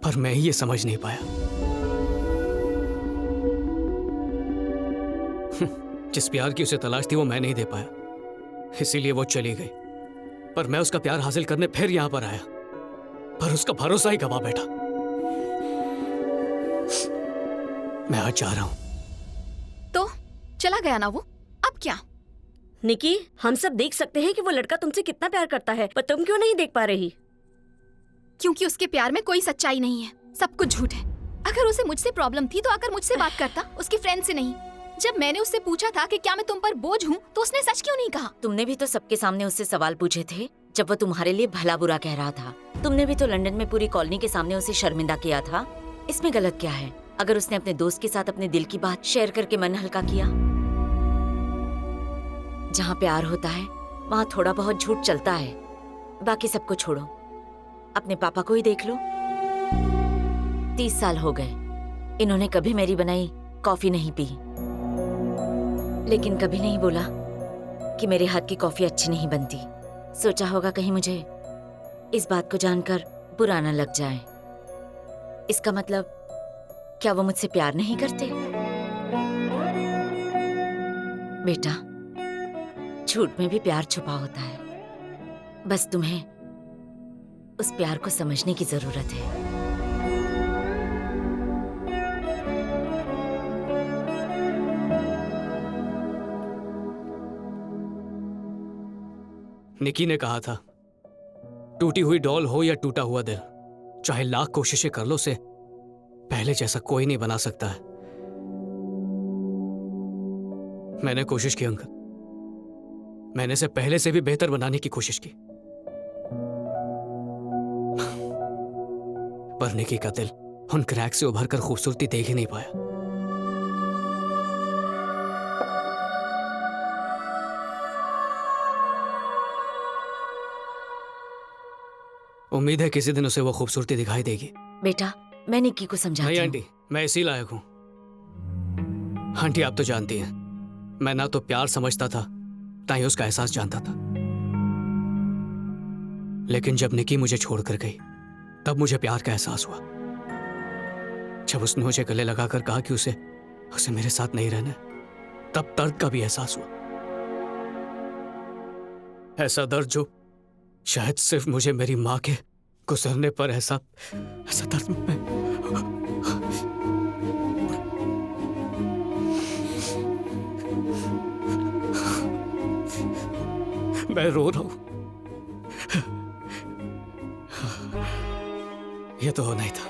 पर मैं ही ये समझ नहीं पाया। जिस प्यार की उसे तलाश थी वो मैं नहीं दे पाया, इसीलिए वो चली गई। पर मैं उसका प्यार हासिल करने फिर यहां पर आया, पर उसका भरोसा ही गवा बैठा। मैं आज जा रहा हूं। तो चला गया ना वो, अब क्या? निकी, हम सब देख सकते हैं कि वो लड़का तुमसे कितना प्यार करता है, पर तुम क्यों नहीं देख पा रही? क्योंकि उसके प्यार में कोई सच्चाई नहीं है, सब कुछ झूठ है। अगर उसे मुझसे प्रॉब्लम थी तो आकर मुझसे बात करता, उसकी फ्रेंड से नहीं। जब मैंने उससे पूछा था कि क्या मैं तुम पर बोझ हूँ, तो उसने सच क्यों नहीं कहा? तुमने भी तो सबके सामने उससे सवाल पूछे थे जब वो तुम्हारे लिए भला बुरा कह रहा था। तुमने भी तो लंदन में पूरी कॉलोनी के सामने उसे शर्मिंदा किया था। इसमें गलत क्या है? अगर उसने अपने दोस्त के साथ अपने दिल की बात शेयर करके मन हल्का किया। जहाँ प्यार होता है वहाँ थोड़ा बहुत झूठ चलता है। बाकी सबको छोड़ो, अपने पापा को ही देख लो। 30 साल हो गए, इन्होंने कभी मेरी बनाई कॉफी नहीं पी, लेकिन कभी नहीं बोला कि मेरे हाथ की कॉफी अच्छी नहीं बनती। सोचा होगा कहीं मुझे इस बात को जानकर बुरा न लग जाए। इसका मतलब क्या वो मुझसे प्यार नहीं करते? बेटा, झूठ में भी प्यार छुपा होता है, बस तुम्हें उस प्यार को समझने की जरूरत है। निकी ने कहा था, टूटी हुई डॉल हो या टूटा हुआ दिल, चाहे लाख कोशिशें कर लो, उसे पहले जैसा कोई नहीं बना सकता है। मैंने कोशिश की अंकल, मैंने इसे पहले से भी बेहतर बनाने की कोशिश की, पर निकी का दिल उन क्रैक से उभर कर खूबसूरती देख ही नहीं पाया। उम्मीद है किसी दिन उसे वो खूबसूरती दिखाई देगी। बेटा, मैं निकी को समझाती नहीं हूँ। आंटी, मैं इसी लायक हूं। आंटी आप तो जानती हैं, मैं ना तो प्यार समझता था ना ही उसका एहसास जानता था, लेकिन जब निकी मुझे छोड़कर गई तब मुझे प्यार का एहसास हुआ। जब उसने मुझे गले लगाकर कहा कि उसे मेरे साथ नहीं रहना, तब दर्द का भी एहसास हुआ। ऐसा दर्द जो शायद सिर्फ मुझे मेरी माँ के गुजरने पर ऐसा दर्द मैं रो रहा हूं। यह तो होना ही था।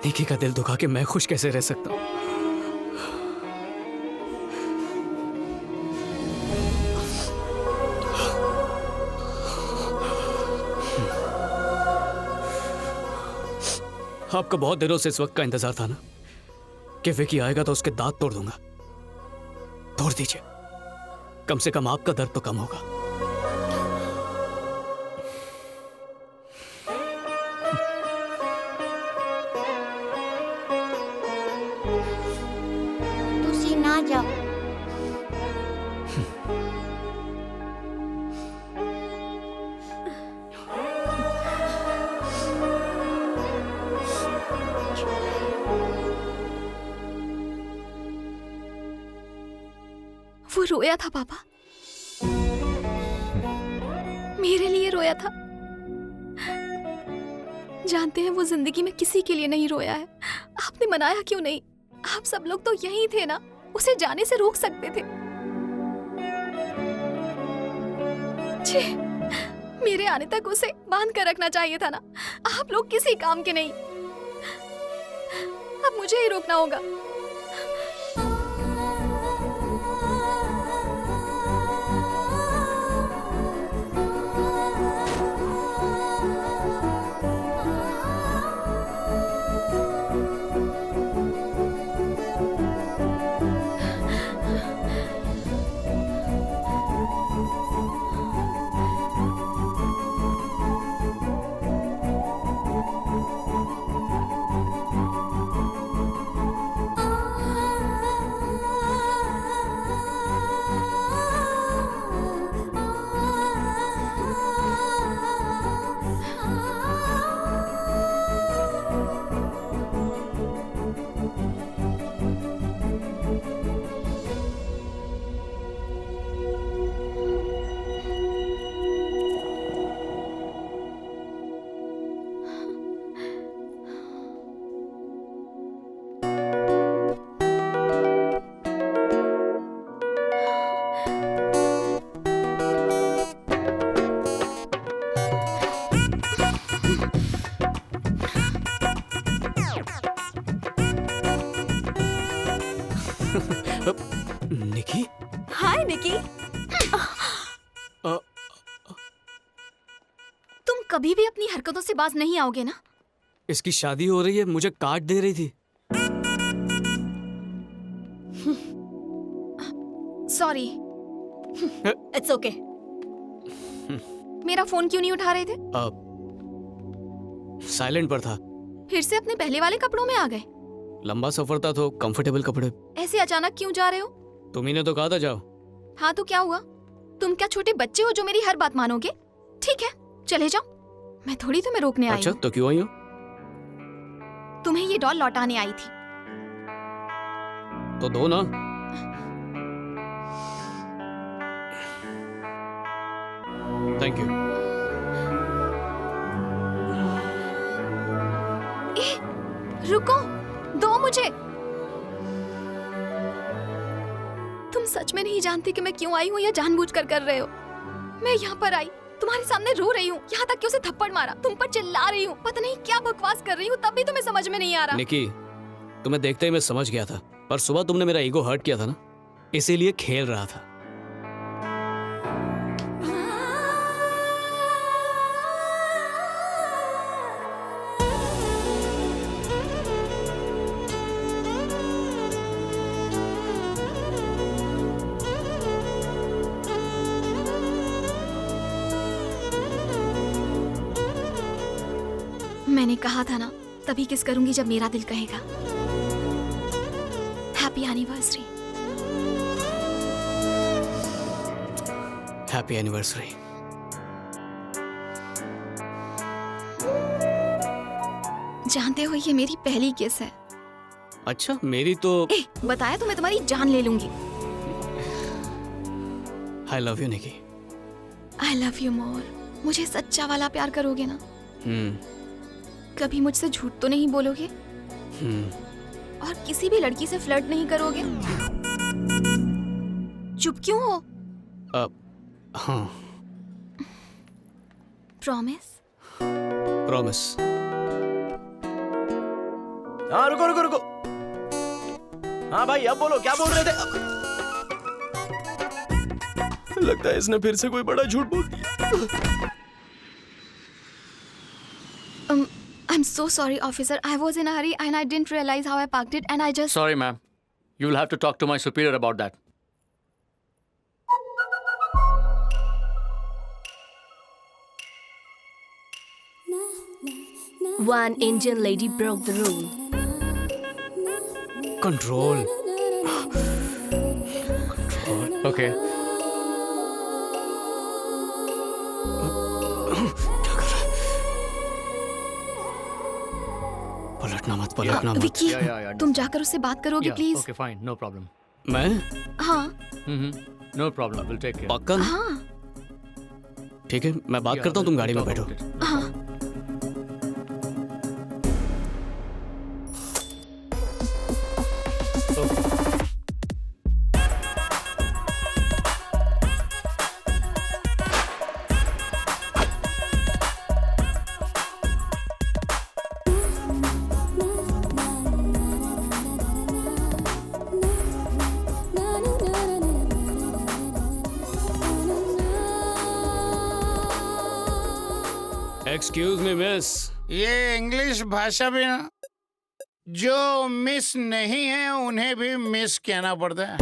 निकी का दिल दुखा के मैं खुश कैसे रह सकता हूं? आपको बहुत दिनों से इस वक्त का इंतजार था ना, कि विकी आएगा तो उसके दांत तोड़ दूंगा। तोड़ दीजिए, कम से कम आपका दर्द तो कम होगा। तुसी ना जाओ। वो रोया था पापा, मेरे लिए रोया था। जानते हैं वो जिंदगी में किसी के लिए नहीं रोया है। आपने मनाया क्यों नहीं? आप सब लोग तो यहीं थे ना, उसे जाने से रोक सकते थे। छे, मेरे आने तक उसे बांध कर रखना चाहिए था ना। आप लोग किसी काम के नहीं। अब मुझे ही रोकना होगा। निकी? हाय निकी। तुम कभी भी अपनी हरकतों से बाज नहीं आओगे ना? इसकी शादी हो रही है, मुझे कार्ड दे रही थी। Sorry, it's okay. मेरा फोन क्यों नहीं उठा रहे थे? साइलेंट पर था। फिर से अपने पहले वाले कपड़ों में आ गए? लंबा सफर था तो कंफर्टेबल कपड़े। ऐसे अचानक क्यों जा रहे हो? तुम्ही ने तो कहा था जाओ। हाँ तो क्या हुआ? तुम क्या छोटे बच्चे हो जो मेरी हर बात मानोगे? ठीक है चले जाओ, मैं थोड़ी तुम्हें रोकने आई अच्छा हूँ। तो क्यों आई हो? तुम्हें ये डॉल लौटाने आई थी। तो दो ना। Thank you. रुको, दो मुझे। तुम सच में नहीं जानते कि मैं क्यों आई हूँ या जानबूझकर कर रहे हो? मैं यहाँ पर आई, तुम्हारे सामने रो रही हूँ, यहाँ तक कि उसे थप्पड़ मारा, तुम पर चिल्ला रही हूँ, पता नहीं क्या बकवास कर रही हूँ, तब भी तुम्हें समझ में नहीं आ रहा। निकी, तुम्हें देखते ही मैं समझ गया था, पर सुबह तुमने मेरा ईगो हर्ट किया था ना, इसीलिए खेल रहा था। मैंने कहा था ना, तभी किस करूंगी जब मेरा दिल कहेगा। Happy anniversary. Happy anniversary. जानते हो ये मेरी पहली किस है। अच्छा मेरी तो बताया तो मैं तुम्हारी जान ले लूंगी। I love you Nikki. I love you more. मुझे सच्चा वाला प्यार करोगे ना? कभी मुझसे झूठ तो नहीं बोलोगे? और किसी भी लड़की से फ्लर्ट नहीं करोगे? चुप क्यों हो? हाँ। प्रॉमिस? प्रॉमिस। हाँ रुको रुको रुको। हाँ भाई अब बोलो, क्या बोल रहे थे? लगता है इसने फिर से कोई बड़ा झूठ बोल दिया। I'm so sorry, officer. I was in a hurry and I didn't realize how I parked it and I just... Sorry, ma'am. You will have to talk to my superior about that. One Indian lady broke the rule. Control. Okay. पलटना मत, पलटना मत। विक्की, तुम जाकर उससे बात करोगे please? Okay, fine, no problem. मैं? हाँ। No problem, we'll take care. पक्का ना? हाँ। ठीक है, मैं बात करता हूँ, तुम गाड़ी में बैठो। हाँ। Excuse me miss. ये इंग्लिश भाषा भी ना, जो मिस नहीं है उन्हें भी मिस कहना पड़ता है।